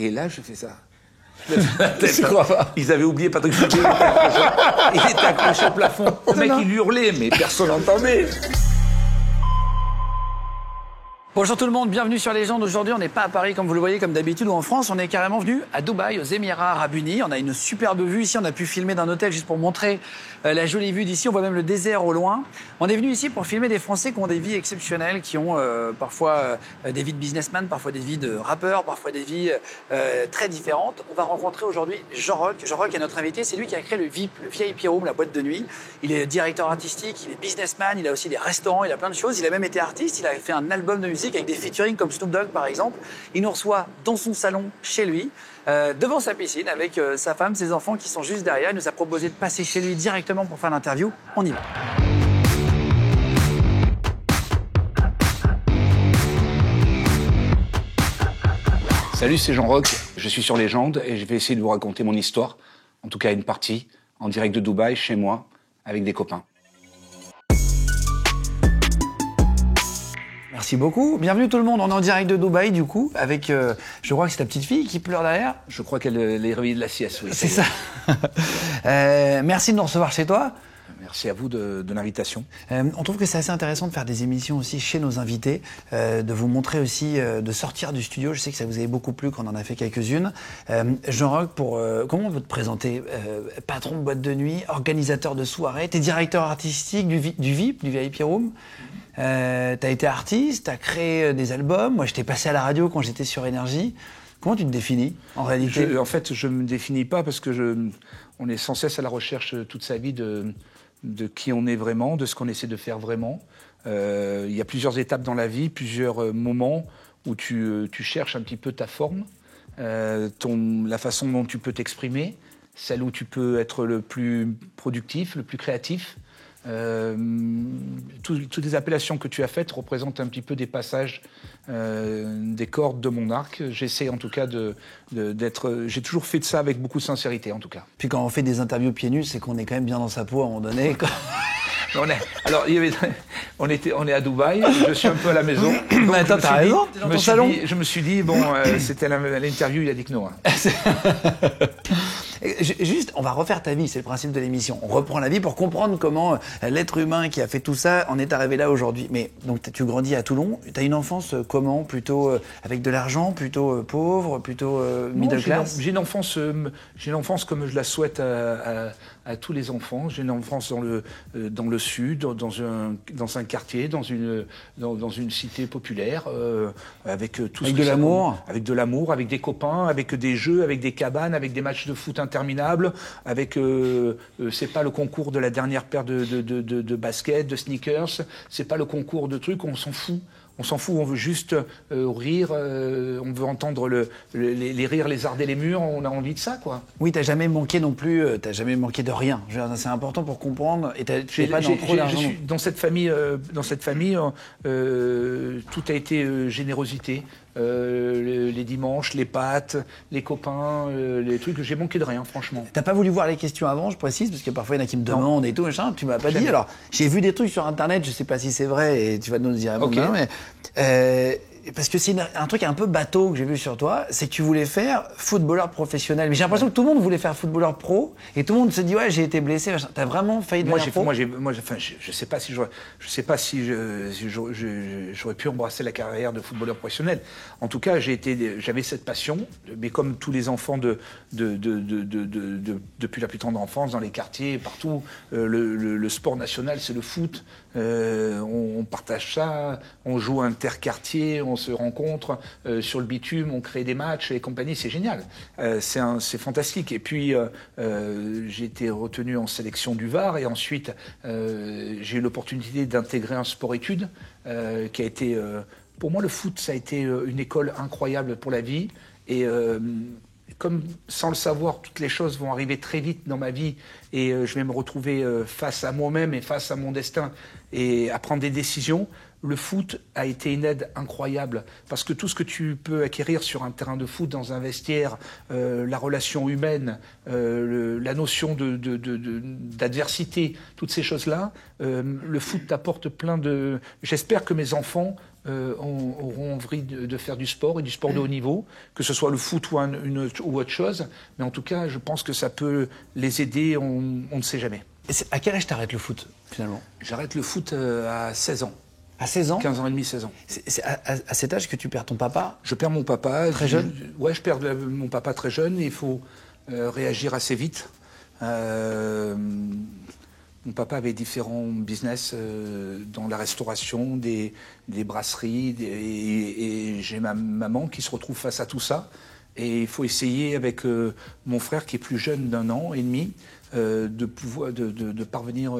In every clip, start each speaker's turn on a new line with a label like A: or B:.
A: Et là, je fais ça. Je crois pas. Ils avaient oublié Patrick Fouquet. Il était accroché au plafond. Le mec, il hurlait, mais personne n'entendait.
B: Bonjour tout le monde, bienvenue sur Légende. Aujourd'hui, on n'est pas à Paris comme vous le voyez, comme d'habitude, ou en France. On est carrément venu à Dubaï, aux Émirats Arabes Unis. On a une superbe vue ici. On a pu filmer d'un hôtel juste pour montrer la jolie vue d'ici. On voit même le désert au loin. On est venu ici pour filmer des Français qui ont des vies exceptionnelles, qui ont parfois des vies de businessmen, parfois des vies de rappeurs, parfois des vies très différentes. On va rencontrer aujourd'hui Jean Rock. Jean Rock est notre invité. C'est lui qui a créé le VIP, le VIP Room, la boîte de nuit. Il est directeur artistique, il est businessman, il a aussi des restaurants, il a plein de choses. Il a même été artiste. Il a fait un album de musique avec des featuring comme Snoop Dogg par exemple. Il nous reçoit dans son salon, chez lui, devant sa piscine, avec sa femme, ses enfants qui sont juste derrière. Il nous a proposé de passer chez lui directement pour faire l'interview. On y va.
A: Salut, c'est Jean Rock. Je suis sur Légende et je vais essayer de vous raconter mon histoire, en tout cas une partie, en direct de Dubaï, chez moi, avec des copains.
B: Merci beaucoup. Bienvenue tout le monde. On est en direct de Dubaï, du coup, avec, je crois que c'est ta petite fille qui pleure derrière.
A: Je crois qu'elle est réveillée de la sieste, oui.
B: C'est ça. Merci de nous recevoir chez toi.
A: Merci à vous de l'invitation.
B: On trouve que c'est assez intéressant de faire des émissions aussi chez nos invités, de vous montrer aussi, de sortir du studio. Je sais que ça vous avait beaucoup plu quand on en a fait quelques-unes. Jean Rock, comment on veut te présenter patron de boîte de nuit, organisateur de soirée, t'es directeur artistique du VIP, du VIP Room. T'as été artiste, t'as créé des albums. Moi, je t'ai passé à la radio quand j'étais sur Énergie. Comment tu te définis, en réalité ?
A: En fait, je ne me définis pas parce que on est sans cesse à la recherche toute sa vie de qui on est vraiment, de ce qu'on essaie de faire vraiment. Il y a plusieurs étapes dans la vie, plusieurs moments où tu cherches un petit peu ta forme, la façon dont tu peux t'exprimer, celle où tu peux être le plus productif, le plus créatif. Toutes les appellations que tu as faites représentent un petit peu des passages, des cordes de mon arc. J'essaie en tout cas d'être... J'ai toujours fait de ça avec beaucoup de sincérité en tout cas.
B: Puis quand on fait des interviews pieds nus, c'est qu'on est quand même bien dans sa peau à un moment donné.
A: Alors, on est à Dubaï, je suis un peu à la maison.
B: Mais attends, t'as raison, t'es dans ton salon.
A: Je me suis dit, bon, c'était l'interview, il a dit que non. Hein.
B: Juste, on va refaire ta vie, c'est le principe de l'émission. On reprend la vie pour comprendre comment l'être humain qui a fait tout ça en est arrivé là aujourd'hui. Mais donc, tu grandis à Toulon, tu as une enfance comment ? Plutôt avec de l'argent, plutôt pauvre, plutôt middle class ?
A: J'ai une enfance comme je la souhaite à tous les enfants. J'ai une enfance dans le sud, dans un quartier, dans une cité populaire, avec tout
B: avec de l'amour,
A: avec de l'amour, avec des copains, avec des jeux, avec des cabanes, avec des matchs de foot interminables, avec c'est pas le concours de la dernière paire de baskets, de sneakers, c'est pas le concours de trucs, on s'en fout. On s'en fout, on veut juste rire, on veut entendre les rires, les arder les murs, on a envie de ça, quoi.
B: Oui, t'as jamais manqué non plus, t'as jamais manqué de rien. C'est important pour comprendre. Et t'es pas dans trop d'argent.
A: Dans cette famille, tout a été générosité. Les dimanches, les pâtes, les copains, les trucs. J'ai manqué de rien, franchement.
B: T'as pas voulu voir les questions avant, je précise, parce que parfois il y en a qui me demandent et tout, machin. Tu m'as pas dit. Alors, j'ai vu des trucs sur Internet, je sais pas si c'est vrai, et tu vas nous le dire.
A: Okay.
B: Mais parce que c'est un truc un peu bateau que j'ai vu sur toi, c'est que tu voulais faire footballeur professionnel. Mais j'ai l'impression que tout le monde voulait faire footballeur pro, et tout le monde se dit ouais, j'ai été blessé. Machin. T'as vraiment failli devenir pro ?
A: Je sais pas si j'aurais pu embrasser la carrière de footballeur professionnel. En tout cas, j'avais cette passion, mais comme tous les enfants depuis la plus tendre enfance, dans les quartiers, partout, le sport national, c'est le foot. On partage ça, on joue interquartier, on se rencontre sur le bitume, on crée des matchs et compagnie, c'est génial. C'est fantastique. Et puis, j'ai été retenu en sélection du Var et ensuite, j'ai eu l'opportunité d'intégrer un sport-études qui a été... pour moi, le foot, ça a été une école incroyable pour la vie. Et comme, sans le savoir, toutes les choses vont arriver très vite dans ma vie et je vais me retrouver face à moi-même et face à mon destin et à prendre des décisions. le foot a été une aide incroyable parce que tout ce que tu peux acquérir sur un terrain de foot, dans un vestiaire, la relation humaine, la notion d'adversité, toutes ces choses-là, le foot t'apporte plein de... J'espère que mes enfants auront envie de faire du sport et du sport de haut niveau, que ce soit le foot ou autre chose. Mais en tout cas, je pense que ça peut les aider, on ne sait jamais.
B: À quel âge t'arrêtes le foot, finalement?
A: J'arrête le foot à 16 ans.
B: À 16 ans?
A: 15 ans et demi, 16 ans.
B: C'est à cet âge que tu perds ton papa?
A: Je perds mon papa.
B: Très jeune?
A: Ouais, je perds mon papa très jeune et il faut réagir assez vite. Mon papa avait différents business dans la restauration, des brasseries, et j'ai ma maman qui se retrouve face à tout ça. Et il faut essayer avec mon frère qui est plus jeune d'1 an et demi de parvenir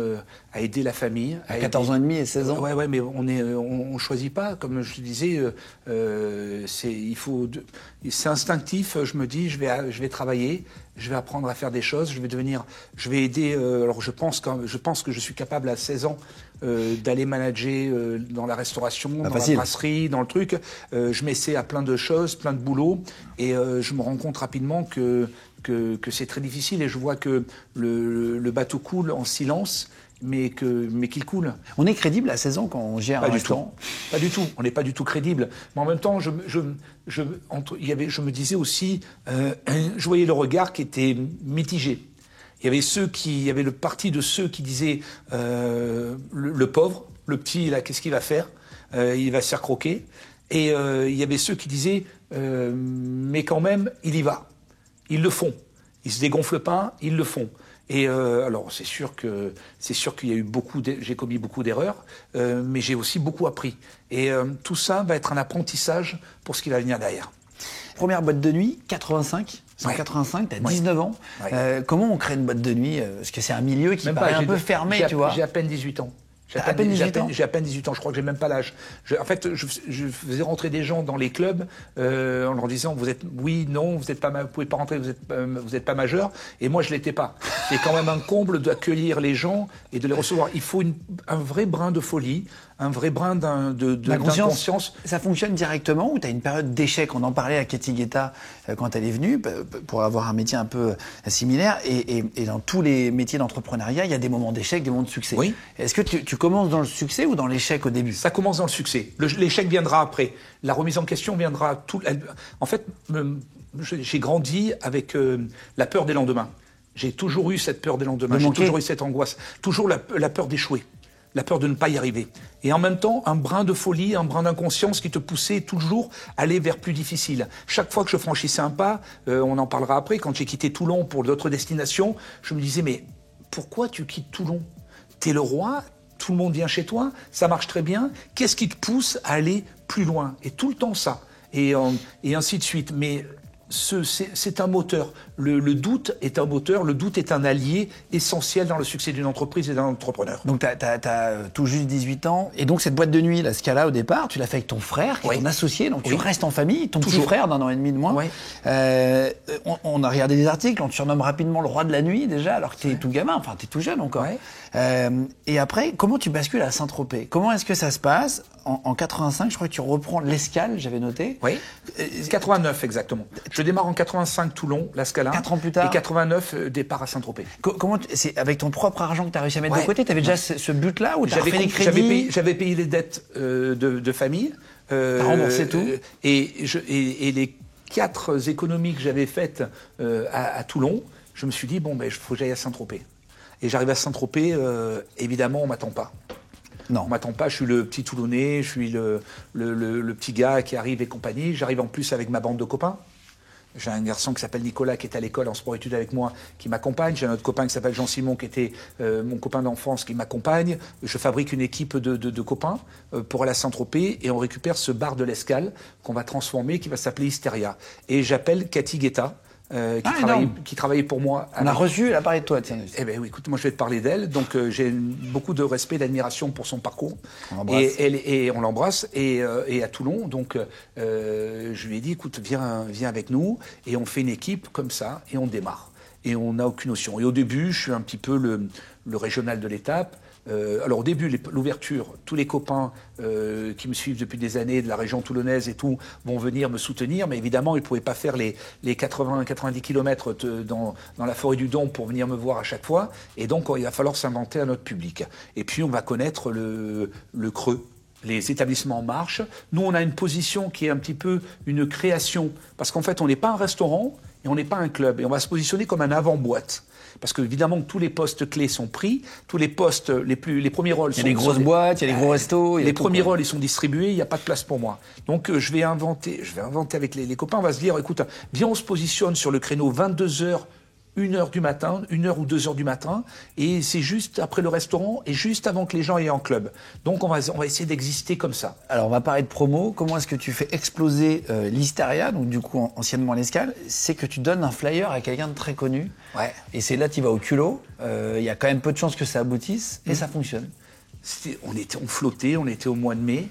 A: à aider la famille.
B: À 14 ans et demi et 16 ans?
A: Ouais, mais on choisit pas. Comme je te disais, c'est instinctif. Je me dis, je vais travailler, je vais apprendre à faire des choses, je vais aider. Alors je pense que je suis capable à 16 ans d'aller manager dans la restauration, dans la brasserie, dans le truc. Je m'essaie à plein de choses, plein de boulot, et je me rends compte rapidement que c'est très difficile, et je vois que le bateau coule en silence, mais qu'il coule.
B: On est crédible à 16 ans quand on gère un restaurant?
A: Pas du tout. On n'est pas du tout crédible. Mais en même temps, je me disais aussi, je voyais le regard qui était mitigé. Il y avait le parti de ceux qui disaient le pauvre, le petit, là, qu'est-ce qu'il va faire? Il va se faire croquer. Et il y avait ceux qui disaient mais quand même, il y va. Ils le font. Ils se dégonflent pas, ils le font. Et alors c'est sûr qu'il y a eu j'ai commis beaucoup d'erreurs, mais j'ai aussi beaucoup appris. Et tout ça va être un apprentissage pour ce qui va venir derrière.
B: Première boîte de nuit, 85. C'est en 85, tu as 19 ans. Ouais. Comment on crée une boîte de nuit? Parce que c'est un milieu qui paraît un peu fermé, tu vois.
A: J'ai à peine 18 ans. J'ai à peine 18 ans, je crois que j'ai même pas l'âge. En fait, je faisais rentrer des gens dans les clubs en leur disant oui, non, vous pouvez pas rentrer, vous êtes pas majeur. Et moi, je l'étais pas. C'est quand même un comble d'accueillir les gens et de les recevoir. Il faut un vrai brin de folie, un vrai brin d'inconscience.
B: Ça fonctionne directement ou tu as une période d'échec? On en parlait à Cathy Guetta quand elle est venue pour avoir un métier un peu similaire. Et dans tous les métiers d'entrepreneuriat, il y a des moments d'échec, des moments de succès. Oui. Est-ce que tu commences dans le succès ou dans l'échec au début?
A: Ça commence dans le succès. L'échec viendra après. La remise en question viendra. En fait, j'ai grandi avec la peur des lendemains. J'ai toujours eu cette peur des lendemains. J'ai toujours eu cette angoisse. Toujours la peur d'échouer. La peur de ne pas y arriver. Et en même temps, un brin de folie, un brin d'inconscience qui te poussait toujours à aller vers plus difficile. Chaque fois que je franchissais un pas, on en parlera après, quand j'ai quitté Toulon pour d'autres destinations, je me disais, mais pourquoi tu quittes Toulon? T'es le roi, tout le monde vient chez toi, ça marche très bien, qu'est-ce qui te pousse à aller plus loin? Et tout le temps ça, et ainsi de suite. Mais c'est un moteur. Le doute est un moteur, le doute est un allié essentiel dans le succès d'une entreprise et d'un entrepreneur.
B: Donc t'as tout juste 18 ans, et donc cette boîte de nuit, la Scala au départ, tu l'as fait avec ton frère, qui est ton associé, donc tu restes en famille, ton petit frère d'1 an et demi de moins. Oui. On a regardé des articles, on te surnomme rapidement le roi de la nuit déjà, alors que t'es tout gamin, enfin t'es tout jeune encore. Et après, comment tu bascules à Saint-Tropez? Comment est-ce que ça se passe? En 85, je crois que tu reprends l'Escale, j'avais noté.
A: Oui, 89 exactement. Je démarre en 85 Toulon, la Scala.
B: 4 ans plus tard.
A: Et 89, départ à Saint-Tropez.
B: Comment c'est avec ton propre argent que tu as réussi à mettre de côté? Tu avais déjà ce but-là ou tu as fait des crédits?
A: J'avais payé les dettes de famille.
B: Tu as remboursé tout?
A: Et les 4 économies que j'avais faites à Toulon, je me suis dit, il faut que j'aille à Saint-Tropez. Et j'arrive à Saint-Tropez, évidemment, on m'attend pas. Non. On m'attend pas, je suis le petit Toulonnais, je suis le petit gars qui arrive et compagnie. J'arrive en plus avec ma bande de copains. J'ai un garçon qui s'appelle Nicolas qui est à l'école en sport-études avec moi, qui m'accompagne. J'ai un autre copain qui s'appelle Jean-Simon qui était mon copain d'enfance qui m'accompagne. Je fabrique une équipe de copains pour aller à Saint-Tropez et on récupère ce bar de l'Escale qu'on va transformer, qui va s'appeler Hysteria. Et j'appelle Cathy Guetta. Qui travaillait pour moi.
B: On a reçu, elle a parlé de toi, tiens.
A: Eh bien oui, écoute, moi je vais te parler d'elle. Donc j'ai beaucoup de respect et d'admiration pour son parcours.
B: On l'embrasse.
A: Et on l'embrasse. Et à Toulon, donc je lui ai dit, écoute, viens avec nous. Et on fait une équipe comme ça et on démarre. Et on n'a aucune notion. Et au début, je suis un petit peu le régional de l'étape. Alors au début, l'ouverture, tous les copains qui me suivent depuis des années de la région toulonnaise et tout vont venir me soutenir, mais évidemment, ils ne pouvaient pas faire les 80-90 kilomètres dans la forêt du Don pour venir me voir à chaque fois. Et donc, il va falloir s'inventer un autre public. Et puis, on va connaître le creux. Les établissements en marche. Nous, on a une position qui est un petit peu une création, parce qu'en fait, on n'est pas un restaurant et on n'est pas un club. Et on va se positionner comme un avant-boîte. Parce qu'évidemment, tous les postes clés sont pris, tous les postes, les premiers rôles sont...
B: Il y a des grosses boîtes, il y a des gros restos...
A: Les premiers rôles, ils sont distribués, il n'y a pas de place pour moi. Donc, je vais inventer avec les copains, on va se dire, écoute, viens, on se positionne sur le créneau 22h, 1h du matin, 1h ou 2h du matin, et c'est juste après le restaurant et juste avant que les gens aient en club. Donc on va essayer d'exister comme ça.
B: Alors on va parler de promo. Comment est-ce que tu fais exploser l'Hysteria, donc du coup anciennement l'Escale? C'est que tu donnes un flyer à quelqu'un de très connu.
A: Ouais.
B: Et c'est là tu vas au culot. Il y a quand même peu de chances que ça aboutisse et ça fonctionne.
A: On flottait, on était au mois de mai.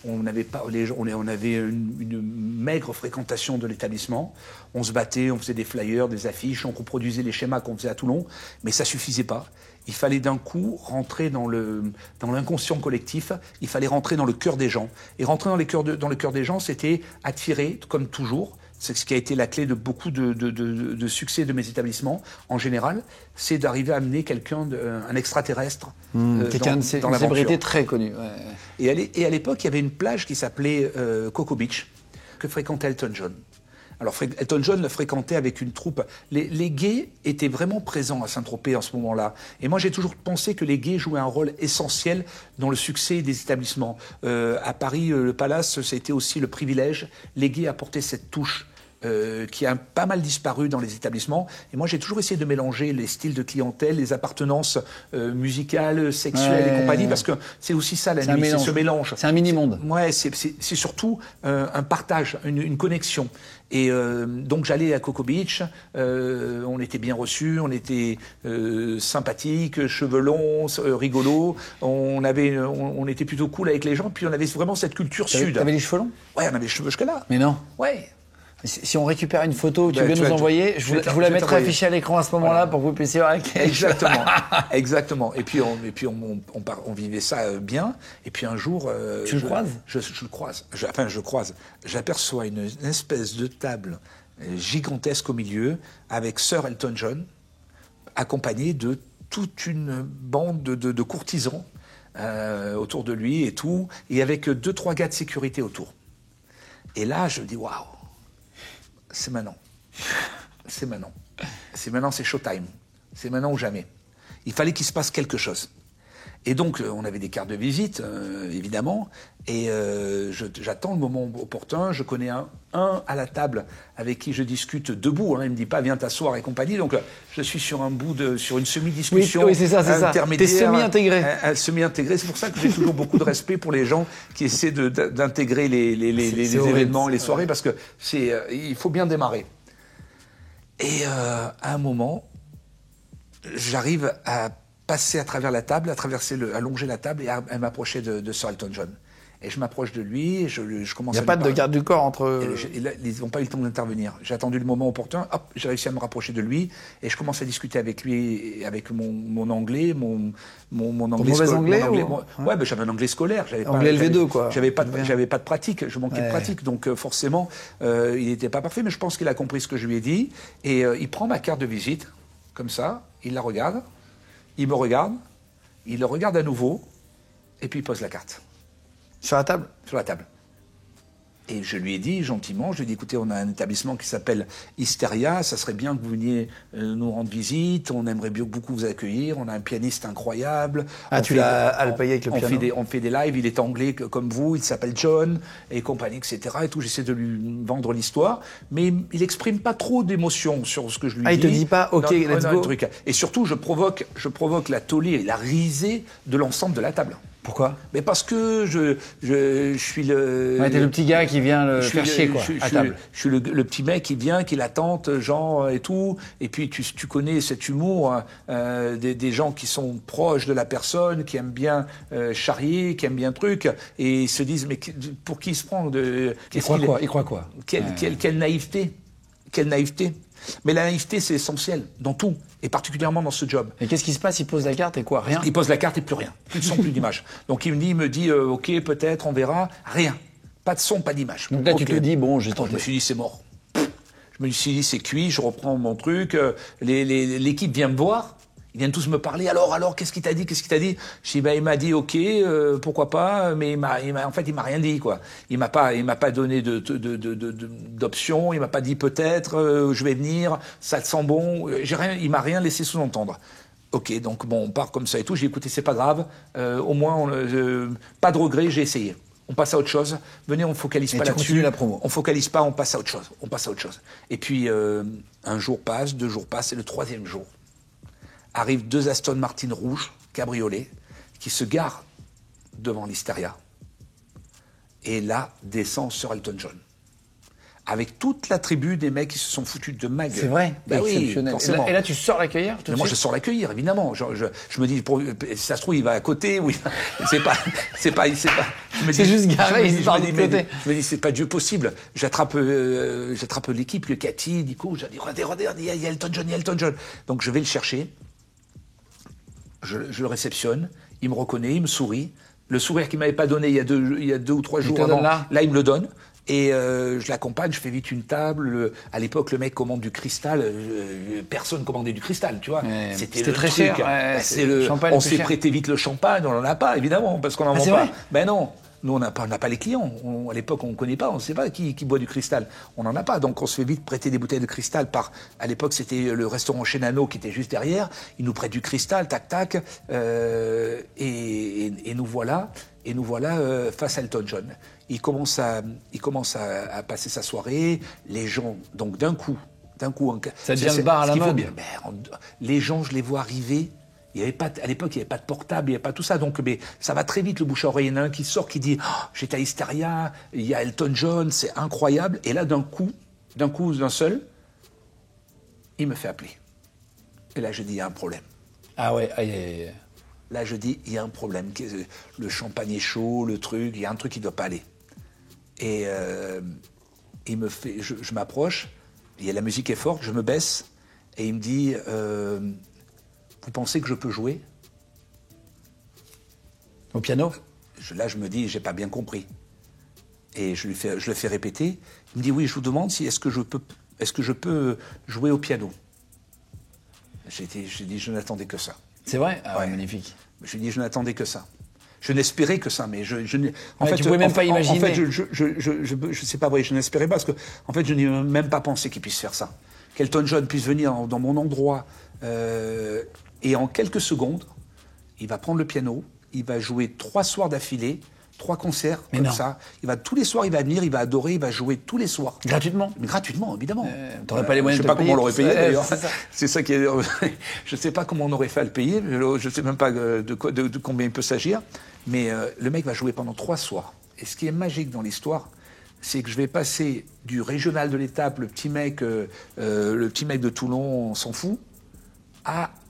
A: On avait une maigre fréquentation de l'établissement. On se battait, on faisait des flyers, des affiches, on reproduisait les schémas qu'on faisait à Toulon, mais ça suffisait pas. Il fallait d'un coup rentrer dans l'inconscient collectif, il fallait rentrer dans le cœur des gens. Et rentrer dans le cœur des gens, c'était attirer, comme toujours. C'est ce qui a été la clé de beaucoup de succès de mes établissements, en général, c'est d'arriver à amener un extraterrestre
B: quelqu'un
A: dans
B: une célébrité très connue. Ouais.
A: Et à l'époque, il y avait une plage qui s'appelait Cocoa Beach, que fréquentait Elton John. Alors Elton John le fréquentait avec une troupe. Les gays étaient vraiment présents à Saint-Tropez en ce moment-là. Et moi, j'ai toujours pensé que les gays jouaient un rôle essentiel dans le succès des établissements. À Paris, le Palace, c'était aussi le privilège. Les gays apportaient cette touche qui a pas mal disparu dans les établissements. Et moi, j'ai toujours essayé de mélanger les styles de clientèle, les appartenances musicales, sexuelles et compagnie, parce que c'est aussi ça la nuit, c'est ce mélange.
B: C'est un mini-monde.
A: Ouais, c'est surtout un partage, une connexion. Et donc j'allais à Cocoa Beach, on était bien reçus, on était sympathiques, cheveux longs, rigolos, on était plutôt cool avec les gens, puis on avait vraiment cette culture sud.
B: T'avais les cheveux longs?
A: Ouais, on avait les cheveux jusque là.
B: Mais non.
A: Ouais.
B: Si on récupère une photo, tu veux nous envoyer, je vous la mettrai affichée à l'écran à ce moment-là pour que vous puissiez voir avec les
A: Exactement, exactement. Et puis on vivait ça bien. Et puis un jour,
B: tu le croises?
A: Je le croise. Je croise. J'aperçois une espèce de table gigantesque au milieu avec Sir Elton John, accompagné de toute une bande de courtisans autour de lui et tout, et avec 2-3 gars de sécurité autour. Et là, je me dis waouh. C'est maintenant. C'est maintenant. C'est maintenant, c'est showtime. C'est maintenant ou jamais. Il fallait qu'il se passe quelque chose. Et donc, on avait des cartes de visite, évidemment, et j'attends le moment opportun. Je connais un à la table avec qui je discute debout. Il me dit pas viens t'asseoir et compagnie. Donc, je suis sur une semi-discussion.
B: Oui, c'est ça, c'est
A: intermédiaire.
B: T'es semi-intégré.
A: Semi-intégré. C'est pour ça que j'ai toujours beaucoup de respect pour les gens qui essaient d'intégrer les événements, les soirées, parce que il faut bien démarrer. Et à un moment, j'arrive à passer à travers la table, à longer la table et à m'approcher de Sir Elton John. Et je m'approche de lui et je commence à...
B: Il n'y a pas de garde du corps entre...
A: Et là, ils n'ont pas eu le temps d'intervenir. J'ai attendu le moment opportun, hop, j'ai réussi à me rapprocher de lui et je commence à discuter avec lui, avec mon anglais, mon anglais...
B: Mauvais anglais
A: ouais, j'avais un anglais scolaire.
B: Anglais LV2, quoi.
A: J'avais pas de pratique, je manquais de pratique, donc forcément, il n'était pas parfait, mais je pense qu'il a compris ce que je lui ai dit. Et il prend ma carte de visite, comme ça, il la regarde, il me regarde, il le regarde à nouveau, et puis il pose la carte.
B: Sur la table?
A: Sur la table. Et je lui ai dit gentiment, je lui ai dit, écoutez, on a un établissement qui s'appelle Hysteria, ça serait bien que vous veniez nous rendre visite, on aimerait beaucoup vous accueillir, on a un pianiste incroyable.
B: Ah, tu l'as alpagué avec le piano.
A: On fait des lives, il est anglais comme vous, il s'appelle John, et compagnie, etc. Et tout, j'essaie de lui vendre l'histoire, mais il exprime pas trop d'émotion sur ce que je lui dis.
B: Ah, il te dit pas, ok, let's go.
A: Truc. Et surtout, je provoque la tollée et la risée de l'ensemble de la table.
B: Pourquoi?
A: Mais parce que je suis le...
B: Ouais, t'es le petit gars qui vient le faire chier, quoi, à table.
A: Je suis le petit mec qui vient, qui l'attente, genre, et tout. Et puis, tu connais cet humour des gens qui sont proches de la personne, qui aiment bien charrier, qui aiment bien truc, et ils se disent, mais pour qui il se prend
B: Il croit quoi?
A: Quelle naïveté. Quelle naïveté. Mais la naïveté, c'est essentiel dans tout, et particulièrement dans ce job.
B: Et qu'est-ce qui se passe? Il pose la carte et quoi? Rien?
A: Il pose la carte et plus rien. Plus de son, plus d'image. Donc il me dit ok, peut-être, on verra. Rien. Pas de son, pas d'image.
B: Donc là,
A: okay.
B: tu te dis, bon, j'ai tenté.
A: Je me suis dit, c'est mort. Je me suis dit, c'est cuit, je reprends mon truc. L'équipe vient me voir. Ils viennent tous me parler. Alors, qu'est-ce qu'il t'a dit? Qu'est-ce qu'il t'a dit? Je dis, il m'a dit, ok, pourquoi pas, mais en fait, il m'a rien dit, quoi. Il m'a pas donné d'options. Il m'a pas dit peut-être, je vais venir, ça te sent bon. Il m'a rien laissé sous-entendre. Ok, donc bon, on part comme ça et tout. J'ai dit, écoutez, c'est pas grave. Au moins, pas de regret, j'ai essayé. On passe à autre chose. Venez, on focalise pas là-dessus.
B: La promo.
A: On focalise pas, on passe à autre chose. On passe à autre chose. Et puis, un jour passe, 2 jours passent, et le 3e jour, arrivent 2 Aston Martin rouges, cabriolets, qui se garent devant l'Hysteria. Et là, descend Sir Elton John. Avec toute la tribu des mecs qui se sont foutus de ma gueule.
B: C'est vrai,
A: exceptionnel.
B: Oui, et là, tu sors l'accueillir?
A: Moi, je sors l'accueillir, évidemment. Je me dis, si ça se trouve, il va à côté. Oui, c'est pas.
B: C'est juste garé, il part de côté.
A: Je me dis, c'est pas Dieu possible. J'attrape l'équipe, le Cathy, Nico. Je dis, regarde, il y a Elton John. Donc, je vais le chercher. Je le réceptionne. Il me reconnaît, il me sourit. Le sourire qu'il m'avait pas donné il y a 2 ou 3 jours avant, là, il me le donne. Et je l'accompagne, je fais vite une table. À l'époque, le mec commande du cristal. Personne commandait du cristal, tu vois.
B: C'était très cher.
A: On s'est prêté vite le champagne, on n'en a pas, évidemment, parce qu'on n'en vend pas. Vrai? Ben non. Nous, on n'a pas les clients. À l'époque, on ne connaît pas, on ne sait pas qui boit du cristal. On n'en a pas. Donc, on se fait vite prêter des bouteilles de cristal à l'époque, c'était le restaurant chez Nano qui était juste derrière. Il nous prête du cristal, tac, tac. Et nous voilà. Face à Elton John. Il commence à passer sa soirée. Les gens, donc d'un coup.
B: Ça devient le bar à la mode.
A: Les gens, je les vois arriver. À l'époque, il n'y avait pas de portable, il n'y avait pas tout ça. Donc, ça va très vite, le bouche à oreille. Il y en a un qui sort, qui dit j'étais à Hysteria, il y a Elton John, c'est incroyable. Et là, d'un seul, il me fait appeler. Et là, je dis il y a un problème.
B: Ah ouais, aïe.
A: Là, je dis il y a un problème. Le champagne est chaud, le truc, il y a un truc qui ne doit pas aller. Et il me fait, je m'approche, la musique est forte, je me baisse, et il me dit vous pensez que je peux jouer?
B: Au piano?
A: Là, je me dis, j'ai pas bien compris. Et je le fais répéter. Il me dit, oui, je vous demande est-ce que je peux jouer au piano? J'ai dit, je n'attendais que ça.
B: C'est vrai? Ah ouais, magnifique.
A: J'ai dit, je n'attendais que ça. Je n'espérais que ça, mais
B: en fait, tu pouvais même pas imaginer.
A: En fait, c'est pas vrai, je n'espérais pas, parce que, en fait, je n'ai même pas pensé qu'il puisse faire ça. Qu'Elton John puisse venir dans mon endroit, et en quelques secondes, il va prendre le piano, il va jouer 3 soirs d'affilée, 3 concerts ça. Tous les soirs, il va venir, il va adorer, il va jouer tous les soirs.
B: Gratuitement?
A: Gratuitement, évidemment.
B: T'aurais pas les moyens
A: de le payer. Je sais pas comment on l'aurait payé d'ailleurs. C'est ça qui est. Je sais pas comment on aurait fait à le payer. Je sais même pas de combien il peut s'agir. Mais le mec va jouer pendant 3 soirs. Et ce qui est magique dans l'histoire, c'est que je vais passer du régional de l'étape, le petit mec de Toulon, on s'en fout,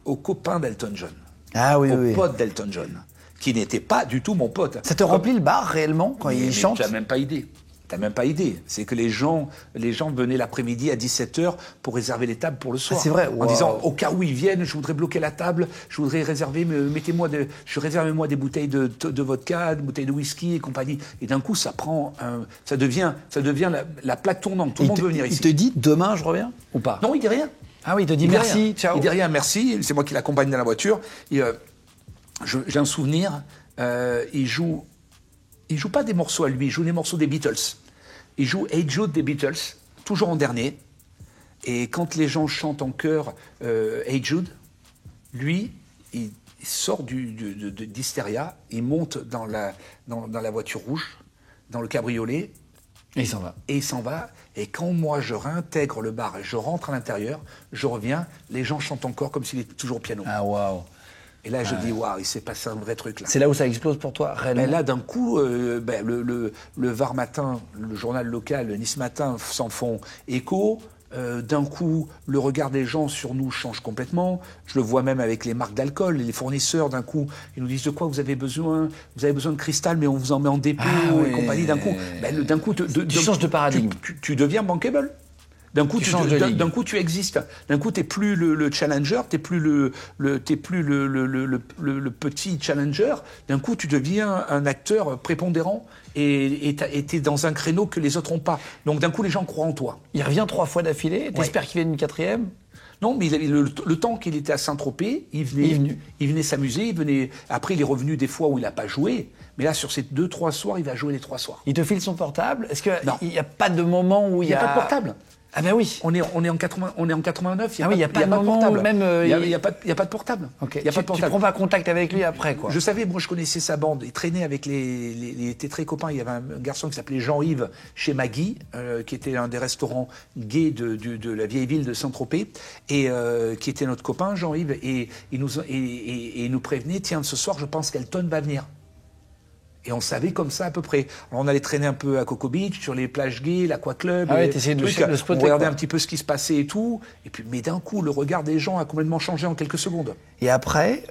A: au copain d'Elton John.
B: Ah oui,
A: au pote d'Elton John, qui n'était pas du tout mon pote.
B: Ça te remplit le bar réellement quand il chante?
A: Tu n'as même pas idée. C'est que les gens venaient l'après-midi à 17h pour réserver les tables pour le soir.
B: Ah, c'est vrai.
A: En disant, au cas où ils viennent, je voudrais bloquer la table, je voudrais réserver, réservez-moi des bouteilles de vodka, des bouteilles de whisky et compagnie. Et d'un coup, ça devient la plaque tournante. Tout le monde veut venir ici.
B: Il te dit, demain, je reviens? Ou pas?
A: Non, il dit rien.
B: Ah oui, il te dit merci, ciao.
A: Il dit rien, merci. C'est moi qui l'accompagne dans la voiture. J'ai un souvenir. Il joue pas des morceaux à lui, il joue des morceaux des Beatles. Il joue Hey Jude des Beatles, toujours en dernier. Et quand les gens chantent en chœur Hey Jude, lui, il sort d'Hysteria, il monte dans la voiture rouge, dans le cabriolet.
B: Et il s'en va.
A: Et quand moi, je réintègre le bar et je rentre à l'intérieur, je reviens, les gens chantent encore comme s'il était toujours au piano.
B: Ah, waouh.
A: Et là, je dis, waouh, il s'est passé un vrai truc, là.
B: C'est là où ça explose pour toi, réellement?
A: Là, d'un coup, le Var Matin, le journal local, le Nice Matin s'en font écho. D'un coup, le regard des gens sur nous change complètement. Je le vois même avec les marques d'alcool, les fournisseurs, d'un coup, ils nous disent de quoi vous avez besoin? Vous avez besoin de cristal, mais on vous en met en dépôt et compagnie. D'un coup,
B: tu changes de paradigme.
A: Tu deviens bankable. D'un coup, tu existes. D'un coup, t'es plus le challenger, t'es plus le petit challenger. D'un coup, tu deviens un acteur prépondérant et t'es dans un créneau que les autres n'ont pas. Donc, d'un coup, les gens croient en toi.
B: Il revient 3 fois d'affilée. T'espères qu'il vienne une 4e?
A: Non, mais le temps qu'il était à Saint-Tropez, il venait s'amuser. Après, il est revenu des fois où il n'a pas joué. Mais là, sur ces 2-3 soirs, il va jouer les 3 soirs.
B: Il te file son portable? Est-ce qu'il n'y a pas de moment où il y a...
A: Il n'y a pas de portable.
B: Ah ben oui.
A: On est en 89,
B: il n'y a pas de portable.
A: Il n'y a pas de portable.
B: Okay. Tu prends pas contact avec lui après, quoi.
A: Je savais, moi je connaissais sa bande. Il traînait avec il était très copain. Il y avait un garçon qui s'appelait Jean-Yves chez Maggie, qui était un des restaurants gays de la vieille ville de Saint-Tropez, et qui était notre copain, Jean-Yves, et il nous prévenait, tiens, ce soir je pense qu'Elton va venir. Et on savait comme ça à peu près. Alors on allait traîner un peu à Coco Beach, sur les plages gays, l'Aqua Club.
B: Ah ouais, t'essayais de le spotter.
A: On regardait un petit peu ce qui se passait et tout. Et puis, mais d'un coup, le regard des gens a complètement changé en quelques secondes.
B: Et après,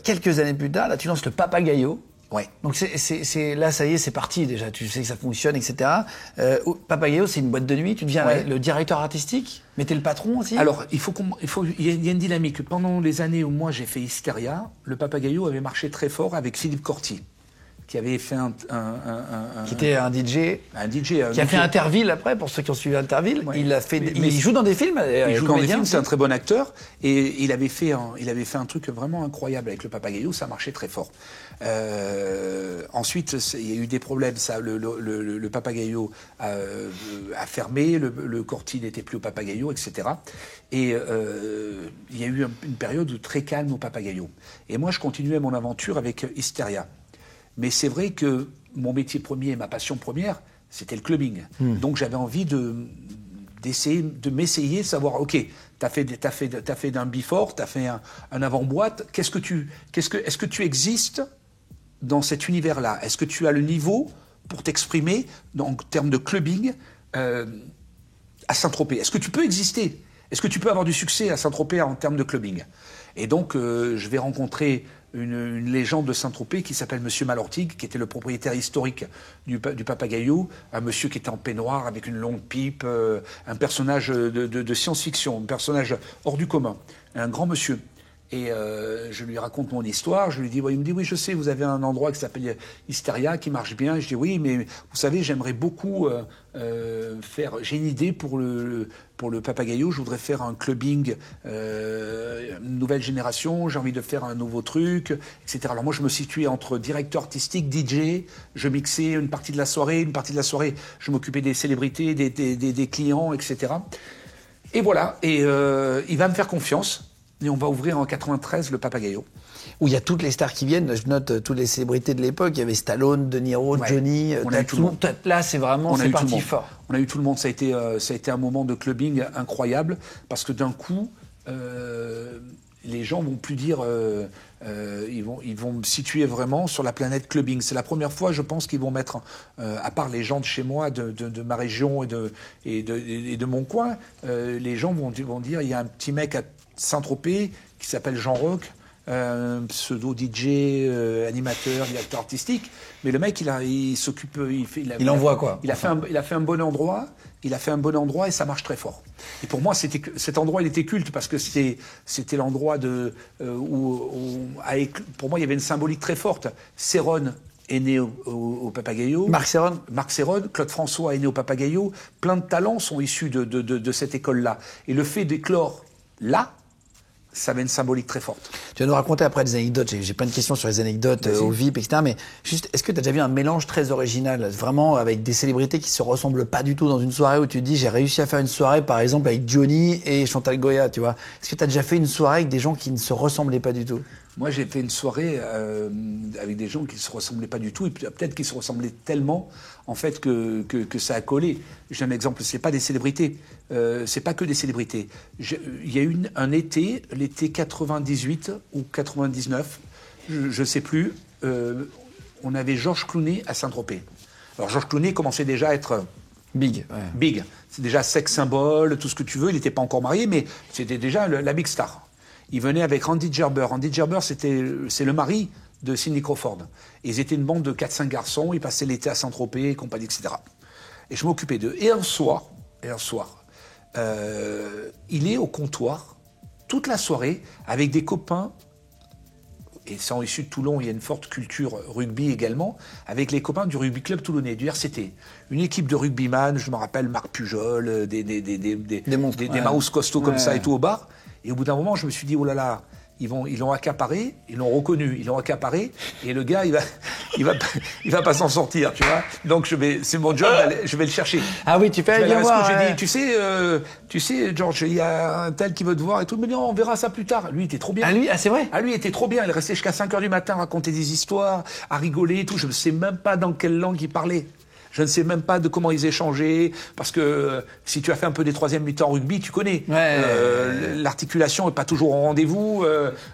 B: quelques années plus tard, là, tu lances le Papagayo.
A: Ouais.
B: Donc là, ça y est, c'est parti déjà. Tu sais que ça fonctionne, etc. Papagayo, c'est une boîte de nuit. Tu deviens le directeur artistique, mais t'es le patron aussi.
A: Alors, il y a une dynamique. Pendant les années où moi j'ai fait Hysteria, le Papagayo avait marché très fort avec Philippe Corti, qui avait fait
B: qui était un DJ. Qui a fait Interville après, pour ceux qui ont suivi Interville. Ouais. Il joue dans des films.
A: Il joue dans des films, c'est un très bon acteur. Et il avait fait un truc vraiment incroyable avec le Papagayo, ça marchait très fort. Ensuite, il y a eu des problèmes. Le Papagayo a fermé, le Corti n'était plus au Papagayo, etc. Et il y a eu une période très calme au Papagayo. Et moi, je continuais mon aventure avec Hysteria. Mais c'est vrai que mon métier premier, ma passion première, c'était le clubbing. Donc j'avais envie de m'essayer, de savoir, ok, t'as fait d'un before, t'as fait un avant-boîte. Est-ce que tu existes dans cet univers-là? Est-ce que tu as le niveau pour t'exprimer en termes de clubbing à Saint-Tropez? Est-ce que tu peux exister? Est-ce que tu peux avoir du succès à Saint-Tropez en termes de clubbing? Et donc je vais rencontrer une légende de Saint-Tropez qui s'appelle Monsieur Malortigue, qui était le propriétaire historique du Papagayo, un monsieur qui était en peignoir avec une longue pipe, un personnage de science-fiction, un personnage hors du commun, un grand monsieur. Et je lui raconte mon histoire, je lui dis, il me dit, oui, je sais, vous avez un endroit qui s'appelle Hysteria, qui marche bien. Je dis, oui, mais vous savez, j'aimerais beaucoup j'ai une idée pour le Papagayo, je voudrais faire un clubbing nouvelle génération, j'ai envie de faire un nouveau truc, etc. Alors moi, je me situais entre directeur artistique, DJ, je mixais une partie de la soirée, je m'occupais des célébrités, des clients, etc. Et voilà, et il va me faire confiance. Et on va ouvrir en 93 le Papagayo.
B: Où il y a toutes les stars qui viennent. Je note toutes les célébrités de l'époque. Il y avait Stallone, De Niro, Johnny.
A: On a eu tout le monde.
B: Là, c'est parti fort.
A: On a eu tout le monde. Ça a été un moment de clubbing incroyable parce que d'un coup, les gens vont plus dire. Ils vont me situer vraiment sur la planète clubbing. C'est la première fois, je pense, qu'ils vont mettre, à part les gens de chez moi, de ma région et de mon coin, les gens vont dire il y a un petit mec à Saint-Tropez qui s'appelle Jean Roch, pseudo DJ, animateur, directeur artistique, mais le mec il s'occupe, il
B: envoie quoi.
A: Il a fait un bon endroit, et ça marche très fort. Et pour moi, cet endroit il était culte parce que c'était l'endroit pour moi il y avait une symbolique très forte. Céron est né au Papagayo.
B: Marc
A: Céron, Claude François est né au Papagayo. Plein de talents sont issus de cette école-là. Et le fait d'éclore là, ça avait une symbolique très forte.
B: Tu vas nous raconter après des anecdotes. J'ai plein de questions sur les anecdotes au VIP, etc. Mais juste, est-ce que tu as déjà vu un mélange très original, vraiment avec des célébrités qui se ressemblent pas du tout dans une soirée où tu te dis j'ai réussi à faire une soirée, par exemple, avec Johnny et Chantal Goya, tu vois? Est-ce que tu as déjà fait une soirée avec des gens qui ne se ressemblaient pas du tout?
A: Moi, j'ai fait une soirée avec des gens qui ne se ressemblaient pas du tout, et peut-être qu'ils se ressemblaient tellement, en fait, que ça a collé. J'ai un exemple, c'est pas des célébrités, c'est pas que des célébrités. Il y a eu un été, l'été 98 ou 99, je sais plus, on avait Georges Clooney à Saint-Tropez. Alors Georges Clooney commençait déjà à être...
B: Big. Ouais.
A: Big. C'est déjà sex symbole, tout ce que tu veux, il n'était pas encore marié, mais c'était déjà la big star. Il venait avec Randy Gerber. Randy Gerber, c'est le mari de Cindy Crawford. Et ils étaient une bande de 4-5 garçons. Ils passaient l'été à Saint-Tropez et compagnie, etc. Et je m'occupais d'eux. Et un soir, il est au comptoir toute la soirée avec des copains. Et c'est issu de Toulon, il y a une forte culture rugby également, avec les copains du rugby club toulonnais, du RCT. Une équipe de rugbyman, je me rappelle Marc Pujol, des mouse costauds comme ça et tout au bar. Et au bout d'un moment, je me suis dit, oh là là, ils l'ont accaparé, ils l'ont reconnu, ils l'ont accaparé, et le gars, il va pas s'en sortir, tu vois. Donc c'est mon job, je vais le chercher.
B: Ah oui, tu peux bien voir.
A: J'ai dit, tu sais, George, il y a un tel qui veut te voir et tout, mais non, on verra ça plus tard. Lui, il était trop bien.
B: C'est vrai.
A: Lui, il était trop bien. Il restait jusqu'à 5h du matin à raconter des histoires, à rigoler et tout. Je ne sais même pas dans quelle langue il parlait. Je ne sais même pas de comment ils échangeaient, parce que si tu as fait un peu des troisième mi-temps rugby, tu connais. L'articulation n'est pas toujours au rendez-vous.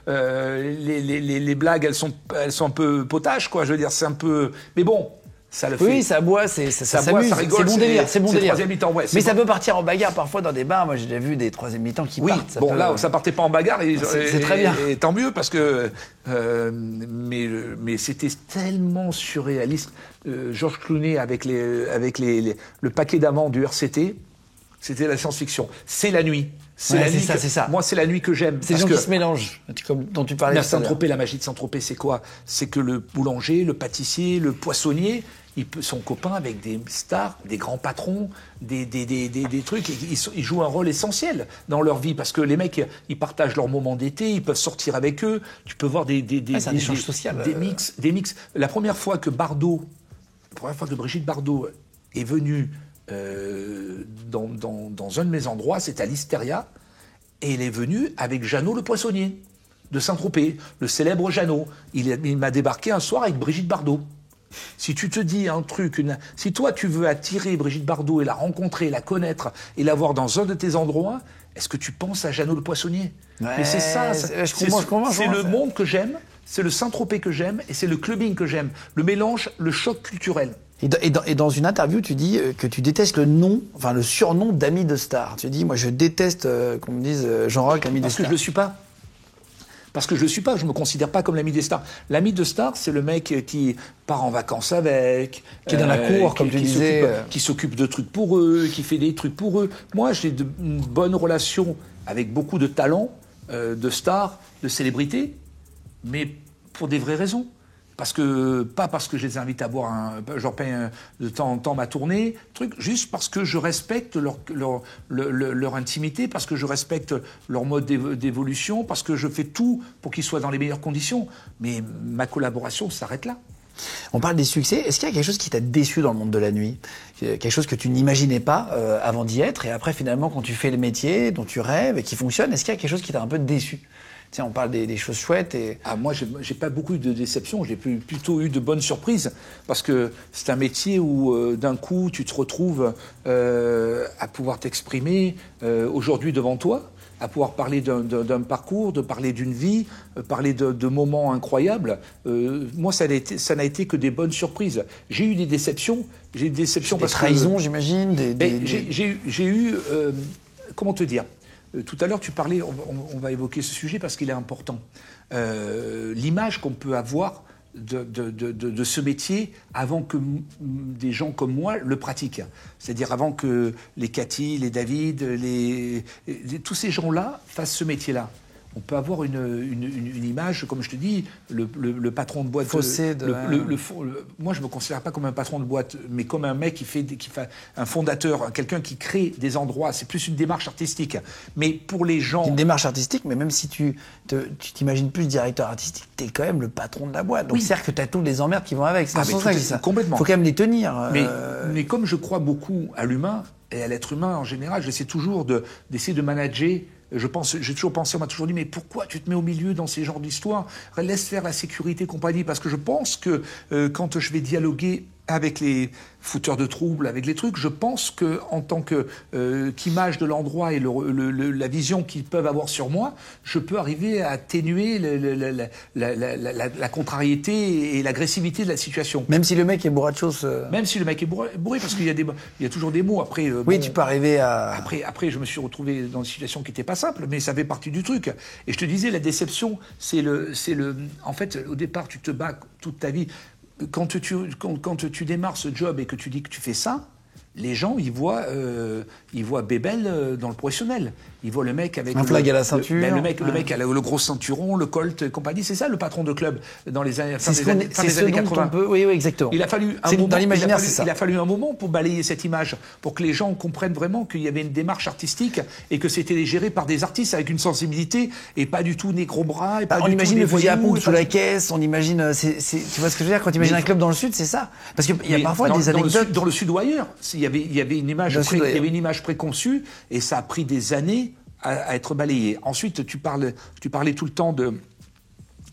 A: Les blagues, elles sont un peu potaches, quoi. Je veux dire, c'est un peu. Mais bon. Ça le fait.
B: Oui, ça boit, ça s'amuse.
A: Ça rigole,
B: c'est bon délire.
A: Mi-temps, ouais,
B: mais ça peut partir en bagarre parfois dans des bars. Moi, j'ai déjà vu des troisième mi-temps qui partent.
A: Oui, là, ça partait pas en bagarre.
B: C'est très bien.
A: Et tant mieux, parce que... mais c'était tellement surréaliste. Georges Clooney avec le paquet d'amants du RCT, c'était la science-fiction. C'est la nuit.
B: C'est ça.
A: Moi, c'est la nuit que j'aime.
B: C'est les gens qui se mélangent, comme dont tu parlais.
A: La magie de Saint-Tropez, c'est quoi? C'est que le boulanger, le pâtissier, le poissonnier, sont copains avec des stars, des grands patrons, des trucs. Ils jouent un rôle essentiel dans leur vie, parce que les mecs, ils partagent leurs moments d'été, ils peuvent sortir avec eux. Tu peux voir des
B: échange social.
A: Des mix. La première fois que Brigitte Bardot est venue dans un de mes endroits, c'était à l'Hystéria, et il est venu avec Jeannot le poissonnier de Saint-Tropez, le célèbre Jeannot. Il m'a débarqué un soir avec Brigitte Bardot. Si tu te dis un truc, si toi tu veux attirer Brigitte Bardot et la rencontrer, la connaître et la voir dans un de tes endroits, est-ce que tu penses à Jeannot le poissonnier? Mais c'est ça, c'est le monde que j'aime, c'est le Saint-Tropez que j'aime, et c'est le clubbing que j'aime, le mélange, le choc culturel.
B: Et dans une interview, tu dis que tu détestes le surnom d'ami de star. Tu dis, moi je déteste qu'on me dise Jean-Roch, ami de star.
A: Parce que je le suis pas. Parce que je le suis pas, je me considère pas comme l'ami des stars. L'ami de star, c'est le mec qui part en vacances avec,
B: qui est dans la cour, comme tu disais,
A: qui s'occupe de trucs pour eux, qui fait des trucs pour eux. Moi, j'ai une bonne relation avec beaucoup de talents, de stars, de célébrités, mais pour des vraies raisons. Pas parce que je les invite à boire j'en paye de temps en temps ma tournée, juste parce que je respecte leur intimité, parce que je respecte leur mode d'évolution, parce que je fais tout pour qu'ils soient dans les meilleures conditions. Mais ma collaboration s'arrête là.
B: On parle des succès. Est-ce qu'il y a quelque chose qui t'a déçu dans le monde de la nuit? Quelque chose que tu n'imaginais pas avant d'y être, et après finalement quand tu fais le métier dont tu rêves et qui fonctionne, est-ce qu'il y a quelque chose qui t'a un peu déçu? Tu sais, on parle des choses chouettes et...
A: moi, j'ai pas beaucoup eu de déceptions, j'ai plutôt eu de bonnes surprises, parce que c'est un métier où, d'un coup, tu te retrouves à pouvoir t'exprimer aujourd'hui devant toi, à pouvoir parler d'un parcours, de parler d'une vie, parler de moments incroyables. Moi, ça n'a été que des bonnes surprises. J'ai eu des déceptions. Des
B: trahisons, j'imagine.
A: J'ai eu... comment te dire ? Tout à l'heure, tu parlais, on va évoquer ce sujet parce qu'il est important. L'image qu'on peut avoir de ce métier avant que des gens comme moi le pratiquent. C'est-à-dire avant que les Cathy, les David, tous ces gens-là fassent ce métier-là. On peut avoir une image, comme je te dis, le patron de boîte...
B: Faussé de...
A: moi, je ne me considère pas comme un patron de boîte, mais comme un mec qui fait un fondateur, quelqu'un qui crée des endroits. C'est plus une démarche artistique. Mais pour les gens...
B: Une démarche artistique, mais même si tu t'imagines plus directeur artistique, tu es quand même le patron de la boîte. Donc, c'est-à-dire que tu as tous les emmerdes qui vont avec. C'est pour ça que ça.
A: Complètement.
B: Il faut quand même les tenir.
A: Mais comme je crois beaucoup à l'humain et à l'être humain en général, j'essaie toujours d'essayer de manager. J'ai toujours pensé, on m'a toujours dit, mais pourquoi tu te mets au milieu dans ces genres d'histoires? Laisse faire la sécurité et compagnie, parce que je pense que quand je vais dialoguer avec les fouteurs de troubles, avec les trucs, je pense que en tant qu'image de l'endroit et la vision qu'ils peuvent avoir sur moi, je peux arriver à atténuer la contrariété et l'agressivité de la situation.
B: Même si le mec est bourré de choses.
A: Même si le mec est bourré, parce qu'il y a toujours des mots. Après,
B: oui, tu peux arriver à...
A: Après, je me suis retrouvé dans une situation qui n'était pas simple, mais ça fait partie du truc. Et je te disais, la déception, en fait, au départ, tu te bats toute ta vie. Quand tu démarres ce job et que tu dis que tu fais ça, les gens, ils voient Bébel dans le professionnel. Ils voient le mec avec
B: un flag à la ceinture.
A: Le mec a le gros ceinturon, le Colt et compagnie. C'est ça le patron de club dans les années,
B: fin des années 80.
A: Oui, exactement. Il a fallu un moment.
B: Dans l'imaginaire, c'est ça.
A: Il a fallu un moment pour balayer cette image, pour que les gens comprennent vraiment qu'il y avait une démarche artistique et que c'était géré par des artistes avec une sensibilité et pas du tout nez-gros-bras.
B: On imagine le fusil à pompe sous la caisse. On imagine. Tu vois ce que je veux dire quand tu imagines un club dans le sud, c'est ça. Parce qu'il y a parfois des anecdotes
A: dans le sud ou ailleurs. Il y avait une image préconçue et ça a pris des années à être balayé. Ensuite, tu parlais tout le temps de...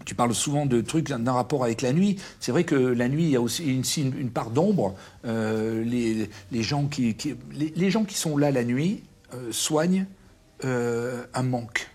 A: Tu parles souvent de trucs d'un rapport avec la nuit. C'est vrai que la nuit, il y a aussi une part d'ombre. Les gens qui sont là la nuit soignent un manque,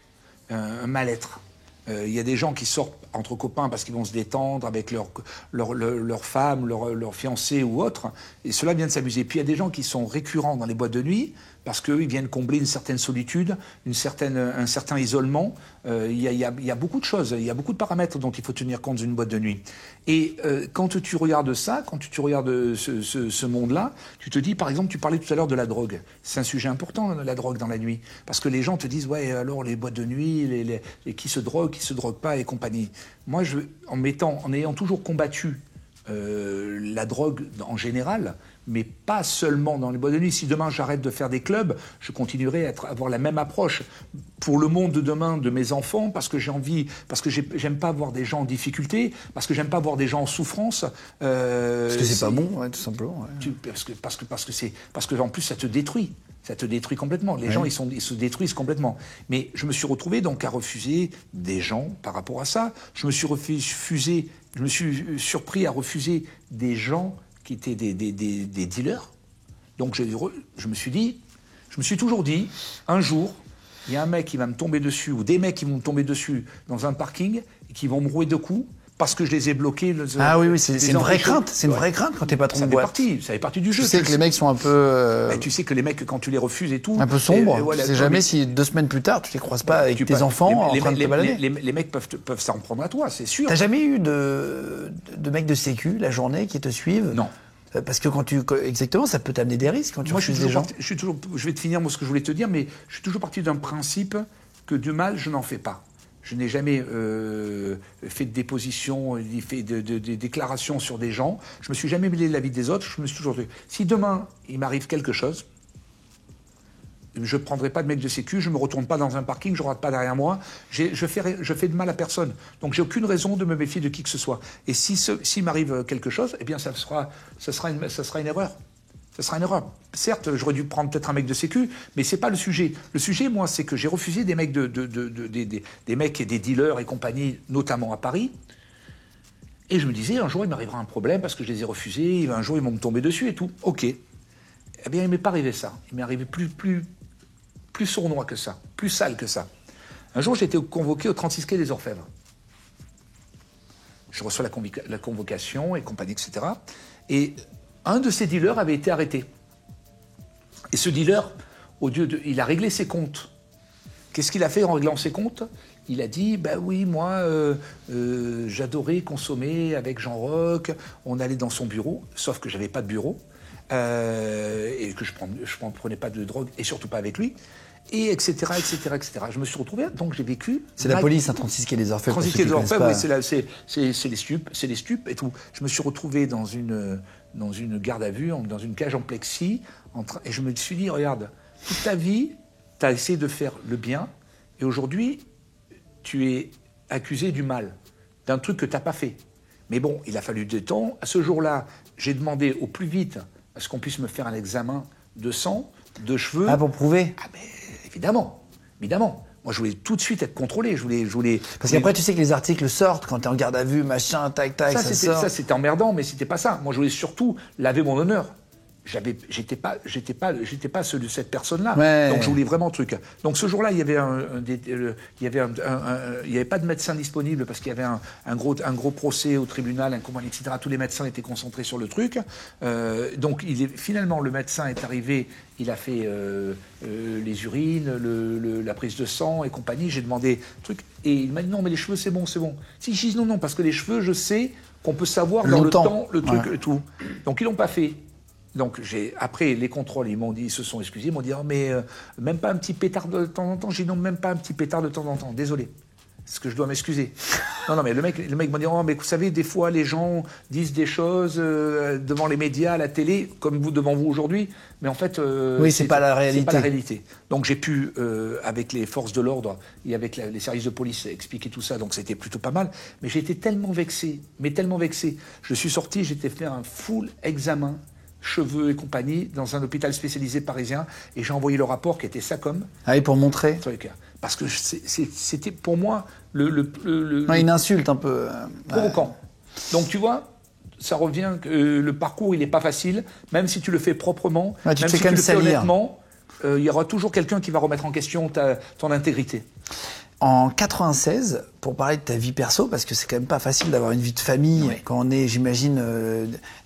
A: un mal-être. Il y a des gens qui sortent entre copains parce qu'ils vont se détendre avec leur femme, leur fiancé ou autre, et cela vient de s'amuser. Puis il y a des gens qui sont récurrents dans les boîtes de nuit parce qu'ils viennent combler une certaine solitude, un certain isolement. Il y a beaucoup de choses, il y a beaucoup de paramètres dont il faut tenir compte d'une boîte de nuit. Et quand tu regardes ça, quand tu regardes ce monde-là, tu te dis, par exemple, tu parlais tout à l'heure de la drogue. C'est un sujet important, la drogue dans la nuit. Parce que les gens te disent, ouais, alors les boîtes de nuit, qui se droguent pas et compagnie. Moi, en ayant toujours combattu la drogue en général, mais pas seulement dans les boîtes de nuit. Si demain j'arrête de faire des clubs, je continuerai à avoir la même approche pour le monde de demain de mes enfants, parce que j'aime pas voir des gens en difficulté, parce que j'aime pas voir des gens en souffrance.
B: Parce que c'est pas bon, ouais, tout simplement. Ouais.
A: Parce que en plus ça te détruit. Ça te détruit complètement. Les gens, ils se détruisent complètement. Mais je me suis retrouvé donc à refuser des gens par rapport à ça. Je me suis surpris à refuser des gens qui étaient des dealers. Donc je me suis toujours dit, un jour, il y a un mec qui va me tomber dessus, ou des mecs qui vont me tomber dessus dans un parking, et qui vont me rouer de coups, parce que je les ai bloqués.
B: Oui, c'est une vraie crainte. C'est une vraie crainte quand t'es patron de boîte.
A: Ça fait partie du jeu.
B: Tu sais que les mecs sont un peu...
A: Tu sais que les mecs, quand tu les refuses et tout...
B: Un peu sombres. Tu sais jamais si 2 semaines plus tard, tu les croises pas avec tes enfants en train de te balader.
A: Les mecs peuvent s'en prendre à toi, c'est sûr.
B: T'as jamais eu de mecs de sécu la journée qui te suivent?
A: Non.
B: Parce que exactement, ça peut t'amener des risques quand tu refuses des gens.
A: Je vais te finir ce que je voulais te dire, mais je suis toujours parti d'un principe que du mal, je n'en fais pas. Je n'ai jamais fait de déposition, fait de déclarations sur des gens. Je me suis jamais mêlé de la vie des autres. Je me suis toujours dit, si demain il m'arrive quelque chose, je ne prendrai pas de mec de sécu, je ne me retourne pas dans un parking, je ne rate pas derrière moi. Je fais de mal à personne. Donc j'ai aucune raison de me méfier de qui que ce soit. Et s'il m'arrive quelque chose, eh bien ça sera une erreur. Ce sera une erreur. Certes, j'aurais dû prendre peut-être un mec de sécu, mais c'est pas le sujet. Le sujet, moi, c'est que j'ai refusé des mecs des mecs et des dealers et compagnie, notamment à Paris. Et je me disais, un jour, il m'arrivera un problème parce que je les ai refusés. Un jour, ils vont me tomber dessus et tout. Ok. Eh bien, il m'est pas arrivé ça. Il m'est arrivé plus sournois que ça, plus sale que ça. Un jour, j'ai été convoqué au 36 quai des Orfèvres. Je reçois la convocation et compagnie, etc. Et un de ces dealers avait été arrêté. Et ce dealer, il a réglé ses comptes. Qu'est-ce qu'il a fait en réglant ses comptes? Il a dit, oui, moi, j'adorais consommer avec Jean Roch. On allait dans son bureau, sauf que j'avais pas de bureau. Et que je ne prenais pas de drogue, et surtout pas avec lui. Et etc. Je me suis retrouvé, donc j'ai vécu...
B: C'est la police, 36 quai des Orfèvres.
A: 36 quai des Orfèvres, oui, c'est les stupes et tout. Je me suis retrouvé dans une garde à vue, dans une cage en plexi, et je me suis dit, regarde, toute ta vie, tu as essayé de faire le bien, et aujourd'hui, tu es accusé du mal, d'un truc que tu n'as pas fait. Mais bon, il a fallu du temps. À ce jour-là, j'ai demandé au plus vite à ce qu'on puisse me faire un examen de sang, de cheveux.
B: Ah, pour prouver?
A: Ah, mais évidemment. Moi, je voulais tout de suite être contrôlé.
B: Parce qu'après, tu sais que les articles sortent quand t'es en garde à vue, machin, tac, ça sort.
A: Ça, c'était emmerdant, mais c'était pas ça. Moi, je voulais surtout laver mon honneur. J'étais pas cette personne-là.
B: Ouais.
A: Donc je voulais vraiment truc. Donc ce jour-là, il y avait pas de médecin disponible parce qu'il y avait un gros procès au tribunal, etc. Tous les médecins étaient concentrés sur le truc. Donc finalement, le médecin est arrivé. Il a fait les urines, la prise de sang et compagnie. J'ai demandé truc et il m'a dit non, mais les cheveux c'est bon. Si je dis non, parce que les cheveux, je sais qu'on peut savoir dans le temps le truc et tout. Donc ils l'ont pas fait. Donc après les contrôles, ils se sont excusés, ils m'ont dit mais même pas un petit pétard de temps en temps. J'ai dit non, même pas un petit pétard de temps en temps. Désolé. Est-ce que je dois m'excuser? Non, mais le mec m'a dit mais vous savez, des fois les gens disent des choses devant les médias, à la télé, comme devant vous aujourd'hui, mais en fait
B: c'est pas la réalité.
A: C'est pas la réalité. Donc j'ai pu avec les forces de l'ordre et avec les services de police expliquer tout ça, donc c'était plutôt pas mal. Mais j'ai été tellement vexé. Je suis sorti, j'étais fait un full examen, cheveux et compagnie, dans un hôpital spécialisé parisien, et j'ai envoyé le rapport qui était SACOM.
B: Ah oui, pour montrer.
A: Parce que c'était pour moi
B: une insulte un peu
A: provoquant. Donc tu vois, ça revient que le parcours il n'est pas facile, même si tu le fais proprement,
B: même si tu
A: le fais honnêtement, il y aura toujours quelqu'un qui va remettre en question ton intégrité.
B: En 96, pour parler de ta vie perso, parce que c'est quand même pas facile d'avoir une vie de famille quand on est, j'imagine,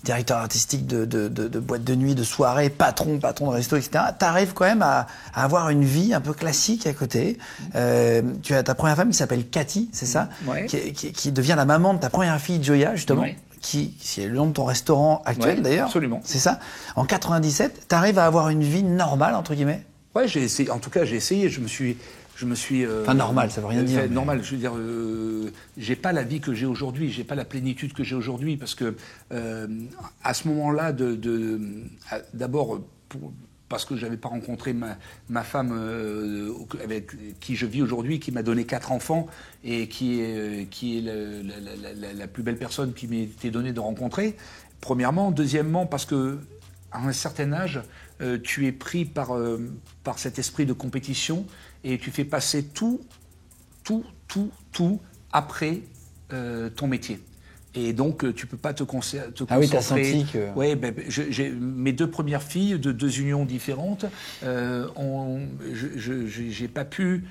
B: directeur artistique de boîte de nuit, de soirée, patron de resto, etc. T'arrives quand même à avoir une vie un peu classique à côté. Tu as ta première femme qui s'appelle Cathy, c'est ça, qui devient la maman de ta première fille Joya, justement. Qui est le nom de ton restaurant actuel d'ailleurs.
A: Absolument.
B: C'est ça. En 97, t'arrives à avoir une vie normale, entre guillemets?
A: Ouais, j'ai essayé. En tout cas, j'ai essayé. Je me suis
B: enfin, normal, ça veut rien dire.
A: Normal, je veux dire, j'ai pas la vie que j'ai aujourd'hui, j'ai pas la plénitude que j'ai aujourd'hui, parce que à ce moment-là, d'abord, parce que j'avais pas rencontré ma femme avec qui je vis aujourd'hui, qui m'a donné 4 enfants et qui est la plus belle personne qui m'ait été donnée de rencontrer. Premièrement, deuxièmement, parce que à un certain âge, tu es pris par cet esprit de compétition et tu fais passer tout après ton métier. Et donc, tu peux pas te concentrer.
B: Ah oui, t'as senti que...
A: Oui, mes 2 premières filles de 2 unions différentes, j'ai pas pu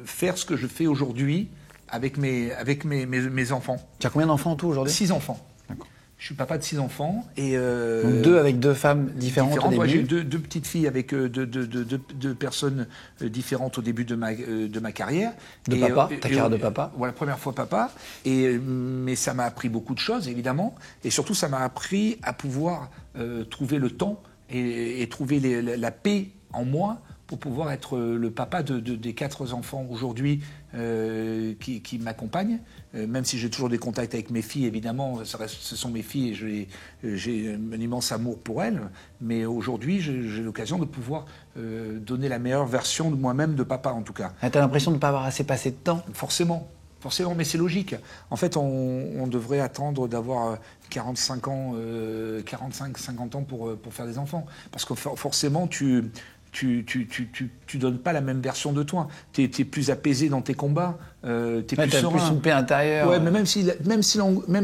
A: faire ce que je fais aujourd'hui avec mes enfants.
B: Tu as combien d'enfants en tout aujourd'hui?
A: 6 enfants.
B: D'accord.
A: Je suis papa de 6 enfants. Et,
B: donc 2 avec 2 femmes différentes au début.
A: Ouais, j'ai eu 2 petites filles avec 2 personnes différentes au début de ma carrière.
B: De papa, ta carrière de papa.
A: Voilà, première fois papa. Mais ça m'a appris beaucoup de choses, évidemment. Et surtout, ça m'a appris à pouvoir trouver le temps et trouver la paix en moi pour pouvoir être le papa des 4 enfants aujourd'hui qui m'accompagnent. Même si j'ai toujours des contacts avec mes filles, évidemment, ce sont mes filles et j'ai un immense amour pour elles. Mais aujourd'hui, j'ai l'occasion de pouvoir donner la meilleure version de moi-même, de papa en tout cas.
B: Ah, t'as l'impression de ne pas avoir assez passé de temps?
A: Forcément, mais c'est logique. En fait, on devrait attendre d'avoir 45 ans, 50 ans pour faire des enfants. Parce que forcément, tu donnes pas la même version de toi. T'es plus apaisé dans tes combats. T'es plus serein.
B: Plus une paix intérieure.
A: Ouais, mais même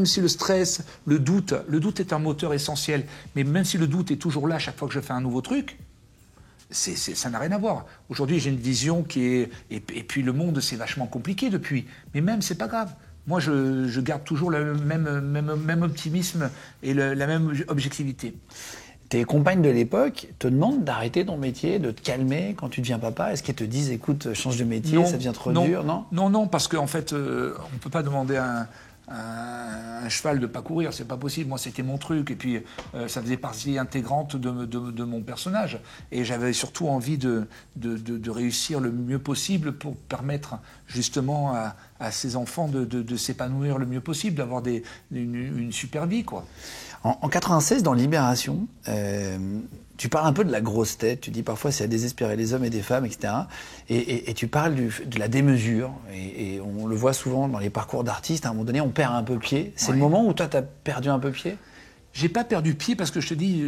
A: si le stress, le doute est un moteur essentiel. Mais même si le doute est toujours là à chaque fois que je fais un nouveau truc, ça n'a rien à voir. Aujourd'hui, j'ai une vision qui est et puis le monde c'est vachement compliqué depuis. Mais même c'est pas grave. Moi, je garde toujours le même optimisme et la même objectivité.
B: Tes compagnes de l'époque te demandent d'arrêter ton métier, de te calmer quand tu deviens papa? Est-ce qu'elles te disent, écoute, change de métier, ça devient trop dur?
A: Non, parce qu'en fait, on ne peut pas demander à un cheval de pas courir, c'est pas possible. Moi, c'était mon truc, et puis ça faisait partie intégrante de mon personnage. Et j'avais surtout envie de réussir le mieux possible pour permettre justement à ces enfants de s'épanouir le mieux possible, d'avoir une super vie, quoi.
B: En 96, dans Libération, tu parles un peu de la grosse tête. Tu dis parfois c'est à désespérer les hommes et des femmes, etc. Et tu parles de la démesure. Et on le voit souvent dans les parcours d'artistes. À un moment donné, on perd un peu pied. C'est le moment où toi, tu as perdu un peu pied?
A: J'ai pas perdu pied parce que je te dis,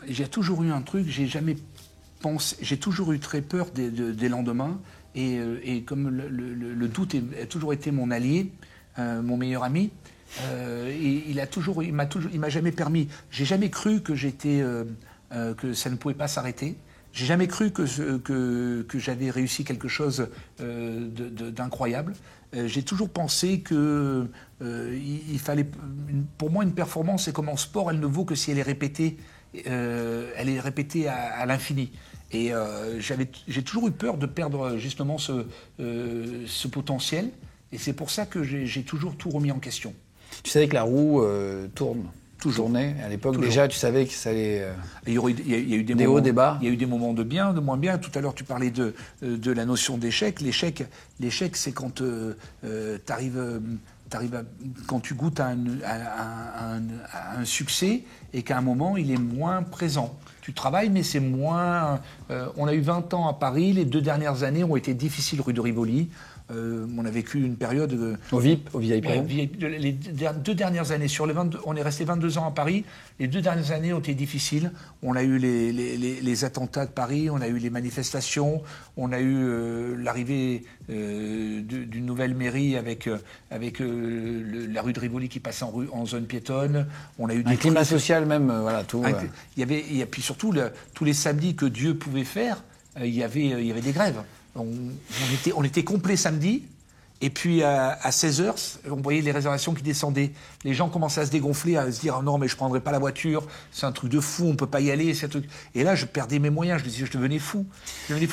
A: j'ai toujours eu un truc. J'ai toujours eu très peur des lendemains. Et comme le doute a toujours été mon allié, mon meilleur ami. Il m'a jamais permis. J'ai jamais cru que que ça ne pouvait pas s'arrêter. J'ai jamais cru que j'avais réussi quelque chose d'incroyable. J'ai toujours pensé que il fallait. Pour moi, une performance, c'est comme en sport, elle ne vaut que si elle est répétée. Elle est répétée à l'infini. Et j'ai toujours eu peur de perdre justement ce potentiel. Et c'est pour ça que j'ai toujours tout remis en question.
B: Tu savais que la roue tourne? tourner. À l'époque,
A: Toujours.
B: déjà, tu savais que ça allait...
A: Il y a eu des
B: hauts, des bas.
A: Il y a eu des moments de bien, de moins bien. Tout à l'heure, tu parlais de la notion d'échec. L'échec, c'est quand quand tu goûtes à un succès et qu'à un moment, il est moins présent. Tu travailles, mais c'est moins... on a eu 20 ans à Paris. Les 2 dernières années ont été difficiles rue de Rivoli. On a vécu une période...
B: Au VIP, au VIP.
A: Ouais, les 2 dernières années, sur les 22, on est resté 22 ans à Paris. Les 2 dernières années ont été difficiles. On a eu les attentats de Paris, on a eu les manifestations, on a eu l'arrivée d'une nouvelle mairie avec la rue de Rivoli qui passait en zone piétonne. On a eu
B: un climat social même, voilà, tout.
A: Il y a puis surtout tous les samedis que Dieu pouvait faire, il y avait des grèves. On était complet samedi, et puis à 16h, on voyait les réservations qui descendaient. Les gens commençaient à se dégonfler, à se dire « non, mais je prendrai pas la voiture, c'est un truc de fou, on peut pas y aller. » Et là, je perdais mes moyens, je devenais fou.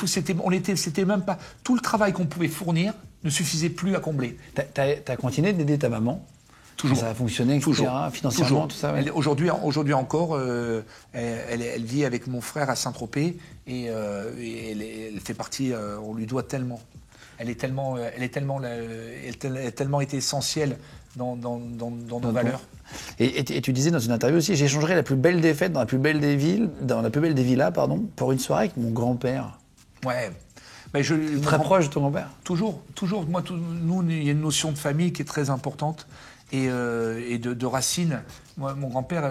A: C'était même pas... Tout le travail qu'on pouvait fournir ne suffisait plus à combler.
B: T'as continué d'aider ta maman ?
A: Toujours.
B: Ça a fonctionné, etc.,
A: Toujours.
B: financièrement,
A: Toujours.
B: tout ça. Ouais.
A: Aujourd'hui encore, elle vit avec mon frère à Saint-Tropez et elle fait partie. On lui doit tellement. Elle a tellement été essentielle dans nos valeurs.
B: Et tu disais dans une interview aussi, j'échangerais la plus belle des fêtes dans la plus belle des villes, dans la plus belle des villas, pour une soirée avec mon grand-père.
A: Ouais.
B: Très proche de ton grand-père.
A: Toujours. Nous, il y a une notion de famille qui est très importante. Et de racines. Moi, mon grand-père,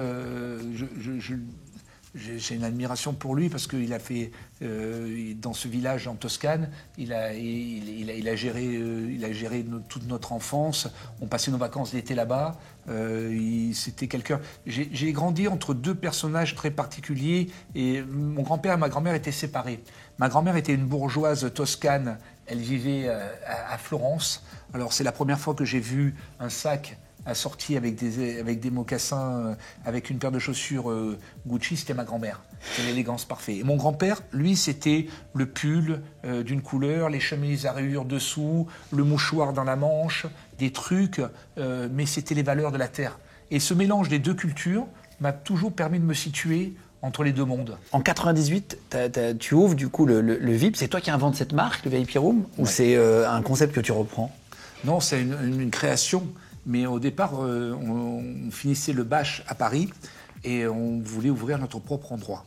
A: j'ai une admiration pour lui parce qu'il a fait dans ce village en Toscane, il a géré toute notre enfance. On passait nos vacances d'été là-bas. C'était quelqu'un. J'ai grandi entre 2 personnages très particuliers et mon grand-père et ma grand-mère étaient séparés. Ma grand-mère était une bourgeoise toscane. Elle vivait à Florence. Alors c'est la première fois que j'ai vu un sac assorti avec des mocassins, avec une paire de chaussures Gucci, c'était ma grand-mère. C'était l'élégance parfaite. Et mon grand-père, lui, c'était le pull d'une couleur, les chemises à rayures dessous, le mouchoir dans la manche, des trucs, mais c'était les valeurs de la terre. Et ce mélange des 2 cultures m'a toujours permis de me situer entre les 2 mondes.
B: En 98, tu ouvres du coup le VIP. C'est toi qui inventes cette marque, le VIP Room, ou c'est un concept que tu reprends ?
A: Non, c'est une création. Mais au départ, on finissait le bac à Paris et on voulait ouvrir notre propre endroit.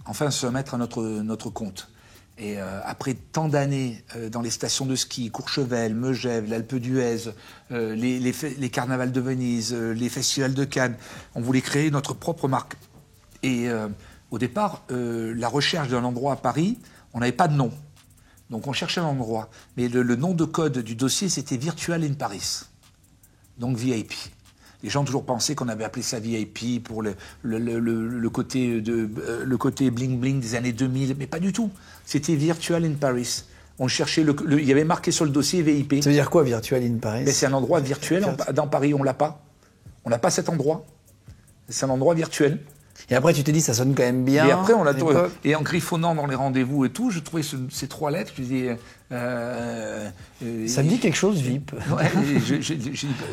A: Enfin, se mettre à notre compte. Et après tant d'années dans les stations de ski, Courchevel, Megève, l'Alpe d'Huez, les carnavals de Venise, les festivals de Cannes, on voulait créer notre propre marque. Et au départ, la recherche d'un endroit à Paris, on n'avait pas de nom. Donc on cherchait un endroit. Mais le nom de code du dossier, c'était Virtual in Paris. Donc VIP. Les gens ont toujours pensé qu'on avait appelé ça VIP pour le côté bling-bling des années 2000, mais pas du tout. C'était Virtual in Paris. On cherchait il y avait marqué sur le dossier VIP.
B: Ça veut dire quoi, Virtual in Paris ?
A: Mais c'est un endroit virtuel. Dans Paris, on l'a pas. On n'a pas cet endroit. C'est un endroit virtuel.
B: Et après, tu t'es dit, ça sonne quand même bien.
A: Et après, et en griffonnant dans les rendez-vous et tout, je trouvais ces 3 lettres, je disais...
B: ça me dit quelque chose, VIP.
A: Ouais,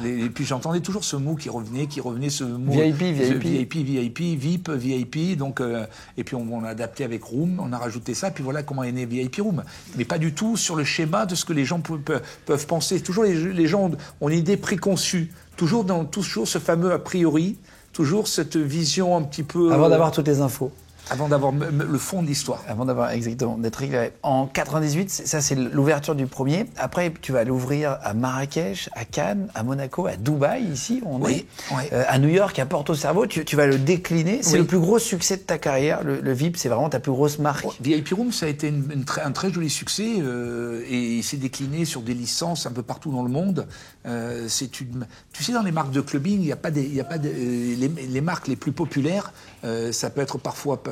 A: et puis j'entendais toujours ce mot qui revenait ce mot... VIP, VIP. Donc, et puis on a adapté avec Room, on a rajouté ça, puis voilà comment est né VIP Room. Mais pas du tout sur le schéma de ce que les gens peuvent penser. Toujours les gens ont une idée préconçue. Toujours ce fameux a priori, toujours cette vision un petit peu...
B: Avant d'avoir toutes les infos.
A: Avant d'avoir le fond de l'histoire.
B: Avant d'avoir, exactement, d'être éclairé. En 98, ça c'est l'ouverture du premier. Après, tu vas l'ouvrir à Marrakech, à Cannes, à Monaco, à Dubaï, ici, à New York, à Porto Cervo. Tu vas le décliner. C'est le plus gros succès de ta carrière. Le VIP, c'est vraiment ta plus grosse marque.
A: VIP Room, ça a été un très joli succès et il s'est décliné sur des licences un peu partout dans le monde. Tu sais, dans les marques de clubbing, il y a pas les marques les plus populaires. Ça peut être parfois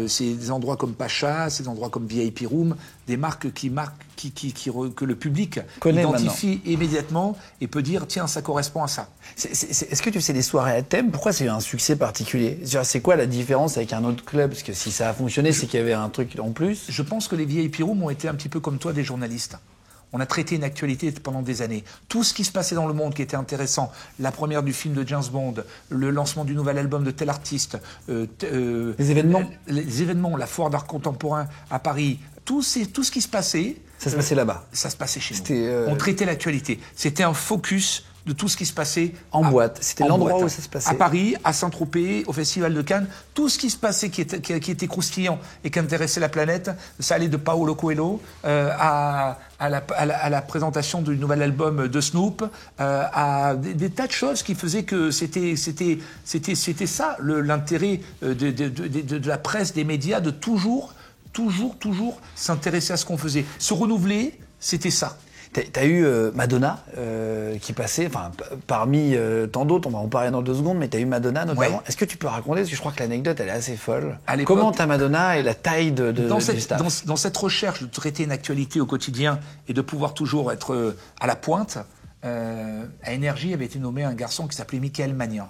A: c'est des endroits comme Pacha, c'est des endroits comme VIP Room, des marques que le public identifie immédiatement et peut dire tiens, ça correspond à ça.
B: Est-ce que tu sais des soirées à thème ? Pourquoi c'est un succès particulier ? C'est quoi la différence avec un autre club ? Parce que si ça a fonctionné, c'est qu'il y avait un truc en plus.
A: Je pense que les VIP Rooms ont été un petit peu comme toi des journalistes. On a traité une actualité pendant des années. Tout ce qui se passait dans le monde qui était intéressant, la première du film de James Bond, le lancement du nouvel album de tel artiste,
B: les événements,
A: la foire d'art contemporain à Paris, tout ce qui se passait...
B: Ça se passait là-bas.
A: Ça se passait chez nous. On traitait l'actualité. C'était un focus de tout ce qui se passait
B: en boîte. C'était l'endroit où ça se passait.
A: À Paris, à Saint-Tropez, au Festival de Cannes, tout ce qui se passait qui était croustillant et qui intéressait la planète, ça allait de Paolo Coelho à la présentation du nouvel album de Snoop, à des tas de choses qui faisaient que c'était ça l'intérêt de la presse, des médias, de toujours s'intéresser à ce qu'on faisait. Se renouveler, c'était ça.
B: T'as eu Madonna qui passait, enfin parmi tant d'autres, on va en parler dans 2 secondes, mais t'as eu Madonna notamment. Ouais. Est-ce que tu peux raconter, parce que je crois que l'anecdote elle est assez folle. Comment t'as Madonna et la taille du staff
A: dans cette recherche de traiter une actualité au quotidien et de pouvoir toujours être à la pointe, à Énergie avait été nommé un garçon qui s'appelait Michael Magnan.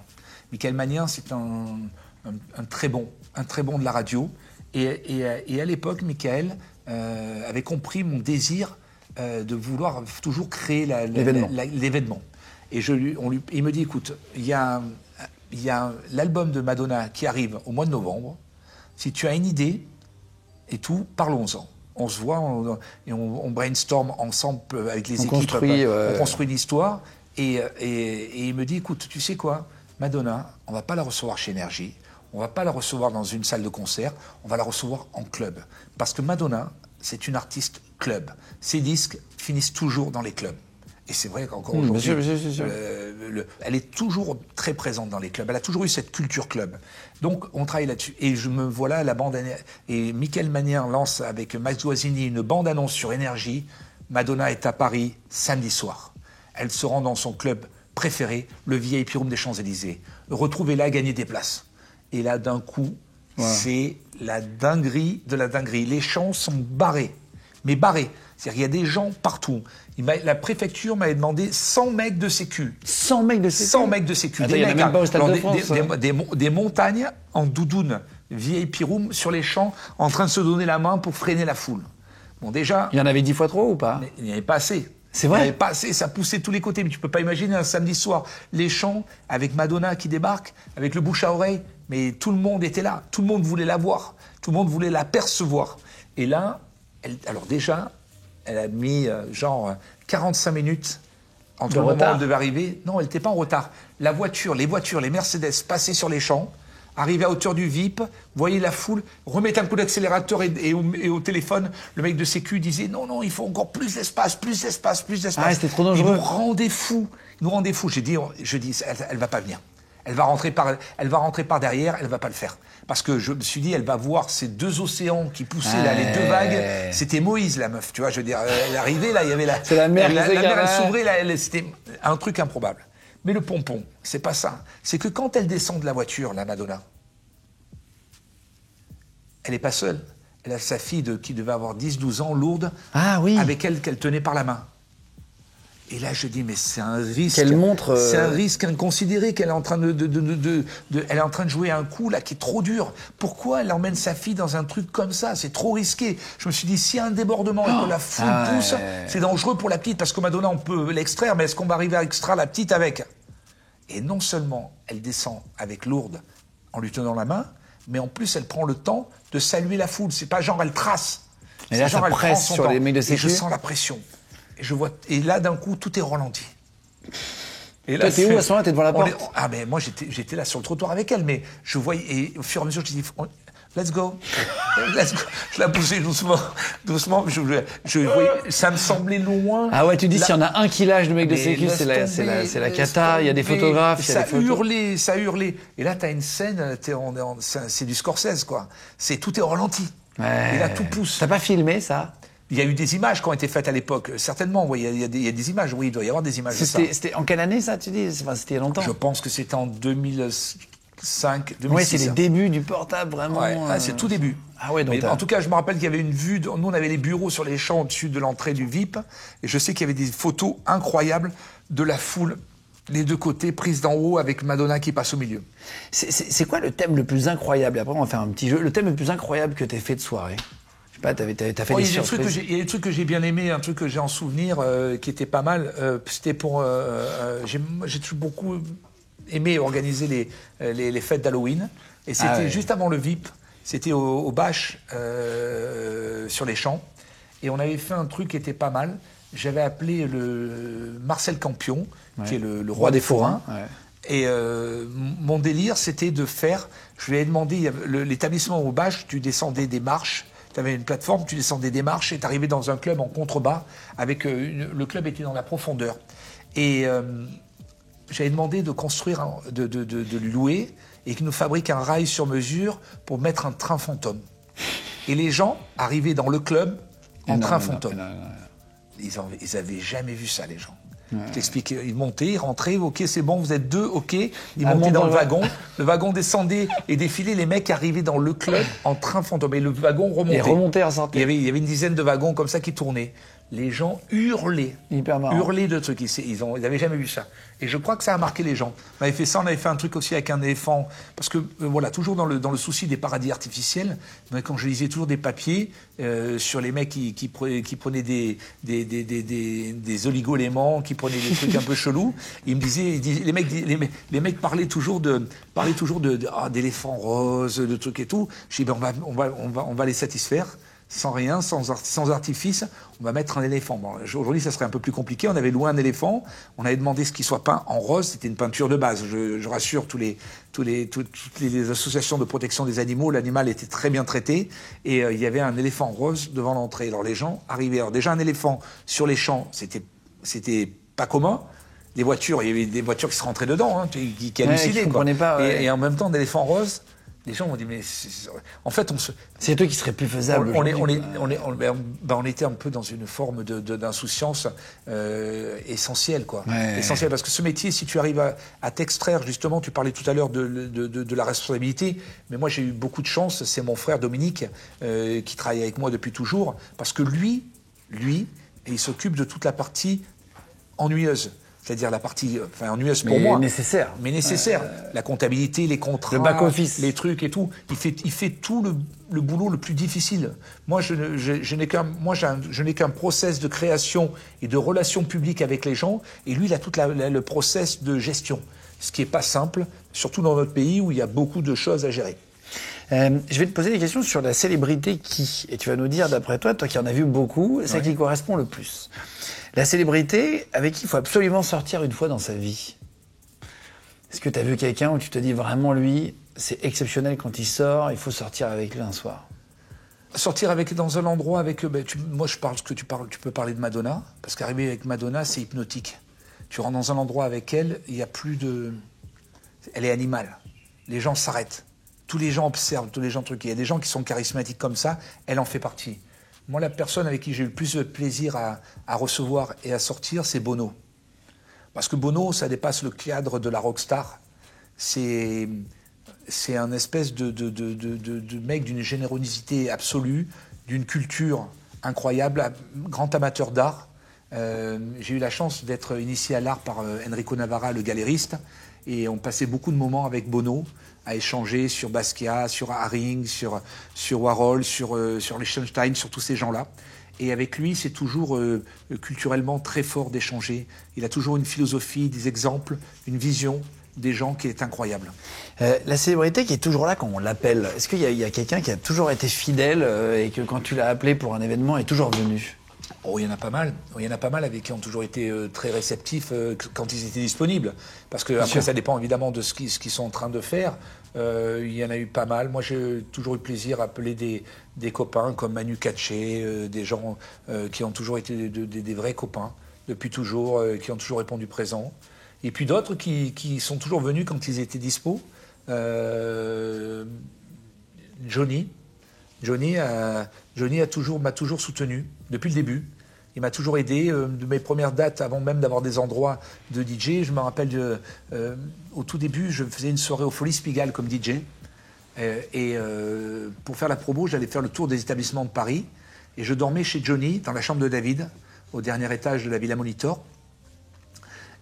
A: Michael Magnan, c'est un très bon de la radio. Et à l'époque, Michael avait compris mon désir de vouloir toujours créer l'événement. Et il me dit, écoute, il y a l'album de Madonna qui arrive au mois de novembre. Si tu as une idée et tout, parlons-en. On se voit et on brainstorm ensemble avec les équipes. On construit l'histoire. Et il me dit, écoute, tu sais quoi, Madonna, on va pas la recevoir chez Énergie. On va pas la recevoir dans une salle de concert. On va la recevoir en club. Parce que Madonna, c'est une artiste club. Ses disques finissent toujours dans les clubs. Et c'est vrai qu'encore aujourd'hui, elle est toujours très présente dans les clubs. Elle a toujours eu cette culture club. Donc, on travaille là-dessus. Et je me voilà à la bande... Et Michael Magnan lance avec Max Guazzini une bande-annonce sur Énergie. Madonna est à Paris samedi soir. Elle se rend dans son club préféré, le VIP Room des Champs-Élysées. Retrouvez-la, gagnez des places. Et là, d'un coup, c'est la dinguerie de la dinguerie. Les champs sont barrés. Mais barrés. C'est-à-dire qu'il y a des gens partout. La préfecture m'avait demandé 100 mecs de sécu.
B: 100 mecs de sécu
A: 100 mecs de sécu.
B: Attends, il y en a même pas au Stade de France.
A: Des montagnes en doudoune, VIP Room, sur les champs, en train de se donner la main pour freiner la foule. Bon, déjà...
B: Il y en avait 10 fois trop ou pas?
A: Il n'y avait pas assez.
B: C'est vrai.
A: Il n'y avait pas assez, ça poussait de tous les côtés. Mais tu peux pas imaginer un samedi soir, les champs, avec Madonna qui débarque, avec le bouche à oreille. Mais tout le monde était là. Tout le monde voulait la voir. Tout le monde voulait la percevoir. Et là, alors déjà, elle a mis genre 45 minutes entre le moment où elle devait arriver. Non, elle n'était pas en retard. Les voitures, les Mercedes passaient sur les champs, arrivaient à hauteur du VIP, voyaient la foule, remettaient un coup d'accélérateur et au téléphone, le mec de sécu disait non, il faut encore plus d'espace.
B: Ah, c'était trop dangereux.
A: Ils nous rendaient fous. Je dis, elle va pas venir. Elle va rentrer par derrière, elle va pas le faire. Parce que je me suis dit, elle va voir ces 2 océans qui poussaient là, les 2 vagues. C'était Moïse, la meuf, tu vois, je veux dire, elle arrivait là, il y avait
B: c'est la mer,
A: la mer, elle s'ouvrait là, c'était un truc improbable. Mais le pompon, c'est pas ça. C'est que quand elle descend de la voiture, la Madonna, elle est pas seule. Elle a sa fille qui devait avoir 10-12 ans, Lourdes, avec elle qu'elle tenait par la main. Et là, je dis, mais c'est un risque.
B: Qu'elle montre.
A: C'est un risque inconsidéré qu'elle est en train elle est en train de jouer un coup là qui est trop dur. Pourquoi elle emmène sa fille dans un truc comme ça? C'est trop risqué. Je me suis dit, s'il y a un débordement et que la foule pousse, c'est dangereux pour la petite parce que Madonna, on peut l'extraire, mais est-ce qu'on va arriver à extraire la petite avec? Et non seulement elle descend avec Lourdes en lui tenant la main, mais en plus elle prend le temps de saluer la foule. C'est pas genre elle trace.
B: Mais là, ça presse sur les mecs de sécu.
A: Et je sens la pression. Et là, d'un coup, tout est ralenti.
B: Et là, t'es où à ce moment-là? T'es devant la porte?
A: Mais moi, j'étais là sur le trottoir avec elle, mais je voyais, et au fur et à mesure, je dis, let's go. Je la poussais doucement. Je voyais, ça me semblait loin.
B: Ah ouais, tu dis, s'il y en a un qui lâche le mec de sécu, c'est la cata, il y a des photographes, il y a des photos.
A: Ça hurlait. Et là, t'as une scène, c'est du Scorsese, quoi. Tout est au ralenti.
B: Ouais.
A: Et là, tout pousse.
B: T'as pas filmé ça?
A: Il y a eu des images qui ont été faites à l'époque, certainement. Oui, il y a des images. Oui, il doit y avoir des images de ça.
B: C'était en quelle année ça, tu dis? C'était il y a longtemps.
A: Je pense que c'était en 2005, 2006.
B: Oui, c'est les débuts du portable, vraiment.
A: Ouais, c'est tout début.
B: Ah ouais, donc.
A: Mais en tout cas, je me rappelle qu'il y avait une vue. Nous, on avait les bureaux sur les champs au-dessus de l'entrée du VIP, et je sais qu'il y avait des photos incroyables de la foule, les 2 côtés, prises d'en haut, avec Madonna qui passe au milieu.
B: C'est quoi le thème le plus incroyable? Après, on va faire un petit jeu. Le thème le plus incroyable que t'aies fait de soirée? pas, t'as fait
A: Oh,
B: des
A: il y a des
B: surprises.
A: trucs il y a des trucs que j'ai bien aimés, un truc que j'ai en souvenir qui était pas mal. C'était pour j'ai toujours beaucoup aimé organiser les fêtes d'Halloween. Et c'était juste avant le VIP. C'était au Bâche sur les Champs. Et on avait fait un truc qui était pas mal. J'avais appelé le Marcel Campion, qui est le roi des forains.
B: Ouais.
A: Et mon délire, c'était de faire... Je lui ai demandé, l'établissement au Bâche, tu descendais des marches, tu avais une plateforme, tu descendais des marches et tu arrivais dans un club en contrebas. Avec, le club était dans la profondeur. Et j'avais demandé de construire, de lui louer et qu'il nous fabrique un rail sur mesure pour mettre un train fantôme. Et les gens arrivaient dans le club en train fantôme. Ils avaient jamais vu ça, les gens. Je t'explique, ils montaient, ils rentraient, ok, c'est bon, vous êtes deux, ok. Ils montaient dans le wagon descendait et défilait, les mecs arrivaient dans le club en train fantôme. Et le wagon remontait.
B: Et remontait, ressortait.
A: Il y avait une dizaine de wagons comme ça qui tournaient. Les gens hurlaient.
B: Hyper marrant.
A: Hurlaient de trucs. Ils n'avaient jamais vu ça. Et je crois que ça a marqué les gens. On avait fait ça, on avait fait un truc aussi avec un éléphant. Parce que, voilà, toujours dans le souci des paradis artificiels, quand je lisais toujours des papiers sur les mecs qui prenaient des oligo-éléments, qui prenaient des trucs un peu chelous, ils me disaient, les mecs parlaient toujours d'éléphants roses, de trucs et tout. Je dis, ben, on va les satisfaire. Sans rien, sans artifice, on va mettre un éléphant. Bon, aujourd'hui, ça serait un peu plus compliqué. On avait loué un éléphant, on avait demandé ce qu'il soit peint en rose. C'était une peinture de base. Je rassure toutes les associations de protection des animaux. L'animal était très bien traité et il y avait un éléphant rose devant l'entrée. Alors les gens arrivaient. Alors déjà un éléphant sur les champs, c'était pas commun. Des voitures, il y avait des voitures qui se rentraient dedans, hein, qui hallucinaient. Et en même temps, un éléphant rose. Les gens m'ont dit, mais en fait,
B: c'est toi qui serait plus faisable.
A: On était un peu dans une forme d'insouciance essentielle, quoi. Essentielle, parce que ce métier, si tu arrives à t'extraire, justement, tu parlais tout à l'heure de la responsabilité, mais moi j'ai eu beaucoup de chance. C'est mon frère Dominique qui travaille avec moi depuis toujours, parce que lui, il s'occupe de toute la partie ennuyeuse. C'est-à-dire la partie ennuyeuse pour moi.
B: Nécessaire.
A: Mais nécessaire. La comptabilité, les contrats,
B: le back-office,
A: les trucs et tout. Il fait tout le boulot le plus difficile. Moi, je n'ai qu'un process de création et de relations publiques avec les gens. Et lui, il a tout le process de gestion. Ce qui n'est pas simple, surtout dans notre pays où il y a beaucoup de choses à gérer.
B: Je vais te poser des questions sur la célébrité qui. Et tu vas nous dire, d'après toi qui en as vu beaucoup, celle qui correspond le plus. La célébrité avec qui il faut absolument sortir une fois dans sa vie. Est-ce que tu as vu quelqu'un où tu te dis vraiment, lui, c'est exceptionnel quand il sort, il faut sortir avec lui un soir?
A: Sortir dans un endroit avec... moi, je parle ce que tu peux parler de Madonna, parce qu'arriver avec Madonna, c'est hypnotique. Tu rentres dans un endroit avec elle, il n'y a plus de... Elle est animale. Les gens s'arrêtent. Tous les gens observent, tous les gens truquent. Il y a des gens qui sont charismatiques comme ça, elle en fait partie. Moi, la personne avec qui j'ai eu le plus de plaisir à recevoir et à sortir, c'est Bono. Parce que Bono, ça dépasse le cadre de la rockstar. C'est un espèce de mec d'une générosité absolue, d'une culture incroyable, grand amateur d'art. J'ai eu la chance d'être initié à l'art par Enrico Navarra, le galériste, et on passait beaucoup de moments avec Bono à échanger sur Basquiat, sur Haring, sur Warhol, sur Liechtenstein, sur tous ces gens-là. Et avec lui, c'est toujours culturellement très fort d'échanger. Il a toujours une philosophie, des exemples, une vision des gens qui est incroyable.
B: La célébrité qui est toujours là quand on l'appelle, est-ce qu'il y a quelqu'un qui a toujours été fidèle et que quand tu l'as appelé pour un événement est toujours venu?
A: Oh, il y en a pas mal. Il y en a pas mal avec qui ont toujours été très réceptifs quand ils étaient disponibles. Parce que après, ça dépend évidemment de ce qu'ils sont en train de faire. Il y en a eu pas mal. Moi, j'ai toujours eu plaisir à appeler des copains comme Manu Katché, des gens qui ont toujours été des vrais copains depuis toujours, qui ont toujours répondu présent. Et puis d'autres qui sont toujours venus quand ils étaient dispo. Johnny m'a toujours soutenu depuis le début. Il m'a toujours aidé. De mes premières dates, avant même d'avoir des endroits de DJ, je me rappelle au tout début, je faisais une soirée au Folies Pigalle comme DJ. Pour faire la promo, j'allais faire le tour des établissements de Paris. Et je dormais chez Johnny, dans la chambre de David, au dernier étage de la Villa Molitor.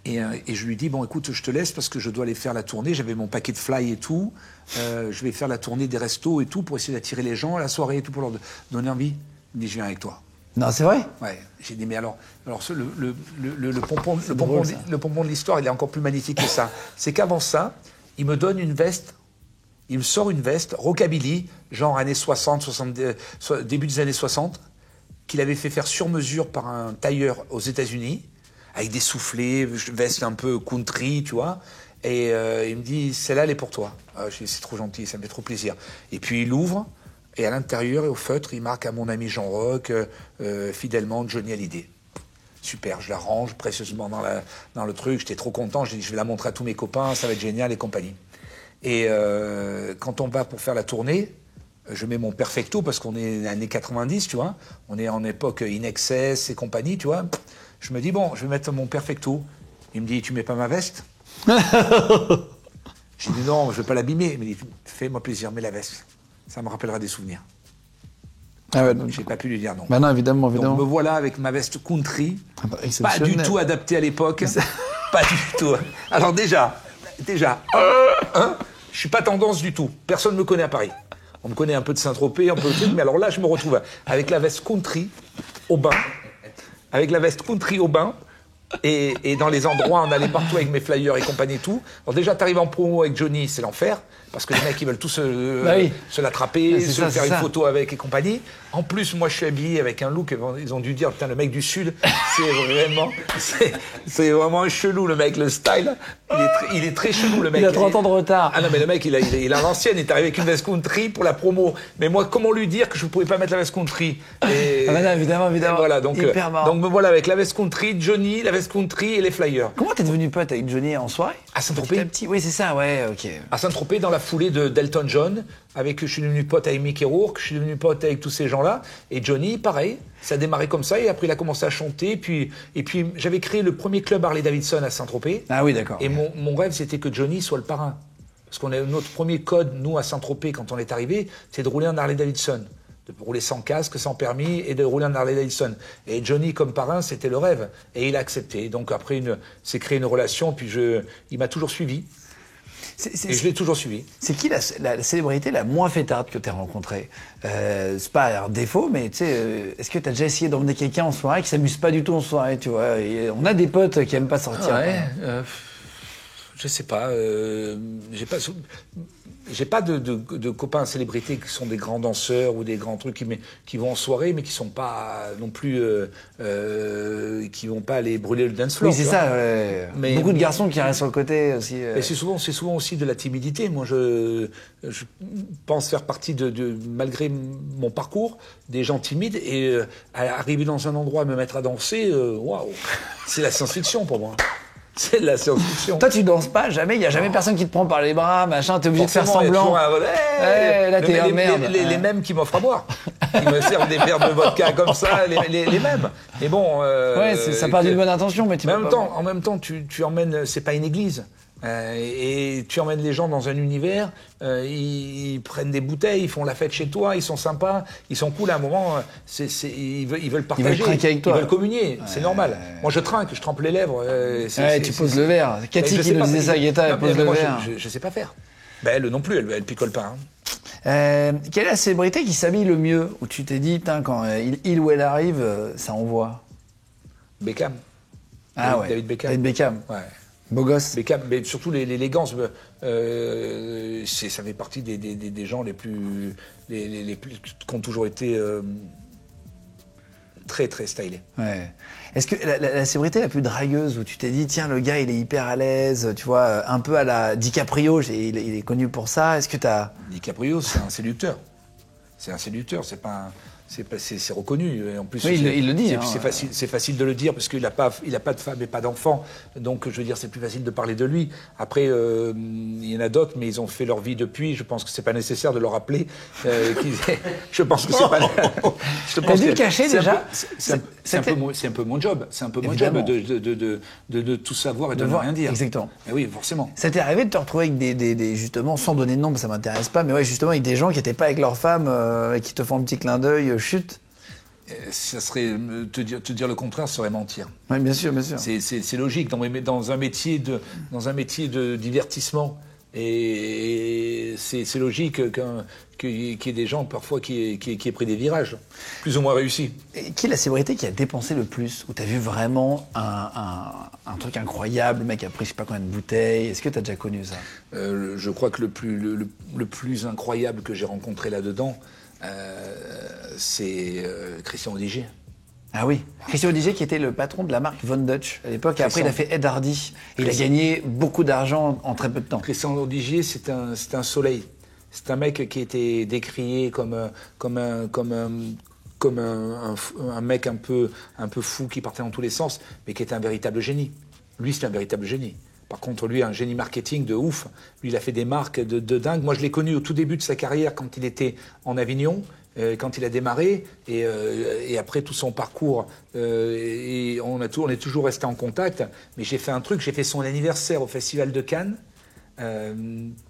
A: Et je lui dis, bon, écoute, je te laisse parce que je dois aller faire la tournée. J'avais mon paquet de fly et tout. Je vais faire la tournée des restos et tout pour essayer d'attirer les gens à la soirée et tout pour leur donner envie. Il me dit, je viens avec toi.
B: Non, c'est vrai?
A: Ouais. J'ai dit, mais alors le pompon de l'histoire, il est encore plus magnifique que ça. C'est qu'avant ça, il me donne une veste. Il me sort une veste rockabilly, genre années 60, 70, début des années 60, qu'il avait fait faire sur mesure par un tailleur aux États-Unis, avec des soufflets, veste un peu country, tu vois. Et il me dit, celle-là, elle est pour toi. Je dis, c'est trop gentil, ça me fait trop plaisir. Et puis il ouvre, et à l'intérieur et au feutre, il marque à mon ami Jean Rock, fidèlement Johnny Hallyday. Super, je la range précieusement dans le truc. J'étais trop content. Je dis, je vais la montrer à tous mes copains, ça va être génial et compagnie. Et quand on va pour faire la tournée, je mets mon perfecto parce qu'on est années 90, tu vois. On est en époque In Excess et compagnie, tu vois. Je me dis, bon, je vais mettre mon perfecto. Il me dit, tu mets pas ma veste? J'ai dit, non, je vais pas l'abîmer. Il me dit, fais-moi plaisir, mets la veste. Ça me rappellera des souvenirs.
B: Ah ouais, donc...
A: J'ai pas pu lui dire non.
B: Bah non, évidemment.
A: Donc me voilà avec ma veste country, pas du tout adaptée à l'époque. Pas du tout. Alors déjà, je suis pas tendance du tout. Personne me connaît à Paris. On me connaît un peu de Saint-Tropez, un peu de truc, mais alors là, je me retrouve avec la veste country au bain, et dans les endroits, on allait partout avec mes flyers et compagnie et tout. Alors déjà, t'arrives en promo avec Johnny, c'est l'enfer, parce que les mecs, ils veulent tous se l'attraper, faire une photo avec et compagnie. En plus, moi, je suis habillé avec un look, ils ont dû dire, putain, le mec du Sud, c'est vraiment chelou, le mec, le style. Il est très chelou, le mec.
B: Il a 30 ans de retard.
A: Ah non, mais le mec, il a l'ancienne, il est arrivé avec une veste country pour la promo. Mais moi, comment lui dire que je ne pouvais pas mettre la veste country? Et
B: non, évidemment.
A: Voilà, donc,
B: hyper marrant.
A: Donc me voilà avec la veste country, Johnny, la veste country et les flyers.
B: Comment t'es devenu pote avec Johnny en soirée?
A: À Saint-Tropez.
B: Oui, c'est ça, ouais, ok.
A: À Saint-Tropez, dans la foulée d'Elton John, je suis devenu pote avec Mickey Rourke, je suis devenu pote avec tous ces gens-là. Et Johnny, pareil, ça a démarré comme ça. Et après, il a commencé à chanter. Et puis j'avais créé le premier club Harley-Davidson à Saint-Tropez.
B: Ah oui, d'accord.
A: Et mon rêve, c'était que Johnny soit le parrain. Parce qu'on a notre premier code, nous, à Saint-Tropez, quand on est arrivé, c'est de rouler en Harley-Davidson. De rouler sans casque, sans permis, et de rouler en Harley-Davidson. Et Johnny, comme parrain, c'était le rêve. Et il a accepté. Donc après, c'est créé une relation. Puis il m'a toujours suivi. Et je l'ai toujours suivi.
B: C'est qui la célébrité la moins fêtarde que tu as rencontrée? C'est pas un défaut, mais tu sais, est-ce que tu as déjà essayé d'emmener quelqu'un en soirée qui s'amuse pas du tout en soirée, tu vois? Et on a des potes qui aiment pas sortir.
A: Ouais, je sais pas. J'ai pas de copains célébrités qui sont des grands danseurs ou des grands trucs qui vont en soirée, mais qui sont pas non plus qui vont pas aller brûler le dance floor.
B: Oui, c'est ça. Ouais. Mais beaucoup de garçons qui restent sur le côté aussi.
A: Et c'est souvent aussi de la timidité. Moi, je pense faire partie malgré mon parcours, des gens timides, et arriver dans un endroit, me mettre à danser, waouh, c'est la science-fiction pour moi. C'est de la science-fiction.
B: Toi, tu danses pas, jamais. Il y a jamais personne qui te prend par les bras, machin. T'es obligé de faire semblant. Là, t'es un merde.
A: Les mêmes qui m'offrent à boire. Ils me servent des verres de vodka comme ça, les mêmes. Mais bon.
B: Ouais, ça part d'une bonne intention, mais tu.
A: Mais en même temps, tu emmènes. C'est pas une église. Et tu emmènes les gens dans un univers, ils prennent des bouteilles, ils font la fête chez toi, ils sont sympas, ils sont cool. À un moment, ils veulent partager,
B: ils veulent trinquer avec toi,
A: ils veulent communier, c'est normal. Moi, je trinque, je trempe les lèvres.
B: Tu poses le verre. Cathy qui nous disait ça, Guetta, elle pose le verre.
A: Je sais pas faire. Ben, elle non plus, elle picole pas.
B: Quelle est la célébrité qui s'habille le mieux, où tu t'es dit, quand il ou elle arrive, ça envoie?
A: Beckham.
B: Ah ouais.
A: David Beckham.
B: David Beckham.
A: Ouais.
B: Beau gosse.
A: Beckham, mais surtout l'élégance. Ça fait partie des gens les plus qui ont toujours été très très stylés.
B: Ouais. Est-ce que la célébrité la plus dragueuse où tu t'es dit tiens le gars il est hyper à l'aise, tu vois, un peu à la DiCaprio, il est connu pour ça. Est-ce que t'as
A: DiCaprio, c'est un séducteur. C'est un séducteur, c'est pas un... C'est reconnu. Et en plus,
B: oui, il le dit.
A: C'est facile de le dire parce qu'il n'a pas de femme et pas d'enfant. Donc, je veux dire, c'est plus facile de parler de lui. Après, il y en a d'autres, mais ils ont fait leur vie depuis. Je pense que c'est pas nécessaire de leur rappeler. Je pense que c'est pas.
B: T'as dû le cacher déjà.
A: C'est un peu mon job. C'est un peu mon job de tout savoir et de ne rien dire.
B: Exactement.
A: Et oui, forcément.
B: Ça t'est arrivé de te retrouver avec justement, sans donner de nom, ça m'intéresse pas, mais ouais, justement, avec des gens qui n'étaient pas avec leur femme, qui te font un petit clin d'œil. Chute.
A: Ça serait te dire le contraire serait mentir.
B: Oui, bien sûr, bien sûr.
A: C'est logique dans un métier de divertissement. Et c'est logique qu'il y ait des gens parfois qui aient pris des virages plus ou moins réussis.
B: Et qui est la célébrité qui a dépensé le plus? Où tu as vu vraiment un truc incroyable, le mec a pris je sais pas combien de bouteilles? Est-ce que tu as déjà connu ça?
A: Je crois que le plus incroyable que j'ai rencontré là-dedans, c'est Christian Audigier.
B: Ah oui, Christian Audigier qui était le patron de la marque Von Dutch à l'époque, et après il a fait Ed Hardy. Et il a gagné beaucoup d'argent en très peu de temps.
A: Christian Audigier, c'est un soleil. C'est un mec qui a été décrié comme un mec un peu fou qui partait dans tous les sens, mais qui était un véritable génie. Lui, c'est un véritable génie. Par contre, lui, un génie marketing de ouf. Lui, il a fait des marques de dingue. Moi, je l'ai connu au tout début de sa carrière quand il était en Avignon. Quand il a démarré, et après tout son parcours, et on est toujours resté en contact, mais j'ai fait un truc, j'ai fait son anniversaire au Festival de Cannes,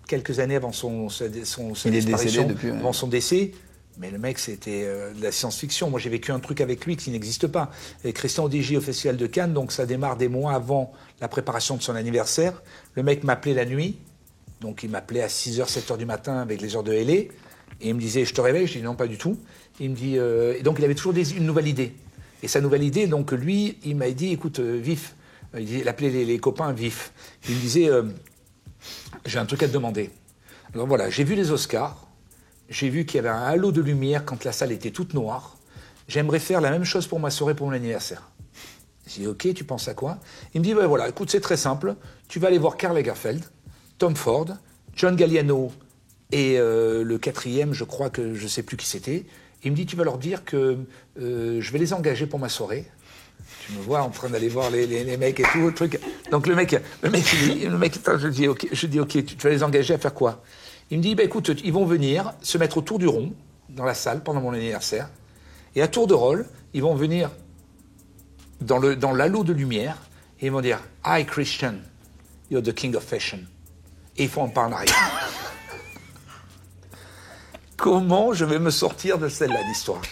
A: quelques années avant son disparition,
B: depuis,
A: avant son décès. Mais le mec, c'était de la science-fiction. Moi, j'ai vécu un truc avec lui qui n'existe pas. Et Christian Audigier au Festival de Cannes, donc ça démarre des mois avant la préparation de son anniversaire. Le mec m'appelait la nuit, donc il m'appelait à 6h, 7h du matin avec les heures de L.A., et il me disait, je te réveille? Je dis, non, pas du tout. Il me dit, et donc il avait toujours une nouvelle idée. Et sa nouvelle idée, donc lui, il m'a dit, écoute, Vif, il appelait les copains Vif. Il me disait, j'ai un truc à te demander. Alors voilà, j'ai vu les Oscars, j'ai vu qu'il y avait un halo de lumière quand la salle était toute noire. J'aimerais faire la même chose pour ma soirée, pour mon anniversaire. J'ai dit, ok, tu penses à quoi? Il me dit, ben voilà, écoute, c'est très simple. Tu vas aller voir Karl Lagerfeld, Tom Ford, John Galliano, et le quatrième, je crois que je ne sais plus qui c'était. Il me dit, tu vas leur dire que je vais les engager pour ma soirée. Tu me vois en train d'aller voir les mecs et tout, le truc. Donc le mec, je dis, ok, tu vas les engager à faire quoi? Il me dit, bah, écoute, ils vont venir se mettre autour du rond, dans la salle, pendant mon anniversaire. Et à tour de rôle, ils vont venir dans l'halo de lumière, et ils vont dire, Hi Christian, you're the king of fashion. Et ils font un pas en arrière. Comment je vais me sortir de celle-là d'histoire?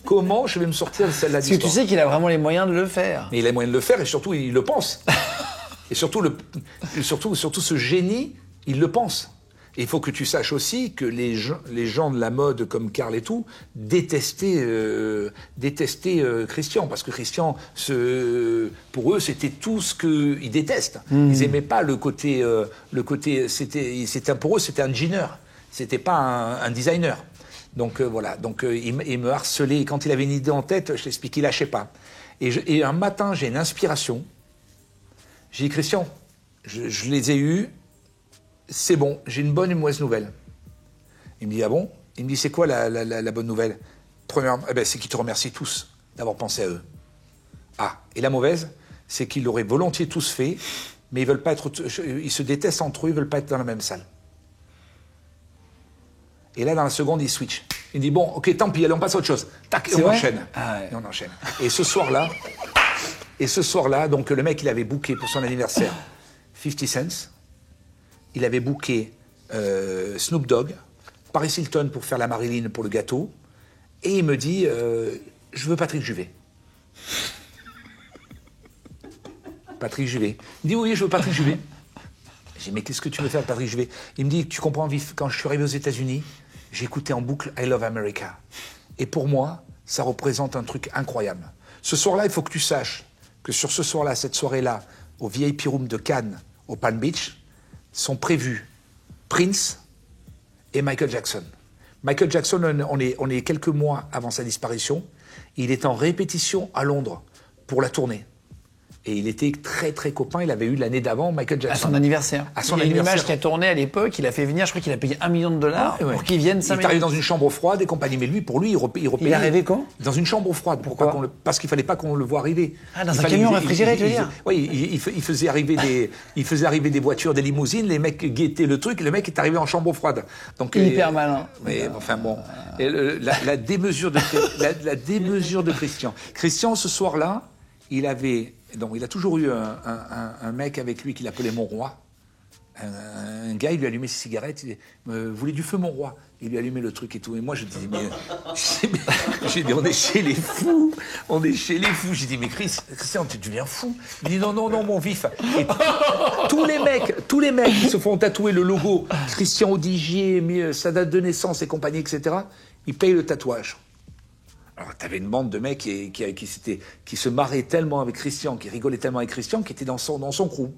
A: Comment je vais me sortir de celle-là d'histoire?
B: Parce que tu sais qu'il a vraiment les moyens de le faire.
A: Mais il a les moyens de le faire et surtout, il le pense. Et surtout, ce génie, il le pense. Et il faut que tu saches aussi que les gens de la mode comme Karl et tout détestaient Christian. Parce que Christian, pour eux, c'était tout ce qu'ils détestent. Ils n'aimaient pas le côté pour eux, c'était un jeaner. C'était pas un designer. Donc voilà. Donc il me harcelait. Quand il avait une idée en tête, je t'explique, il lâchait pas. Et un matin, j'ai une inspiration. J'ai dit, Christian, je les ai eus. C'est bon, j'ai une bonne et une mauvaise nouvelle. Il me dit, ah bon? Il me dit, c'est quoi la bonne nouvelle? Premièrement, c'est qu'ils te remercient tous d'avoir pensé à eux. Ah, et la mauvaise, c'est qu'ils l'auraient volontiers tous fait, mais ils se détestent entre eux, ils veulent pas être dans la même salle. Et là, dans la seconde, il switch. Il dit, bon, ok, tant pis, allez, on passe à autre chose. Tac, et on enchaîne. Ah ouais. Et on enchaîne. Et ce soir-là, donc le mec, il avait booké pour son anniversaire 50 Cent. Il avait booké Snoop Dogg, Paris Hilton pour faire la Marilyn pour le gâteau. Et il me dit, je veux Patrick Juvet. Patrick Juvet. Il me dit, oui, je veux Patrick Juvet. J'ai dit, mais qu'est-ce que tu veux faire, Patrick Juvet? Il me dit, tu comprends, Vif, quand je suis arrivé aux États-Unis, j'ai écouté en boucle I Love America. Et pour moi, ça représente un truc incroyable. Ce soir-là, il faut que tu saches que sur ce soir-là, cette soirée-là, au VIP Room de Cannes, au Palm Beach, sont prévus Prince et Michael Jackson. Michael Jackson, on est quelques mois avant sa disparition. Il est en répétition à Londres pour la tournée. Et il était très très copain, il avait eu l'année d'avant Michael Jackson.
B: À son anniversaire.
A: À son
B: il y a une
A: anniversaire.
B: image qui a tourné à l'époque, il a fait venir, je crois qu'il a payé $1 million pour qu'il vienne 5 minutes.
A: Il est arrivé dans une chambre froide et compagnie. Mais lui, pour lui, il repayait.
B: Il est arrivé quand?
A: Dans une chambre froide.
B: Pourquoi?
A: Parce qu'il fallait pas qu'on le voie arriver.
B: Ah, dans un camion réfrigéré, tu veux dire?
A: Oui, il faisait arriver des voitures, des limousines, les mecs guettaient le truc, et le mec est arrivé en chambre froide. Donc,
B: hyper malin.
A: Mais enfin bon, et la démesure de Christian. Christian, ce soir-là, il a toujours eu un mec avec lui qu'il appelait mon roi. un gars, il lui allumait ses cigarettes, il disait vous voulez du feu, mon roi? Il lui allumait le truc et tout. Et moi, je disais, j'ai dit, on est chez les fous. On est chez les fous. J'ai dit, mais Christian, tu deviens fou. Il dit, non, mon vif. Et tous les mecs qui se font tatouer le logo Christian Audigier, sa date de naissance et compagnie, etc., ils payent le tatouage. Alors, t'avais une bande de mecs qui se marraient tellement avec Christian, qui rigolaient tellement avec Christian, qui étaient dans son crew.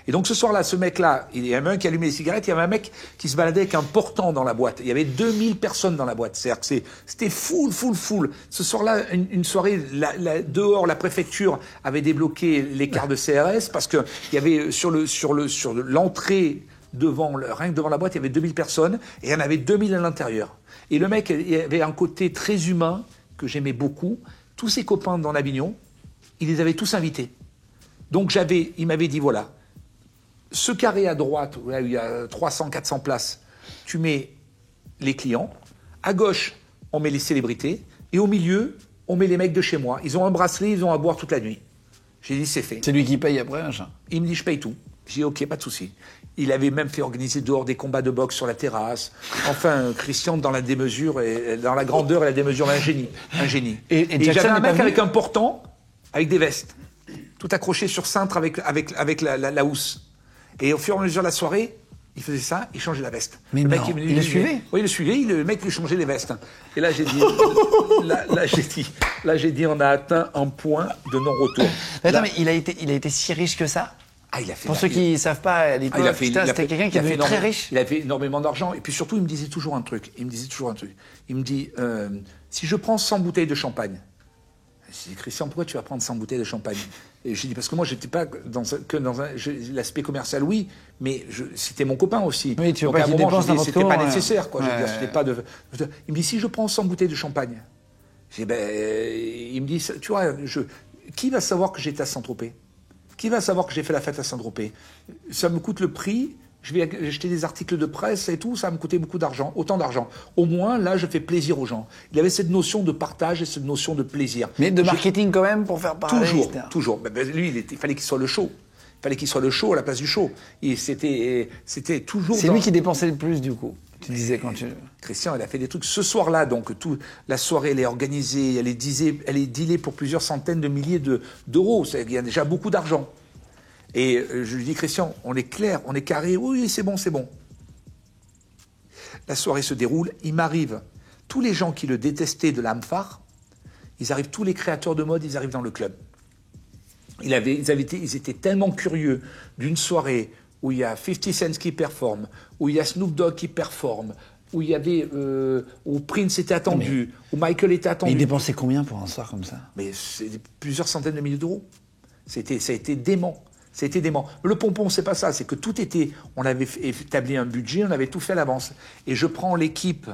A: Et donc, ce soir-là, ce mec-là, il y avait un qui allumait les cigarettes, il y avait un mec qui se baladait avec un portant dans la boîte. Il y avait 2000 personnes dans la boîte. C'est-à-dire que c'était full. Ce soir-là, une soirée, dehors, la préfecture avait débloqué les cartes de CRS parce que il y avait sur l'entrée rien que devant la boîte, il y avait 2000 personnes et il y en avait 2000 à l'intérieur. Et le mec, il avait un côté très humain que j'aimais beaucoup. Tous ses copains dans l'Avignon, il les avait tous invités. Donc il m'avait dit, voilà, ce carré à droite, où il y a 300, 400 places, tu mets les clients. À gauche, on met les célébrités. Et au milieu, on met les mecs de chez moi. Ils ont un bracelet, ils ont à boire toute la nuit. J'ai dit, c'est fait.
B: C'est lui qui paye après, machin.
A: Il me dit, je paye tout. J'ai dit, ok, pas de souci. Il avait même fait organiser dehors des combats de boxe sur la terrasse. Enfin, Christian, dans la démesure, et dans la grandeur et la démesure, un génie. Et j'avais un mec avec un portant, avec des vestes, tout accroché sur cintre avec la housse. Et au fur et à mesure de la soirée, il faisait ça, il changeait la veste.
B: Mais
A: le
B: non,
A: mec,
B: il le suivait?
A: Oui, il le suivait, le mec lui changeait les vestes. Et là, j'ai dit, on a atteint un point de non-retour.
B: Attends, mais il a été si riche que ça?
A: Ah, il a fait.
B: Pour ceux qui ne savent pas, à l'époque, c'était quelqu'un qui était très riche.
A: Il avait énormément d'argent. Et puis surtout, il me disait toujours un truc. Il me dit, si je prends 100 bouteilles de champagne, j'ai dit, Christian, pourquoi tu vas prendre 100 bouteilles de champagne? Et j'ai dit, parce que moi, j'étais pas l'aspect commercial, oui, mais c'était mon copain aussi.
B: Oui, tu veux
A: donc
B: pas
A: à un moment, je dis, c'était pas
B: ouais.
A: nécessaire, quoi.
B: Ouais.
A: Je veux dire, c'était pas de. Il me dit, si je prends 100 bouteilles de champagne, j'ai dit, il me dit, tu vois, qui va savoir que j'étais à Saint-Tropez? Qui va savoir que j'ai fait la fête à Saint-Tropez? Ça me coûte le prix. Je vais acheter des articles de presse et tout, ça va me coûter beaucoup d'argent, autant d'argent. Au moins, là, je fais plaisir aux gens. Il avait cette notion de partage et cette notion de plaisir.
B: Mais de marketing quand même, pour faire parler.
A: Toujours. Lui, il fallait qu'il soit le show. Il fallait qu'il soit le show à la place du show. Et c'était toujours...
B: C'est lui qui dépensait le plus, du coup. Tu disais quand tu...
A: Christian, il a fait des trucs. Ce soir-là, donc, la soirée, elle est organisée, elle est dealée pour plusieurs centaines de milliers d'euros. Il y a déjà beaucoup d'argent. Et je lui dis, Christian, on est clair, on est carré, oui, c'est bon. La soirée se déroule, il m'arrive, tous les gens qui le détestaient de l'âme phare, tous les créateurs de mode, ils arrivent dans le club. Ils étaient tellement curieux d'une soirée où il y a 50 Cent qui performe, où il y a Snoop Dogg qui performe, où il y avait, où Prince était attendu, où Michael était attendu.
B: Mais il dépensait combien pour un soir comme ça?
A: Mais c'est plusieurs centaines de milliers d'euros. Ça a été dément. C'était dément. Le pompon, c'est pas ça. C'est que tout était... On avait établi un budget, on avait tout fait à l'avance. Et je prends l'équipe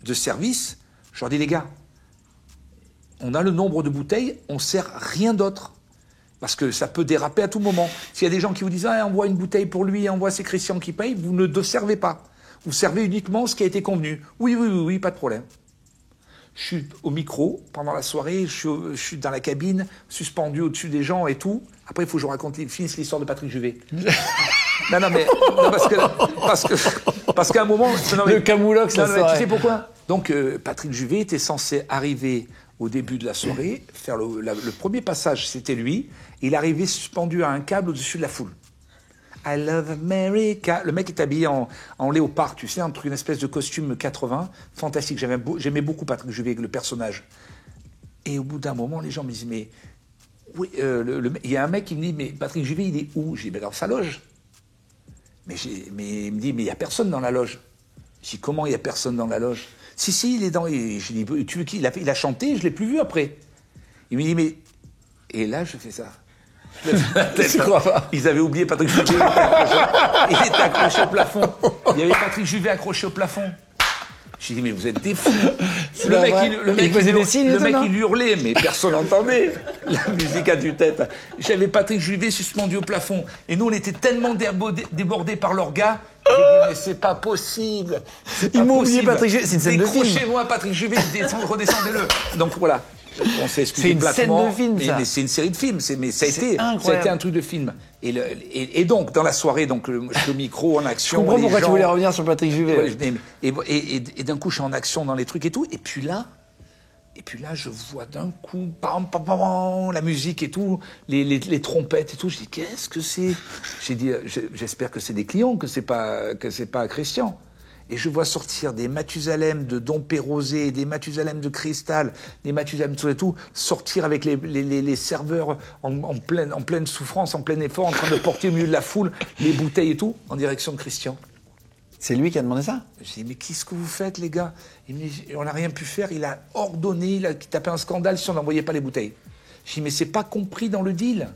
A: de service, je leur dis, les gars, on a le nombre de bouteilles, on sert rien d'autre. Parce que ça peut déraper à tout moment. S'il y a des gens qui vous disent, envoie une bouteille pour lui, envoie, c'est Christian qui paye, vous ne servez pas. Vous servez uniquement ce qui a été convenu. Oui, pas de problème. Je suis au micro pendant la soirée, je suis dans la cabine, suspendu au-dessus des gens et tout. Après, il faut que je raconte, finisse l'histoire de Patrick Juvet. parce qu'à un moment...
B: Le camoulox, ça
A: tu sais pourquoi? Donc, Patrick Juvet était censé arriver au début de la soirée, faire le premier passage, c'était lui. Il arrivait suspendu à un câble au-dessus de la foule. I love America. Le mec est habillé en léopard, tu sais, entre une espèce de costume 80, fantastique. J'aimais beaucoup Patrick Juvet, le personnage. Et au bout d'un moment, les gens me disent, mais oui, il y a un mec qui me dit, mais Patrick Juvet, il est où? Je dis, dans sa loge. Mais il me dit, mais il n'y a personne dans la loge. Je dis, comment il n'y a personne dans la loge? Si, il est dans... Et je dis, tu veux qui? Il a chanté, je ne l'ai plus vu après. Il me dit, mais... Et là, je fais ça. Je crois pas. Ils avaient oublié Patrick Juvet. Il était accroché au plafond. Il y avait Patrick Juvet accroché au plafond. J'ai dit, mais vous êtes des fous. Le mec, il hurlait, mais personne n'entendait. La musique à tue-tête. J'avais Patrick Juvet suspendu au plafond. Et nous, on était tellement débordés par leur gars. J'ai dit, mais c'est pas possible.
B: Ils m'ont oublié Patrick Juvet. C'est une scène de film.
A: Décrochez-moi Patrick Juvet, redescendez-le. Donc voilà. On s'est excusé
B: C'est une
A: platement.
B: scène de film, ça.
A: Mais c'est une série de films. Mais ça a été un truc de film. Et donc, dans la soirée, donc, le micro en action.
B: Je comprends pourquoi
A: gens,
B: tu voulais revenir sur Patrick Juvet.
A: Et d'un coup, je suis en action dans les trucs et tout. Et puis là, je vois d'un coup, pam, pam, pam, pam, la musique et tout, les trompettes et tout. Je dis, qu'est-ce que c'est? J'ai dit, j'espère que c'est des clients, que c'est pas Christian. Et je vois sortir des Mathusalem de Dom Pérosé, des Mathusalem de Cristal, des Mathusalem tout et tout, sortir avec les serveurs en pleine souffrance, en plein effort, en train de porter au milieu de la foule les bouteilles et tout, en direction de Christian.
B: C'est lui qui a demandé ça?
A: Je dis, mais qu'est-ce que vous faites, les gars? Il me dit, on n'a rien pu faire, il a ordonné, il a tapé un scandale si on n'envoyait pas les bouteilles. Je dis, mais c'est pas compris dans le deal.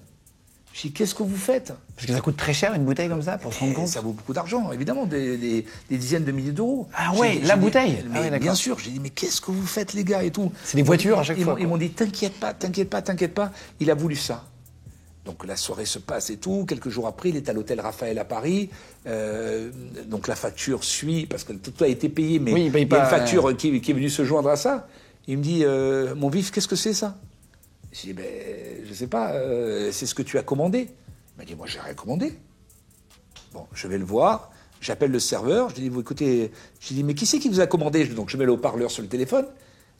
A: Je dis, qu'est-ce que vous faites?
B: Parce que ça coûte très cher une bouteille comme ça, pour se rendre compte.
A: Ça vaut beaucoup d'argent, évidemment, des dizaines de milliers d'euros.
B: Ah ouais, la bouteille.
A: Bien sûr. J'ai dit, mais qu'est-ce que vous faites, les gars, et tout.
B: C'est des voitures à chaque fois.
A: Ils m'ont dit, t'inquiète pas. Il a voulu ça. Donc la soirée se passe et tout. Quelques jours après, il est à l'hôtel Raphaël à Paris. Donc la facture suit, parce que tout a été payé, mais il y a une facture qui est venue se joindre à ça. Il me dit, mon vif, qu'est-ce que c'est ça? J'ai dit, ben, je sais pas, c'est ce que tu as commandé. Il m'a dit, moi, j'ai rien commandé. Bon, je vais le voir, j'appelle le serveur, je lui dis, vous écoutez, je lui dis, mais qui c'est qui vous a commandé? Donc je mets le haut-parleur sur le téléphone.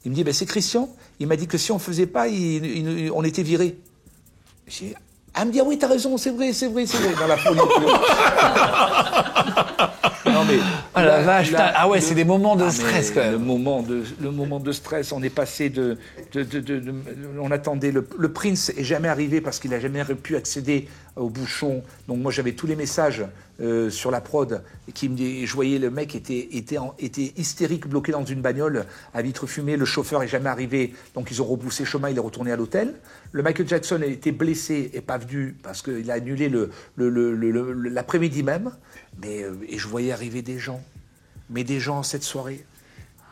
A: Il me dit, ben, c'est Christian. Il m'a dit que si on faisait pas, on était virés. J'ai dit, ah, il me dit, ah oui, t'as raison, c'est vrai, dans la folie. Non, mais,
B: oh la vache, ah ouais, c'est des moments de stress quand même.
A: Le moment de stress, on est passé on attendait, le Prince est jamais arrivé parce qu'il a jamais pu accéder au bouchon. Donc moi j'avais tous les messages sur la prod qui me dit, je voyais le mec était hystérique, bloqué dans une bagnole à vitre fumée, le chauffeur est jamais arrivé, donc ils ont repoussé le chemin, il est retourné à l'hôtel. Le Michael Jackson a été blessé et pas venu parce qu'il a annulé l'après-midi même. Et je voyais arriver des gens cette soirée.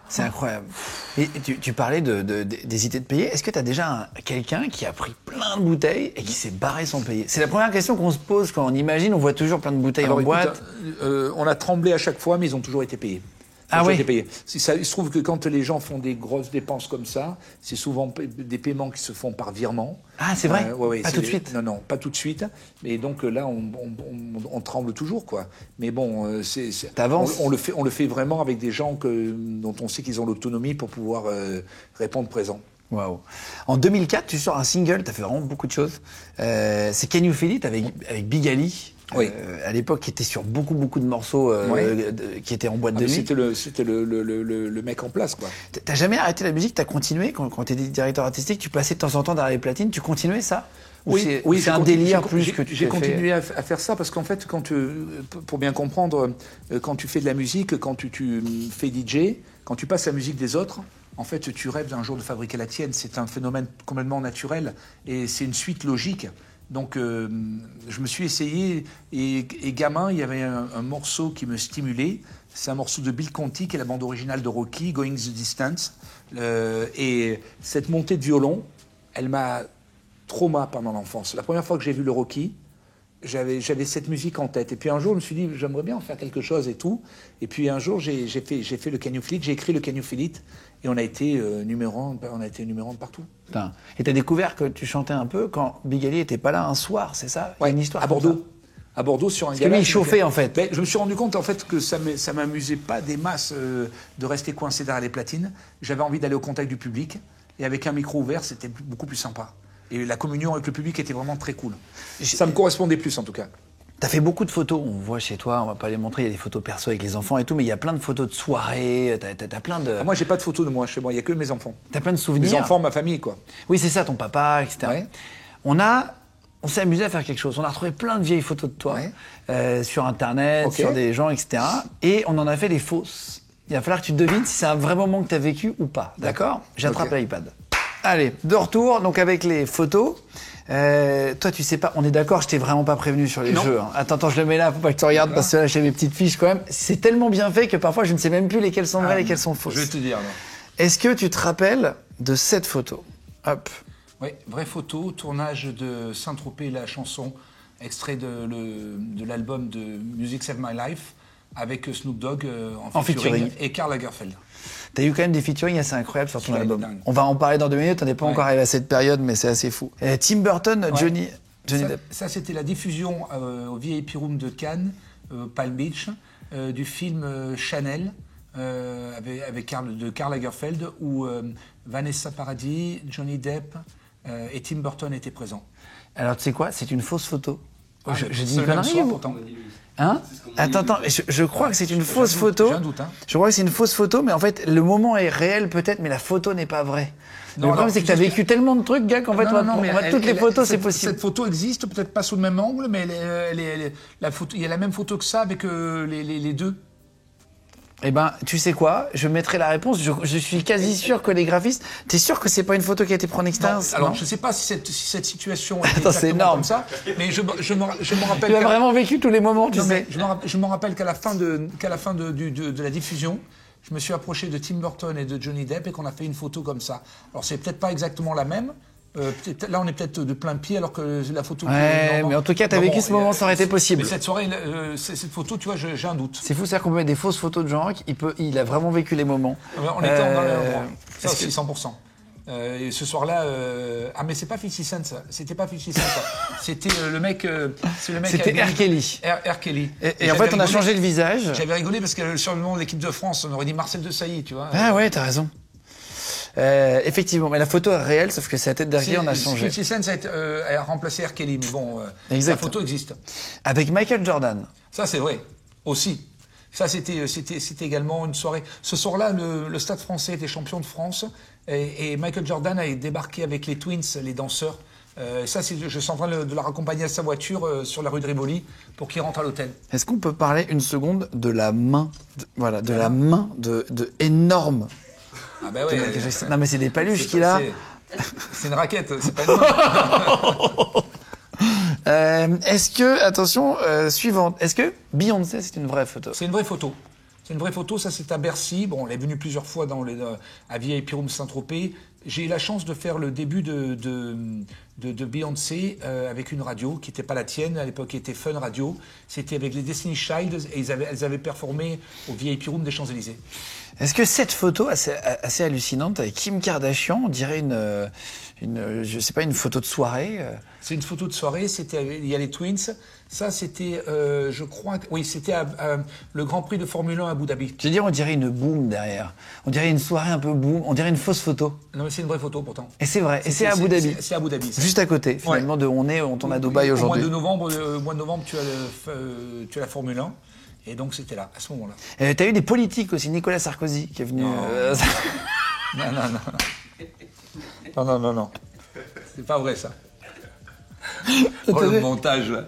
B: C'est incroyable. Et tu parlais d'hésiter de payer. Est-ce que tu as déjà quelqu'un qui a pris plein de bouteilles et qui s'est barré sans payer? C'est la première question qu'on se pose quand on imagine, on voit toujours plein de bouteilles en boîte.
A: On a tremblé à chaque fois, mais ils ont toujours été payés.
B: Ah oui.
A: Il se trouve que quand les gens font des grosses dépenses comme ça, c'est souvent des paiements qui se font par virement.
B: Ah, c'est vrai? Pas tout de suite?
A: Non, pas tout de suite. Mais donc là, on tremble toujours, quoi. Mais bon,
B: t'avances.
A: On le fait vraiment avec des gens dont on sait qu'ils ont l'autonomie pour pouvoir répondre présent.
B: Waouh. En 2004, tu sors un single, tu as fait vraiment beaucoup de choses. C'est Can You Feel It avec Big Ali.
A: Oui.
B: À l'époque, qui était sur beaucoup de morceaux qui étaient en boîte de nuit.
A: C'était le mec en place, quoi.
B: T'as jamais arrêté la musique? T'as continué quand t'es directeur artistique? Tu passais de temps en temps derrière les platines? Tu continuais ça?
A: Oui,
B: c'est un délire plus que tu
A: J'ai continué à faire ça parce qu'en fait, pour bien comprendre, quand tu fais de la musique, quand tu fais DJ, quand tu passes la musique des autres, en fait, tu rêves d'un jour de fabriquer la tienne. C'est un phénomène complètement naturel et c'est une suite logique. Donc, je me suis essayé et gamin, il y avait un morceau qui me stimulait. C'est un morceau de Bill Conti, qui est la bande originale de Rocky, Going the Distance. Et cette montée de violon, elle m'a traumatisé pendant l'enfance. La première fois que j'ai vu le Rocky, j'avais cette musique en tête. Et puis un jour, je me suis dit, j'aimerais bien en faire quelque chose et tout. Et puis un jour, j'ai fait le Can You Feel It, j'ai écrit le Can You Feel It. Et on a été numéro 1 partout.
B: Putain. Et t'as découvert que tu chantais un peu quand Big Ali était pas là un soir, c'est ça?
A: Ouais,
B: une histoire
A: à Bordeaux. À Bordeaux, sur un
B: gala. Parce que lui, il chauffait, en fait.
A: Ben, je me suis rendu compte, en fait, que ça m'amusait pas des masses de rester coincé derrière les platines. J'avais envie d'aller au contact du public. Et avec un micro ouvert, c'était beaucoup plus sympa. Et la communion avec le public était vraiment très cool. Ça me correspondait plus, en tout cas.
B: T'as fait beaucoup de photos, on voit chez toi, on va pas les montrer, il y a des photos perso avec les enfants et tout, mais il y a plein de photos de soirées, t'as plein de...
A: Ah, moi, j'ai pas de photos de moi chez moi, il y a que mes enfants.
B: T'as plein de souvenirs.
A: Mes enfants, ma famille, quoi.
B: Oui, c'est ça, ton papa, etc.
A: Ouais.
B: On s'est amusé à faire quelque chose. On a retrouvé plein de vieilles photos de toi, sur Internet, sur des gens, etc. Et on en a fait des fausses. Il va falloir que tu devines si c'est un vrai moment que t'as vécu ou pas. D'accord? J'attrape l'iPad. Allez, de retour, donc avec les photos. Toi, tu sais pas, on est d'accord, je t'ai vraiment pas prévenu sur les jeux. Hein. Attends, je le mets là, faut pas que tu regardes parce que là, j'ai mes petites fiches quand même. C'est tellement bien fait que parfois, je ne sais même plus lesquelles sont vraies, lesquelles sont fausses.
A: Je vais te dire.
B: Est-ce que tu te rappelles de cette photo? Hop.
A: Oui, vraie photo, tournage de Saint-Tropez, la chanson, extrait de l'album de Music Save My Life. avec Snoop Dogg
B: En featuring.
A: et Karl Lagerfeld.
B: T'as eu quand même des featuring assez incroyables sur ton
A: Ouais,
B: album.
A: dingue.
B: On va en parler dans 2 minutes, on n'est pas encore arrivé à cette période, mais c'est assez fou. Tim Burton, Johnny Depp.
A: Ça, c'était la diffusion au VIP Room de Cannes, Palm Beach, du film Chanel avec Karl Lagerfeld, où Vanessa Paradis, Johnny Depp et Tim Burton étaient présents.
B: Alors tu sais quoi, c'est une fausse photo. Je dis
A: C'est
B: une
A: le même
B: connerie
A: soir,
B: ou...
A: pourtant.
B: Hein? Attends, je crois que c'est une fausse photo.
A: J'ai un doute, hein.
B: Je crois que c'est une fausse photo, mais en fait, le moment est réel peut-être, mais la photo n'est pas vraie.
A: Non,
B: Le problème, c'est que tu as vécu tellement de trucs, gars, qu'en fait, toutes les photos, c'est possible.
A: Cette photo existe, peut-être pas sous le même angle, mais la photo, il y a la même photo que ça avec les deux.
B: Eh ben, tu sais quoi? Je mettrai la réponse. Je suis quasi sûr que les graphistes. T'es sûr que c'est pas une photo qui a été prise en extase?
A: Alors, je sais pas si cette situation est
B: Attends, c'est
A: exactement
B: énorme.
A: comme ça, mais je me rappelle.
B: Tu as vraiment vécu tous les moments, tu
A: Non,
B: sais.
A: mais je me rappelle qu'à la fin de la diffusion, je me suis approché de Tim Burton et de Johnny Depp et qu'on a fait une photo comme ça. Alors, c'est peut-être pas exactement la même. Là, on est peut-être de plein pied, alors que la photo...
B: Ouais, mais en tout cas, t'as vécu ce moment, ça aurait été possible.
A: Mais cette soirée, cette photo, tu vois, j'ai un doute.
B: C'est fou, c'est-à-dire qu'on peut mettre des fausses photos de Jean-Roch, il a vraiment vécu les moments.
A: On était dans le endroit. Ça, c'est 100%. Et ce soir-là... Ah, mais c'est pas 50 Cent, ça. C'était pas 50 Cent, ça. C'était le mec...
B: C'était R. Kelly.
A: R. Kelly.
B: Et en fait, on a changé le visage.
A: J'avais rigolé parce que sur le nom de l'équipe de France, on aurait dit Marcel Desailly, tu vois.
B: Ah ouais, t'as raison. Effectivement, mais la photo est réelle, sauf que c'est la tête d'Hergé, on a changé.
A: 50 Cent a remplacé R. Kelly, mais bon,
B: Exact.
A: la photo existe.
B: Avec Michael Jordan.
A: Ça, c'est vrai, aussi. Ça, c'était également une soirée. Ce soir-là, le Stade français était champion de France et Michael Jordan a débarqué avec les Twins, les danseurs. Ça, je suis en train de la raccompagner à sa voiture sur la rue de Rivoli pour qu'il rentre à l'hôtel.
B: Est-ce qu'on peut parler une seconde de la main, la main de énorme.
A: Ah bah ouais.
B: Non mais c'est des paluches qu'il a.
A: C'est une raquette, c'est pas une main.
B: Est-ce que, attention, suivante, est-ce que Beyoncé, c'est une vraie photo?
A: C'est une vraie photo. C'est une vraie photo, ça c'est à Bercy. Bon, on est venu plusieurs fois à VIP Room Saint-Tropez. J'ai eu la chance de faire le début de Beyoncé avec une radio qui n'était pas la tienne, à l'époque qui était Fun Radio. C'était avec les Destiny Child et elles avaient performé au VIP Room des Champs-Élysées.
B: Est-ce que cette photo assez hallucinante avec Kim Kardashian, on dirait je sais pas, une photo de soirée
A: C'est une photo de soirée, il y a les Twins. Ça, c'était, je crois, oui, c'était le Grand Prix de Formule 1 à Abu Dhabi.
B: Je veux dire, on dirait une boom derrière. On dirait une soirée un peu boom. On dirait une fausse photo.
A: Non, mais c'est une vraie photo pourtant.
B: Et c'est vrai. Et c'est à Abu Dhabi.
A: C'est à Abu Dhabi. Ça.
B: Juste à côté, finalement, de où on tourne à Dubaï aujourd'hui.
A: Au mois de novembre, tu as la Formule 1. Et donc, c'était là, à ce moment-là.
B: T'as eu des politiques aussi. Nicolas Sarkozy qui est venu.
A: Non. C'est pas vrai, ça. Oh, le montage, là.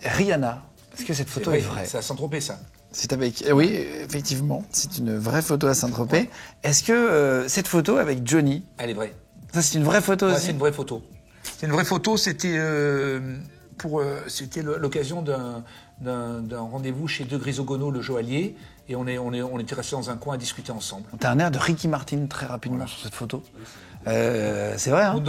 B: Rihanna. Est-ce que cette photo est vraie?
A: C'est à Saint-Tropez, ça.
B: C'est avec... Oui, effectivement. C'est une vraie photo à Saint-Tropez. Ouais. Est-ce que cette photo avec Johnny...
A: Elle est vraie.
B: Ça, c'est une vraie photo aussi?
A: C'est une vraie photo. C'est une vraie photo. C'était l'occasion d'un rendez-vous chez De Grisogono, le joaillier. Et on était restés dans un coin à discuter ensemble.
B: T'as un air de Ricky Martin très rapidement sur cette photo. C'est vrai, hein?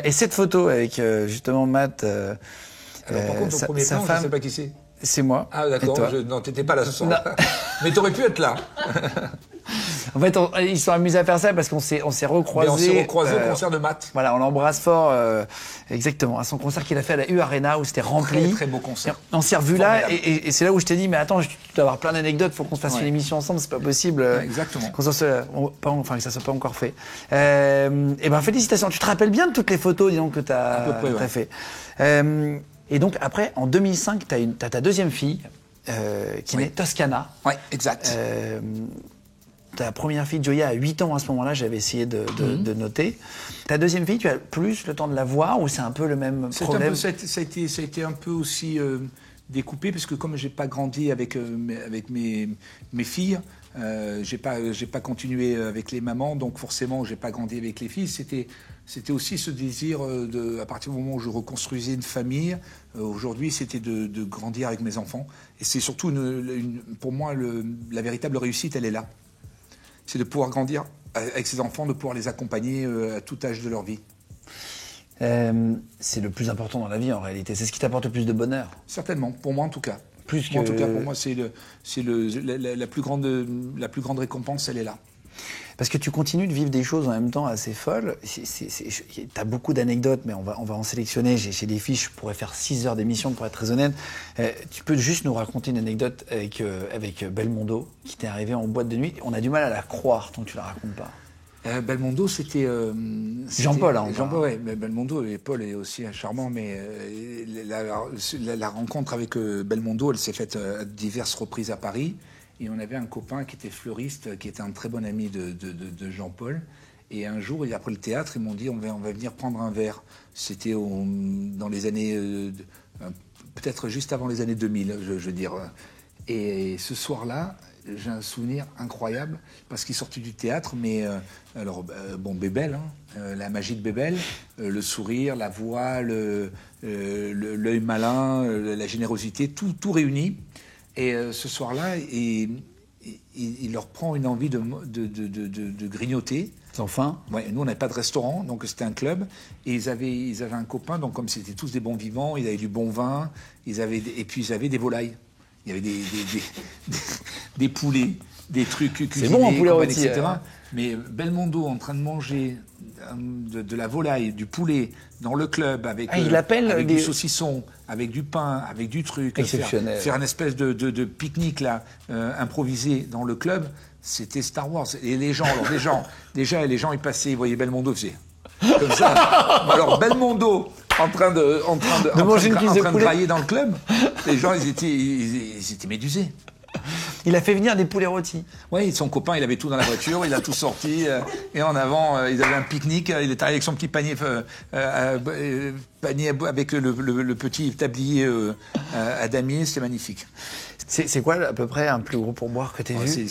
B: Et cette photo avec justement Matt,
A: alors, par contre, au premier plan,
B: femme,
A: je ne sais pas qui c'est.
B: C'est moi.
A: Ah d'accord, non, t'étais pas là ce soir. Mais t'aurais pu être là.
B: En fait, ils sont amusés à faire ça parce qu'on s'est recroisés.
A: On s'est recroisés au concert de Matt.
B: Voilà, on l'embrasse fort, exactement, à son concert qu'il a fait à la U Arena où c'était rempli.
A: Très, très beau concert.
B: On s'est revus là et c'est là où je t'ai dit, mais attends, tu dois avoir plein d'anecdotes, faut qu'on se fasse une émission ensemble, c'est pas possible.
A: Exactement.
B: Que ça soit pas encore fait. Et ben félicitations, tu te rappelles bien de toutes les photos, disons, que t'as fait. Et donc après, en 2005, t'as ta deuxième fille qui naît, Toscana.
A: Oui, exact.
B: Ta première fille, Gioia, a 8 ans à ce moment-là, j'avais essayé de noter. Ta deuxième fille, tu as plus le temps de la voir ou c'est un peu le même problème?
A: Ça a été un peu aussi découpé, parce que comme j'ai pas grandi avec mes filles, j'ai pas continué avec les mamans, donc forcément j'ai pas grandi avec les filles. C'était aussi ce désir à partir du moment où je reconstruisais une famille, aujourd'hui c'était de grandir avec mes enfants. Et c'est surtout pour moi la véritable réussite, elle est là. C'est de pouvoir grandir avec ses enfants, de pouvoir les accompagner à tout âge de leur vie.
B: C'est le plus important dans la vie en réalité. C'est ce qui t'apporte le plus de bonheur.
A: Certainement, pour moi en tout cas.
B: Plus que...
A: En tout cas, pour moi, la plus grande récompense, elle est là.
B: Parce que tu continues de vivre des choses en même temps assez folles. T'as beaucoup d'anecdotes, mais on va en sélectionner. J'ai des fiches, je pourrais faire 6 heures d'émission pour être très honnête. Tu peux juste nous raconter une anecdote avec Belmondo, qui t'est arrivé en boîte de nuit. On a du mal à la croire tant que tu la racontes pas.
A: Belmondo, c'était
B: Jean-Paul.
A: Jean-Paul, ouais. Belmondo et Paul est aussi charmant, mais la rencontre avec Belmondo, elle s'est faite à diverses reprises à Paris. Et on avait un copain qui était fleuriste, qui était un très bon ami de Jean-Paul. Et un jour, après le théâtre, ils m'ont dit on va venir prendre un verre. C'était dans les années, peut-être juste avant les années 2000, je veux dire. Et ce soir-là, j'ai un souvenir incroyable parce qu'il sortait du théâtre, mais Bébel, la magie de Bébel, le sourire, la voix, l'œil malin, la générosité, tout réuni. Et ce soir-là, il leur prend une envie de grignoter.
B: Sans faim.
A: Ouais, nous, on n'avait pas de restaurant, donc c'était un club. Et ils avaient un copain, donc comme c'était tous des bons vivants, ils avaient du bon vin, et puis ils avaient des volailles. Il y avait des poulets, des trucs cuisinés,
B: c'est bon, un poulet rôti,
A: etc. Mais Belmondo en train de manger de la volaille, du poulet dans le club avec du saucisson, avec du pain, avec du truc,
B: exceptionnel.
A: Faire une espèce de pique-nique là improvisé dans le club, c'était Star Wars. Et les gens ils passaient, ils voyaient Belmondo, ils faisaient comme ça. Alors Belmondo en train de
B: manger une cuisse de poulet,
A: grailler dans le club, les gens ils étaient médusés.
B: Il a fait venir des poulets rôtis.
A: Oui, son copain, il avait tout dans la voiture, il a tout sorti. Et en avant, ils avaient un pique-nique. Il est arrivé avec son petit panier avec le petit tablier à damier. C'était magnifique.
B: C'est quoi à peu près un plus gros pourboire que tu as vu?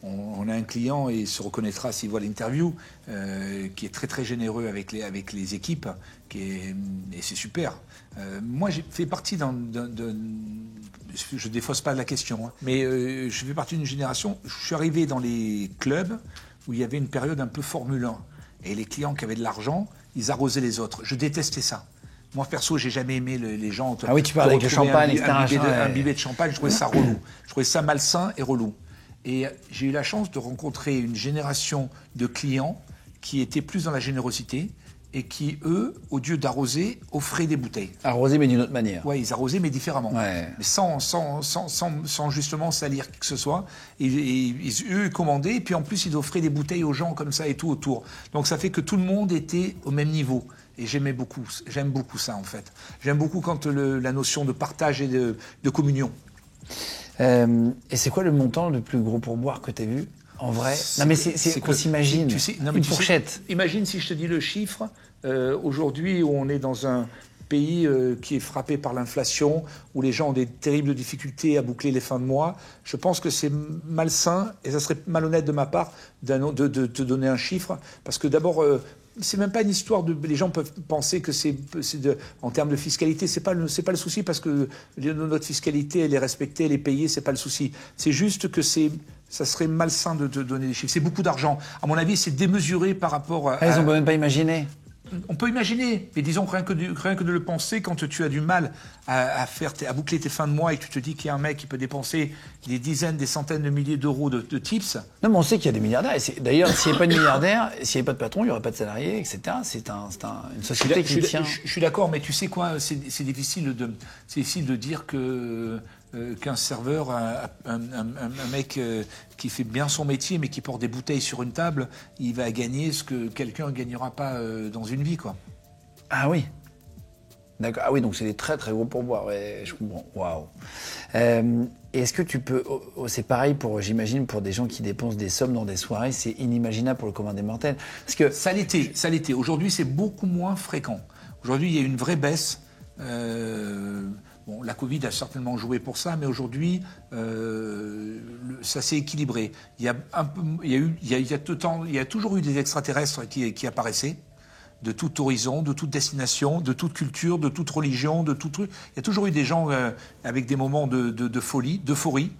A: On a un client, et il se reconnaîtra s'il voit l'interview, qui est très très généreux avec les équipes, et c'est super. Moi, j'ai fait partie je défausse pas de la question, mais je fais partie d'une génération. Je suis arrivé dans les clubs où il y avait une période un peu Formule 1, et les clients qui avaient de l'argent, ils arrosaient les autres. Je détestais ça. Moi, perso, j'ai jamais aimé les gens.
B: Ah oui, tu parles avec le champagne, etc.
A: Un bivet de champagne, je trouvais ça relou. Je trouvais ça malsain et relou. Et j'ai eu la chance de rencontrer une génération de clients qui étaient plus dans la générosité et qui, eux, au lieu d'arroser, offraient des bouteilles.
B: Arroser, mais d'une autre manière.
A: Oui, ils arrosaient, mais différemment.
B: Ouais.
A: Mais sans justement salir qui que ce soit. Et eux, ils commandaient, et puis en plus, ils offraient des bouteilles aux gens comme ça et tout autour. Donc ça fait que tout le monde était au même niveau. Et j'aime beaucoup ça, en fait. J'aime beaucoup quand la notion de partage et de communion.
B: Et c'est quoi le montant le plus gros pourboire que tu as vu en vrai? Non mais c'est qu'on s'imagine, une fourchette.
A: Imagine si je te dis le chiffre, aujourd'hui où on est dans un pays qui est frappé par l'inflation, où les gens ont des terribles difficultés à boucler les fins de mois, je pense que c'est malsain et ça serait malhonnête de ma part de te donner un chiffre, parce que d'abord... c'est même pas une histoire les gens peuvent penser que en termes de fiscalité, c'est pas le souci, parce que notre fiscalité, elle est respectée, elle est payée, c'est pas le souci. C'est juste que ça serait malsain de donner des chiffres. C'est beaucoup d'argent. À mon avis, c'est démesuré par rapport à...
B: Ils ont même pas imaginé.
A: On peut imaginer, mais disons rien que de le penser, quand tu as du mal à boucler tes fins de mois et que tu te dis qu'il y a un mec qui peut dépenser des dizaines, des centaines de milliers d'euros de tips.
B: Non, mais on sait qu'il y a des milliardaires. D'ailleurs, s'il n'y avait pas de milliardaires, s'il n'y avait pas de patron, il n'y aurait pas de salariés, etc. C'est une société qui tient.
A: Je suis d'accord, mais tu sais quoi, c'est difficile de dire qu'un serveur, un mec qui fait bien son métier, mais qui porte des bouteilles sur une table, il va gagner ce que quelqu'un ne gagnera pas dans une vie, quoi.
B: Ah oui. D'accord. Ah oui, donc c'est des très très gros pourboires. Ouais, je comprends. Waouh. Est-ce que tu peux... c'est pareil j'imagine, pour des gens qui dépensent des sommes dans des soirées, c'est inimaginable pour le commun des mortels. Parce que...
A: Ça l'était. Aujourd'hui, c'est beaucoup moins fréquent. Aujourd'hui, il y a une vraie baisse. La Covid a certainement joué pour ça, mais aujourd'hui, ça s'est équilibré. Il y a toujours eu des extraterrestres qui apparaissaient, de tout horizon, de toute destination, de toute culture, de toute religion, de tout truc. Il y a toujours eu des gens avec des moments de folie, d'euphorie.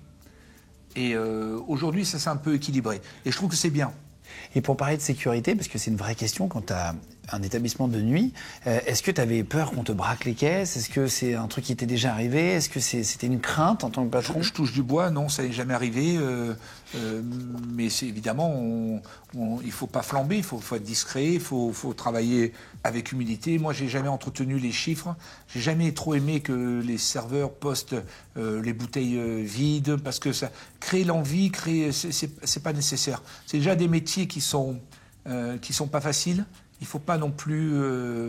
A: Et aujourd'hui, ça s'est un peu équilibré. Et je trouve que c'est bien.
B: Et pour parler de sécurité, parce que c'est une vraie question, quand tu as un établissement de nuit. Est-ce que tu avais peur qu'on te braque les caisses? Est-ce que c'est un truc qui était déjà arrivé? Est-ce que c'était une crainte en tant que patron?
A: Je touche du bois, non, ça n'est jamais arrivé. Mais c'est évidemment, il ne faut pas flamber, il faut être discret, il faut travailler avec humilité. Moi, j'ai jamais entretenu les chiffres. J'ai jamais trop aimé que les serveurs postent les bouteilles vides, parce que ça crée l'envie, c'est pas nécessaire. C'est déjà des métiers qui sont pas faciles. Il ne faut pas non plus...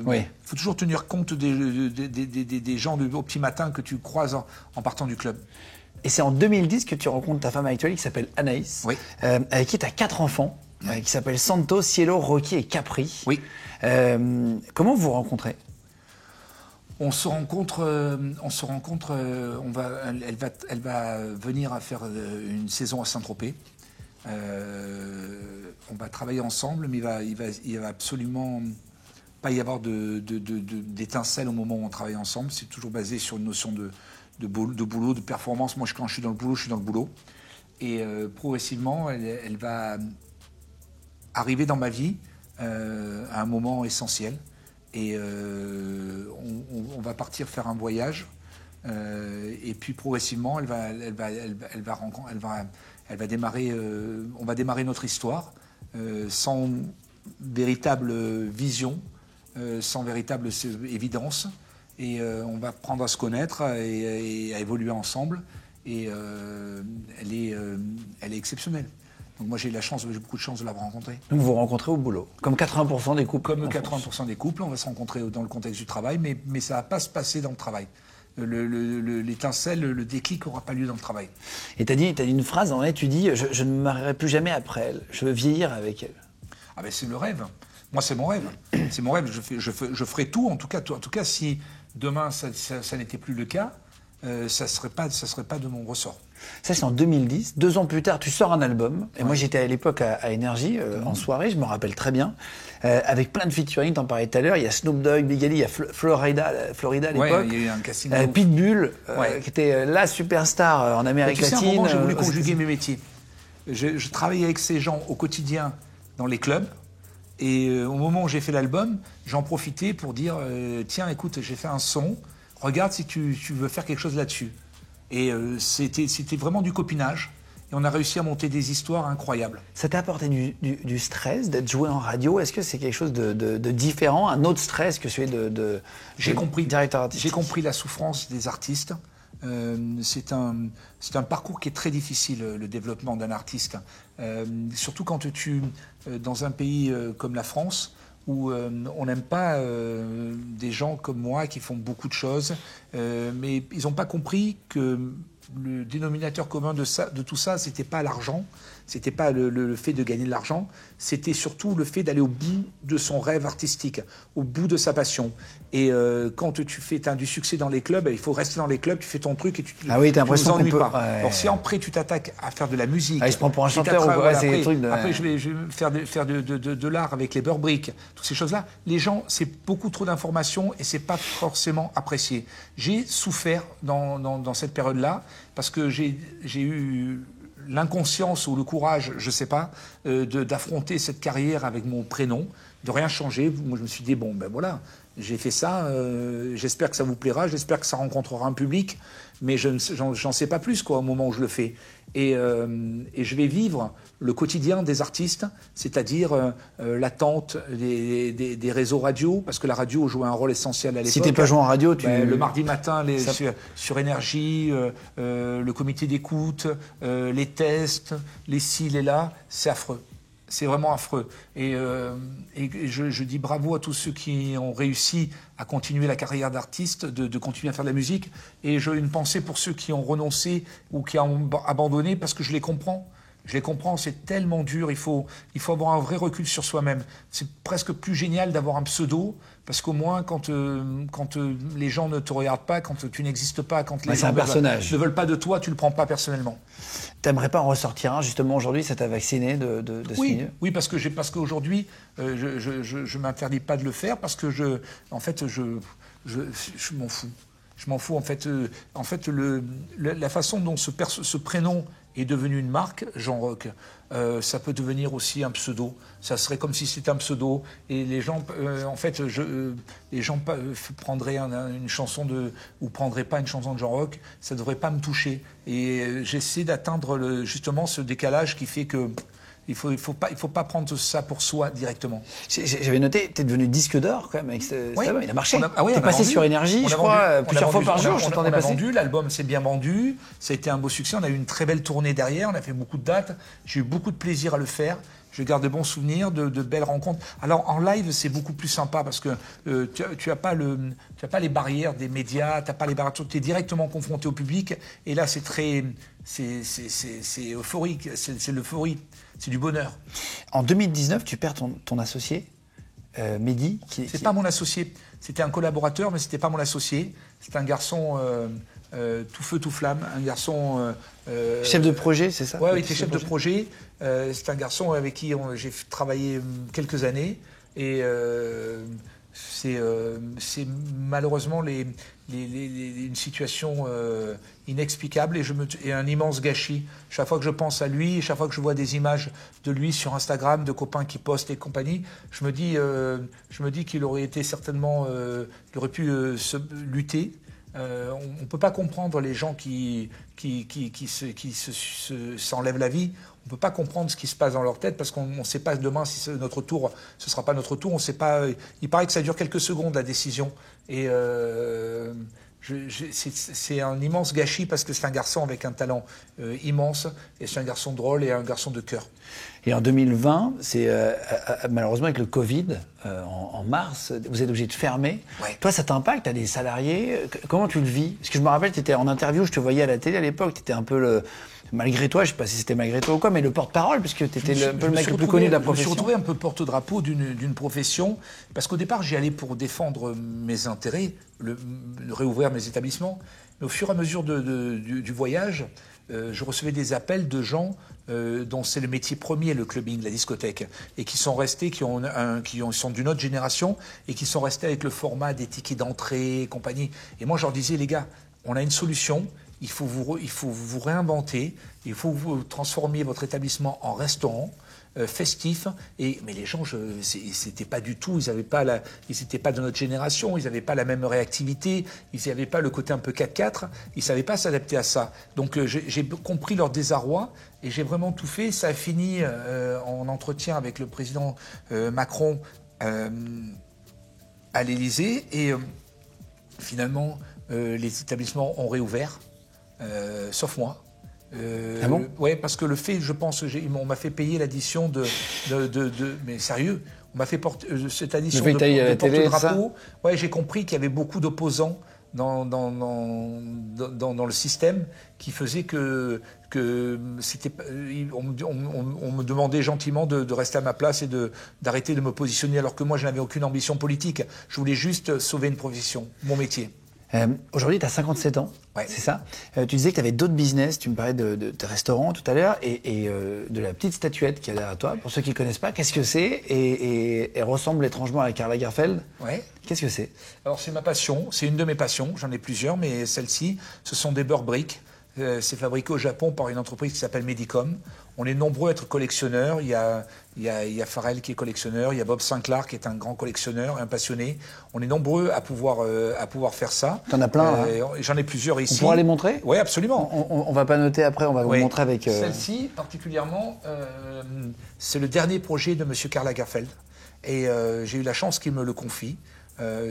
B: Oui.
A: Il faut toujours tenir compte des gens au petit matin que tu croises en partant du club.
B: Et c'est en 2010 que tu rencontres ta femme actuelle qui s'appelle Anaïs,
A: Oui.
B: Avec qui tu as 4 enfants, qui s'appellent Santo, Cielo, Rocky et Capri.
A: Oui.
B: Comment vous vous rencontrez?
A: On se rencontre, elle va venir à faire une saison à Saint-Tropez. On va travailler ensemble, mais il va absolument pas y avoir d'étincelle au moment où on travaille ensemble. C'est toujours basé sur une notion de boulot, de performance. Moi, quand je suis dans le boulot, je suis dans le boulot. Et progressivement, elle va arriver dans ma vie à un moment essentiel. Et on va partir faire un voyage. Et puis progressivement, elle va démarrer. On va démarrer notre histoire sans véritable vision, sans véritable évidence. Et on va apprendre à se connaître et à évoluer ensemble. Et elle est exceptionnelle. Donc moi j'ai beaucoup de chance de l'avoir rencontrée.
B: Donc vous vous rencontrez au boulot, comme 80% des couples.
A: Comme 80% des couples, on va se rencontrer dans le contexte du travail, mais ça ne va pas se passer dans le travail. L'étincelle, le déclic n'aura pas lieu dans le travail.
B: Et t'as dit une phrase, en fait, tu dis je ne me marierai plus jamais après elle, je veux vieillir avec elle.
A: Ah ben c'est le rêve. Moi c'est mon rêve. C'est mon rêve. Je ferai tout. En tout cas, si demain ça n'était plus le cas, ça serait pas de mon ressort.
B: Ça, c'est en 2010. 2 ans plus tard, tu sors un album. Et moi, j'étais à l'époque à Énergie, en soirée, je me rappelle très bien, avec plein de featuring, t'en parlais tout à l'heure. Il y a Snoop Dogg, Big Ali, il y a Florida à l'époque.
A: Ouais, il y a eu un casting.
B: Pitbull, qui était la superstar en Amérique latine.
A: À un moment, j'ai voulu conjuguer mes métiers. Je travaillais avec ces gens au quotidien dans les clubs. Et au moment où j'ai fait l'album, j'en profitais pour dire tiens, écoute, j'ai fait un son, regarde si tu veux faire quelque chose là-dessus. Et c'était vraiment du copinage. Et on a réussi à monter des histoires incroyables.
B: Ça t'a apporté du stress d'être joué en radio? Est-ce que c'est quelque chose de différent, un autre stress que celui de directeur artistique?
A: J'ai compris la souffrance des artistes. C'est un parcours qui est très difficile, le développement d'un artiste. Surtout quand dans un pays comme la France, où on n'aime pas des gens comme moi qui font beaucoup de choses, mais ils n'ont pas compris que le dénominateur commun de tout ça, c'était pas l'argent, c'était pas le fait de gagner de l'argent, c'était surtout le fait d'aller au bout de son rêve artistique, au bout de sa passion. Et quand t'as du succès dans les clubs, il faut rester dans les clubs, tu fais ton truc et tu ne t'ennuies pas. Ouais. Alors si après tu t'attaques à faire de la musique,
B: il se prend pour un chanteur,
A: après je vais faire de l'art avec les beurre briques, toutes ces choses-là, les gens, c'est beaucoup trop d'informations et c'est pas forcément apprécié. J'ai souffert dans cette période-là parce que j'ai eu l'inconscience ou le courage, je ne sais pas, d'affronter cette carrière avec mon prénom, de rien changer. Moi, je me suis dit, bon, ben voilà, j'ai fait ça, j'espère que ça vous plaira, j'espère que ça rencontrera un public, mais j'en sais pas plus au moment où je le fais. Et je vais vivre le quotidien des artistes, c'est-à-dire l'attente des réseaux radio, parce que la radio jouait un rôle essentiel à l'époque.
B: Si tu n'es pas joué en radio,
A: le mardi matin, sur Énergie, le comité d'écoute, les tests, les ci, les là, c'est affreux. C'est vraiment affreux. Et je dis bravo à tous ceux qui ont réussi à continuer la carrière d'artiste, de continuer à faire de la musique. Et j'ai une pensée pour ceux qui ont renoncé ou qui ont abandonné, parce que je les comprends. Je les comprends, c'est tellement dur, il faut avoir un vrai recul sur soi-même. C'est presque plus génial d'avoir un pseudo, parce qu'au moins, quand les gens ne te regardent pas, quand tu n'existes pas, quand les gens ne veulent pas de toi, tu ne le prends pas personnellement.
B: T'aimerais pas en ressortir un, justement, aujourd'hui, ça t'a vacciné de ce milieu?
A: Oui, parce qu'aujourd'hui, je m'interdis pas de le faire, parce que je m'en fous. Je m'en fous, en fait. La façon dont ce prénom est devenu une marque, Jean Rock, ça peut devenir aussi un pseudo. Ça serait comme si c'était un pseudo. Et les gens, les gens prendraient une chanson ou prendraient pas une chanson de Jean Rock, ça devrait pas me toucher. Et j'essaie d'atteindre justement ce décalage qui fait que il faut pas prendre ça pour soi directement.
B: J'avais noté, tu es devenu disque d'or quand même avec cet album. Il a marché. Tu es passé
A: vendu.
B: sur Énergie, je crois, plusieurs fois par jour. Je t'entendais passer.
A: On a vendu, l'album s'est bien vendu. Ça a été un beau succès. On a eu une très belle tournée derrière. On a fait beaucoup de dates. J'ai eu beaucoup de plaisir à le faire. Je garde de bons souvenirs, de belles rencontres. Alors en live, c'est beaucoup plus sympa parce que tu as pas les barrières des médias, tu es directement confronté au public. Et là, c'est euphorique. C'est l'euphorie. C'est du bonheur.
B: En 2019, tu perds ton associé, Mehdi.
A: C'est pas mon associé. C'était un collaborateur, mais c'était pas mon associé. C'est un garçon tout feu, tout flamme. Un garçon...
B: chef de projet, c'est ça?
A: Oui, il était chef de projet. C'est un garçon avec qui j'ai travaillé quelques années. Et c'est malheureusement une situation inexplicable et un immense gâchis. Chaque fois que je pense à lui, chaque fois que je vois des images de lui sur Instagram, de copains qui postent et compagnie, je me dis qu'il aurait été certainement, il aurait pu lutter. On ne peut pas comprendre les gens qui s'enlèvent la vie. On ne peut pas comprendre ce qui se passe dans leur tête parce qu'on ne sait pas demain si c'est notre tour, ce ne sera pas notre tour. On sait pas. Il paraît que ça dure quelques secondes la décision. Et c'est un immense gâchis parce que c'est un garçon avec un talent immense et c'est un garçon drôle et un garçon de cœur.
B: Et en 2020, c'est malheureusement avec le Covid, en mars, vous êtes obligé de fermer.
A: Ouais.
B: Toi, ça t'impacte, tu as des salariés. Comment tu le vis? Parce que je me rappelle, tu étais en interview, je te voyais à la télé à l'époque, tu étais un peu malgré toi, je ne sais pas si c'était malgré toi ou quoi, mais le porte-parole, puisque tu étais un peu le mec le plus connu de la profession.
A: Je me suis retrouvé un peu porte-drapeau d'une profession, parce qu'au départ, j'y allais pour défendre mes intérêts, réouvrir mes établissements. Mais au fur et à mesure du voyage, je recevais des appels de gens dont c'est le métier premier, le clubbing, la discothèque, et qui sont restés, qui sont d'une autre génération, et qui sont restés avec le format des tickets d'entrée et compagnie. Et moi, je leur disais, les gars, on a une solution. Il faut vous réinventer, il faut vous transformer votre établissement en restaurant festif. Mais les gens, c'était pas du tout, ils n'étaient pas de notre génération, ils n'avaient pas la même réactivité, ils n'avaient pas le côté un peu 4x4, ils ne savaient pas s'adapter à ça. Donc j'ai compris leur désarroi et j'ai vraiment tout fait. Ça a fini en entretien avec le président Macron à l'Élysée et finalement les établissements ont réouvert. Sauf moi.
B: Ah bon?
A: Ouais, parce que le fait, je pense, on m'a fait payer l'addition mais sérieux, on m'a fait cette addition de porte-drapeau. Ouais, j'ai compris qu'il y avait beaucoup d'opposants dans le système qui faisait que c'était, on me demandait gentiment de rester à ma place et d'arrêter de me positionner alors que moi je n'avais aucune ambition politique. Je voulais juste sauver une profession, mon métier.
B: Aujourd'hui, tu as 57 ans,
A: ouais.
B: C'est ça. Tu disais que tu avais d'autres business, tu me parlais de restaurants tout à l'heure, et de la petite statuette qu'il y a derrière toi. Pour ceux qui ne connaissent pas, qu'est-ce que c'est? Et elle ressemble étrangement à la Karl Lagerfeld.
A: Ouais.
B: Qu'est-ce que c'est? Alors,
A: c'est ma passion, c'est une de mes passions, j'en ai plusieurs, mais celle-ci, ce sont des beurre briques. C'est fabriqué au Japon par une entreprise qui s'appelle Medicom. On est nombreux à être collectionneurs. Il y a Farrell qui est collectionneur, il y a Bob Sinclair qui est un grand collectionneur, un passionné. On est nombreux à pouvoir faire ça.
B: T'en as plein, hein?
A: J'en ai plusieurs ici.
B: On pourra les montrer?
A: Oui, absolument.
B: On va pas noter après, on va vous montrer avec...
A: Celle-ci, particulièrement, c'est le dernier projet de M. Karl Lagerfeld. Et j'ai eu la chance qu'il me le confie.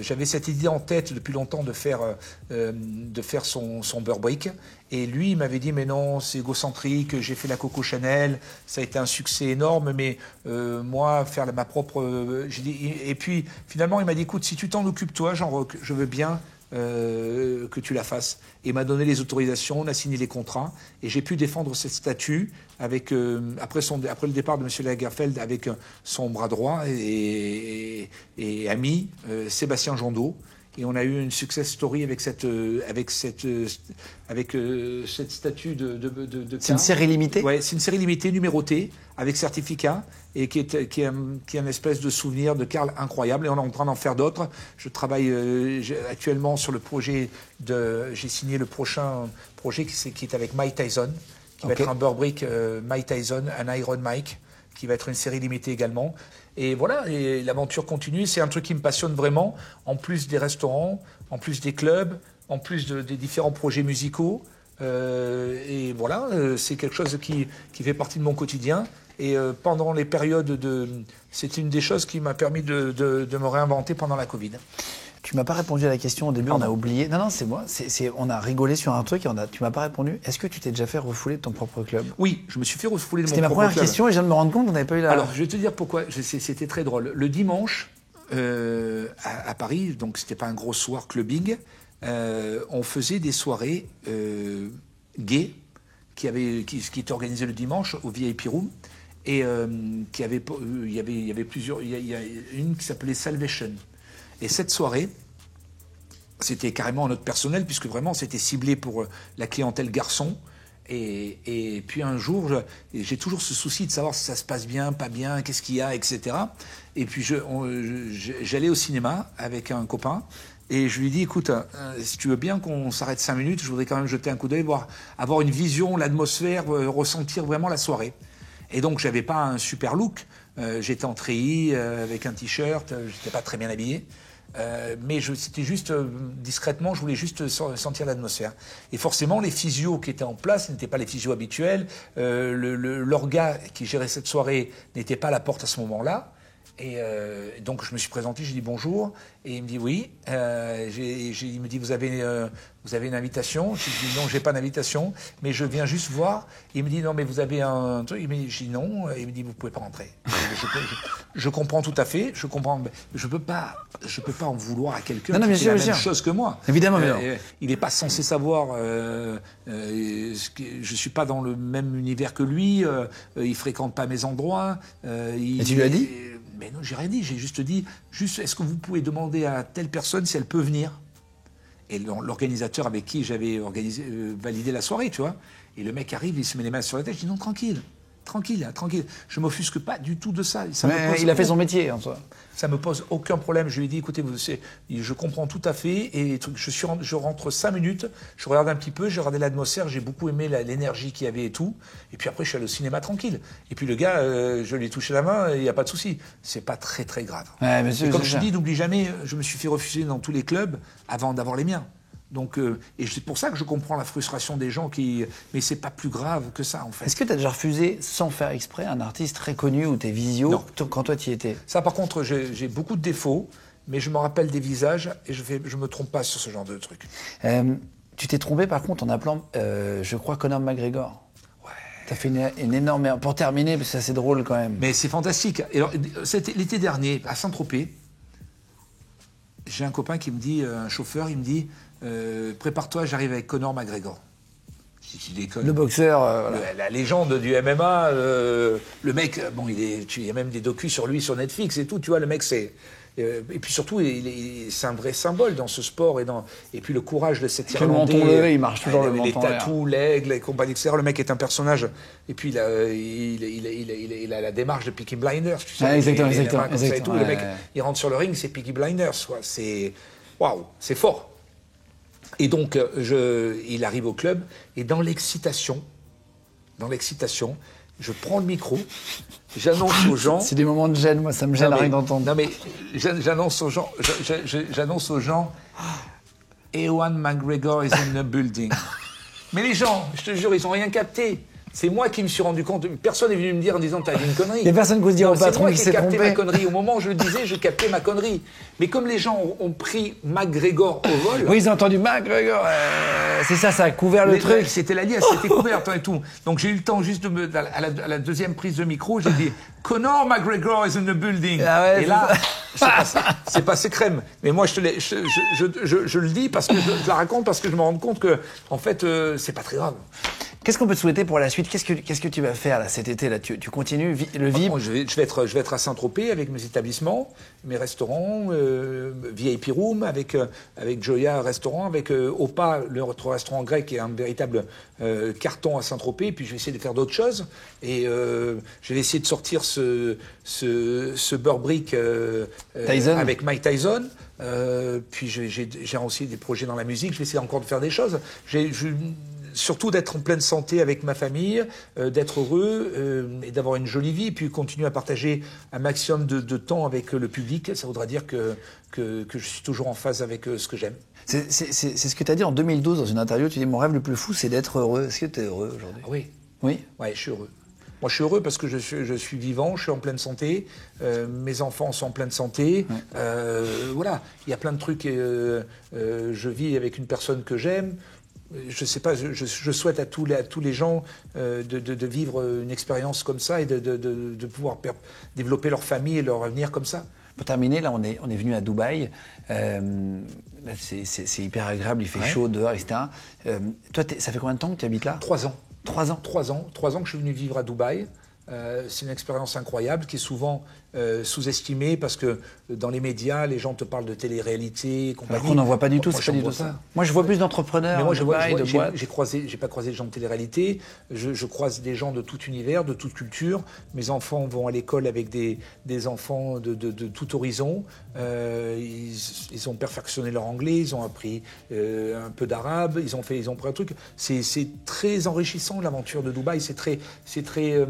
A: J'avais cette idée en tête depuis longtemps de faire son beurre brick. Et lui, il m'avait dit, mais non, c'est égocentrique, j'ai fait la Coco Chanel, ça a été un succès énorme, mais moi, faire ma propre... Et puis, finalement, il m'a dit, écoute, si tu t'en occupes toi, Jean-Roch, je veux bien que tu la fasses. Et il m'a donné les autorisations, on a signé les contrats, et j'ai pu défendre cette statue avec, après le départ de M. Lagerfeld avec son bras droit et ami, Sébastien Jondot. Et on a eu une success story avec cette statue de
B: C'est une série limitée?
A: Ouais, c'est une série limitée, numérotée, avec certificat, et qui est une espèce de souvenir de Karl incroyable. Et on est en train d'en faire d'autres. Je travaille actuellement sur le projet j'ai signé le prochain projet qui est avec Mike Tyson, qui va être un Burbrick Mike Tyson, un Iron Mike, qui va être une série limitée également. Et voilà, et l'aventure continue. C'est un truc qui me passionne vraiment, en plus des restaurants, en plus des clubs, en plus des différents projets musicaux. Et voilà, c'est quelque chose qui fait partie de mon quotidien. Et pendant les périodes c'est une des choses qui m'a permis de me réinventer pendant la Covid.
B: Tu m'as pas répondu à la question au début, on a oublié. Non, c'est moi. On a rigolé sur un truc et tu m'as pas répondu. Est-ce que tu t'es déjà fait refouler de ton propre club?
A: Oui, je me suis fait refouler de mon propre club.
B: C'était ma première question et je viens de me rendre compte qu'on n'avait pas eu la...
A: Alors, je vais te dire pourquoi. C'était très drôle. Le dimanche, à Paris, donc c'était pas un gros soir clubbing, on faisait des soirées gays qui étaient organisées le dimanche au VIP Room. Et il y avait plusieurs. Il y a une qui s'appelait Salvation. Et cette soirée, c'était carrément notre personnel, puisque vraiment c'était ciblé pour la clientèle garçon. Et puis un jour, j'ai toujours ce souci de savoir si ça se passe bien, pas bien, qu'est-ce qu'il y a, etc. Et puis j'allais au cinéma avec un copain. Et je lui dis, écoute, si tu veux bien qu'on s'arrête 5 minutes, je voudrais quand même jeter un coup d'œil, avoir une vision, l'atmosphère, ressentir vraiment la soirée. Et donc, j'avais pas un super look. J'étais en treillis, avec un t-shirt. J'étais pas très bien habillé. Mais c'était juste discrètement, je voulais juste sentir l'atmosphère. Et forcément, les physios qui étaient en place n'étaient pas les physios habituels. L'orga qui gérait cette soirée n'était pas à la porte à ce moment-là. Et donc, je me suis présenté, j'ai dit bonjour. Et il me dit oui. Il me dit, vous avez une invitation? Je lui dis non, j'ai pas d'invitation, mais je viens juste voir. Il me dit non, mais vous avez un truc? Je dis non. Il me dit, vous pouvez pas rentrer. Je comprends tout à fait. Je comprends. Je peux pas en vouloir à quelqu'un qui fait la même chose que moi.
B: Évidemment,
A: il n'est pas censé savoir. Je suis pas dans le même univers que lui. Il fréquente pas mes endroits.
B: Et tu lui as dit?
A: Mais non, j'ai rien dit. J'ai juste dit, est-ce que vous pouvez demander à telle personne si elle peut venir? Et l'organisateur avec qui j'avais validé la soirée, tu vois. Et le mec arrive, il se met les mains sur la tête. Je dis non, tranquille. Je m'offusque pas du tout de ça.
B: Il a fait son métier, en soi.
A: Ça me pose aucun problème. Je lui ai dit, écoutez, je comprends tout à fait. Et je rentre 5 minutes, je regarde un petit peu, j'ai regardé l'atmosphère, j'ai beaucoup aimé l'énergie qu'il y avait et tout. Et puis après, je suis allé au cinéma tranquille. Et puis le gars, je lui ai touché la main, il n'y a pas de souci. C'est pas très, très grave.
B: Ouais, mais
A: comme je dis, n'oublie jamais, je me suis fait refuser dans tous les clubs avant d'avoir les miens. Donc, et c'est pour ça que je comprends la frustration des gens mais c'est pas plus grave que ça, en fait.
B: Est-ce que tu as déjà refusé, sans faire exprès, un artiste très connu ou tes visios quand toi tu y étais?
A: Ça, par contre, j'ai beaucoup de défauts, mais je me rappelle des visages et je me trompe pas sur ce genre de truc.
B: Tu t'es trompé, par contre, en appelant, je crois, Conor McGregor.
A: Ouais.
B: T'as fait une énorme... Pour terminer, parce que c'est assez drôle quand même.
A: Mais c'est fantastique. Et alors, c'était l'été dernier, à Saint-Tropez, j'ai un copain qui me dit, un chauffeur, il me dit... prépare-toi, j'arrive avec Conor McGregor.
B: Le boxeur. Voilà.
A: La légende du MMA. Le mec, bon, il y a même des docus sur lui sur Netflix et tout. Tu vois, le mec, c'est. Et puis surtout, c'est un vrai symbole dans ce sport et puis le courage de cet Irlandais.
B: Le menton levé, il marche toujours le menton.
A: Les tatous, l'aigle, les compagnies, etc. Le mec est un personnage. Et puis il a la démarche de Peaky Blinders. Tu sais,
B: exactement.
A: Et tout. Le mec, il rentre sur le ring, c'est Peaky Blinders. Quoi. C'est waouh, c'est fort. Et donc, il arrive au club, et dans l'excitation, je prends le micro, j'annonce aux gens...
B: C'est des moments de gêne, moi, ça me gêne rien d'entendre.
A: Non, mais j'annonce aux gens, Ewan McGregor is in the building. Mais les gens, je te jure, ils n'ont rien capté. C'est moi qui me suis rendu compte. Personne n'est venu me dire en disant t'as dit une connerie.
B: Il n'y a personne qui se dit au patron qui s'est trompé.
A: C'est moi qui ai capté ma connerie. Au moment où je le disais, je captais ma connerie. Mais comme les gens ont pris McGregor au vol...
B: Oui, ils ont entendu McGregor. C'est ça a couvert le truc.
A: C'était la liasse, c'était couvert et tout. Donc j'ai eu le temps juste à la deuxième prise de micro, j'ai dit Conor McGregor is in the building.
B: Ah ouais,
A: et là, c'est passé crème. Mais moi, je le dis parce que je la raconte parce que je me rends compte que, en fait, c'est pas très grave.
B: Qu'est-ce qu'on peut te souhaiter pour la suite? Qu'est-ce que tu vas faire là, cet été là? Tu continues le VIP?
A: Je vais être à Saint-Tropez avec mes établissements, mes restaurants, VIP Room, avec Joya Restaurant, avec Opa, notre restaurant grec, qui est un véritable carton à Saint-Tropez. Puis je vais essayer de faire d'autres choses. Et je vais essayer de sortir ce Burbrick avec Mike Tyson. Puis j'ai aussi des projets dans la musique. Je vais essayer encore de faire des choses. Surtout d'être en pleine santé avec ma famille, d'être heureux et d'avoir une jolie vie, puis continuer à partager un maximum de temps avec le public. Ça voudra dire que je suis toujours en phase avec ce que j'aime.
B: C'est ce que tu as dit en 2012 dans une interview. Tu dis mon rêve le plus fou, c'est d'être heureux. Est-ce que tu es heureux aujourd'hui?
A: Oui.
B: Oui.
A: Ouais, je suis heureux. Moi, je suis heureux parce que je suis vivant, je suis en pleine santé, mes enfants sont en pleine santé. Ouais. Voilà, il y a plein de trucs. Je vis avec une personne que j'aime. Je sais pas, je souhaite à tous les gens de vivre une expérience comme ça et de pouvoir développer leur famille et leur avenir comme ça.
B: Pour terminer, là, on est venu à Dubaï. C'est hyper agréable, il fait chaud dehors, etc. Toi, ça fait combien de temps que tu habites là?
A: 3 ans.
B: 3 ans.
A: 3 ans. 3 ans que je suis venu vivre à Dubaï. C'est une expérience incroyable qui est souvent sous-estimée parce que dans les médias, les gens te parlent de télé-réalité et compagnie.
B: Alors qu'on n'en voit pas du tout, c'est pas du tout ça. Moi, je vois plus d'entrepreneurs. Mais moi,
A: j'ai pas croisé des gens de télé-réalité. Je croise des gens de tout univers, de toute culture. Mes enfants vont à l'école avec des enfants de tout horizon. Ils ont perfectionné leur anglais, ils ont appris un peu d'arabe, ils ont pris un truc. C'est très enrichissant l'aventure de Dubaï. C'est très.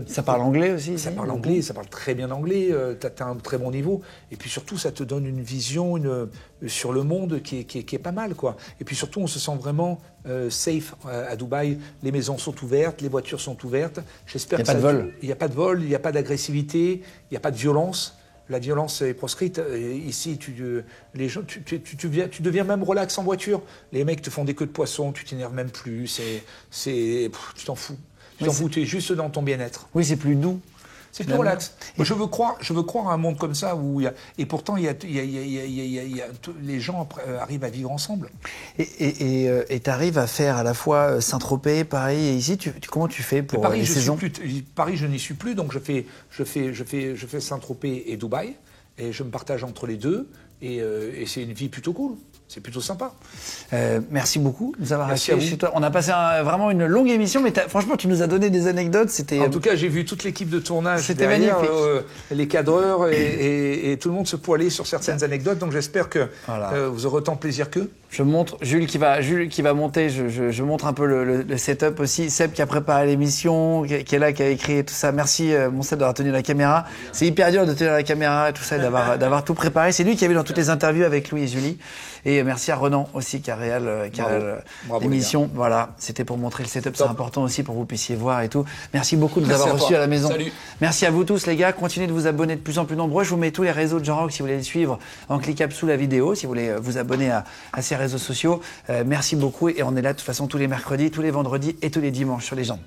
B: Ça parle anglais aussi.
A: Ça parle anglais, ça parle très bien anglais. T'as un très bon niveau. Et puis surtout, ça te donne une vision sur le monde qui est pas mal, quoi. Et puis surtout, on se sent vraiment safe à Dubaï. Les maisons sont ouvertes, les voitures sont ouvertes. J'espère
B: qu'il n'y a pas de vol.
A: Il n'y a pas de vol, il n'y a pas d'agressivité, il n'y a pas de violence. La violence est proscrite. Ici, tu deviens même relax en voiture. Les mecs te font des queues de poisson, tu t'énerves même plus. Tu t'en fous. Tu es juste dans ton bien-être.
B: Oui, c'est plus doux.
A: C'est plus relax. Moi, je veux croire à un monde comme ça où et pourtant les gens arrivent à vivre ensemble.
B: Et tu arrives à faire à la fois Saint-Tropez, Paris et ici. Comment tu fais pour
A: Paris,
B: les saisons?
A: Paris, je n'y suis plus, donc je fais Saint-Tropez et Dubaï et je me partage entre les deux et c'est une vie plutôt cool. C'est plutôt sympa.
B: Merci beaucoup de nous avoir
A: accueillis
B: chez toi. On a passé vraiment une longue émission, mais franchement, tu nous as donné des anecdotes.
A: En tout cas, j'ai vu toute l'équipe de tournage.
B: C'était magnifique.
A: Les cadreurs et tout le monde se poilait sur certaines anecdotes. Donc j'espère que vous aurez autant de plaisir qu'eux.
B: Je montre Jules qui va monter. Je montre un peu le setup aussi. Seb qui a préparé l'émission, qui est là, qui a écrit tout ça. Merci mon Seb d'avoir tenu la caméra. C'est hyper dur de tenir la caméra et tout ça, d'avoir tout préparé. C'est lui qui a vu dans toutes les interviews avec Louis et Julie. Et merci à Renan aussi qui a réalisé l'émission. Voilà, c'était pour montrer le setup. C'est important aussi pour que vous puissiez voir et tout. Merci beaucoup de nous avoir reçus à la maison.
A: Salut.
B: Merci à vous tous les gars. Continuez de vous abonner de plus en plus nombreux. Je vous mets tous les réseaux de Jean Rock si vous voulez les suivre en cliquable sous la vidéo, si vous voulez vous abonner à ces réseaux sociaux. Merci beaucoup et on est là de toute façon tous les mercredis, tous les vendredis et tous les dimanches sur Les Légendes.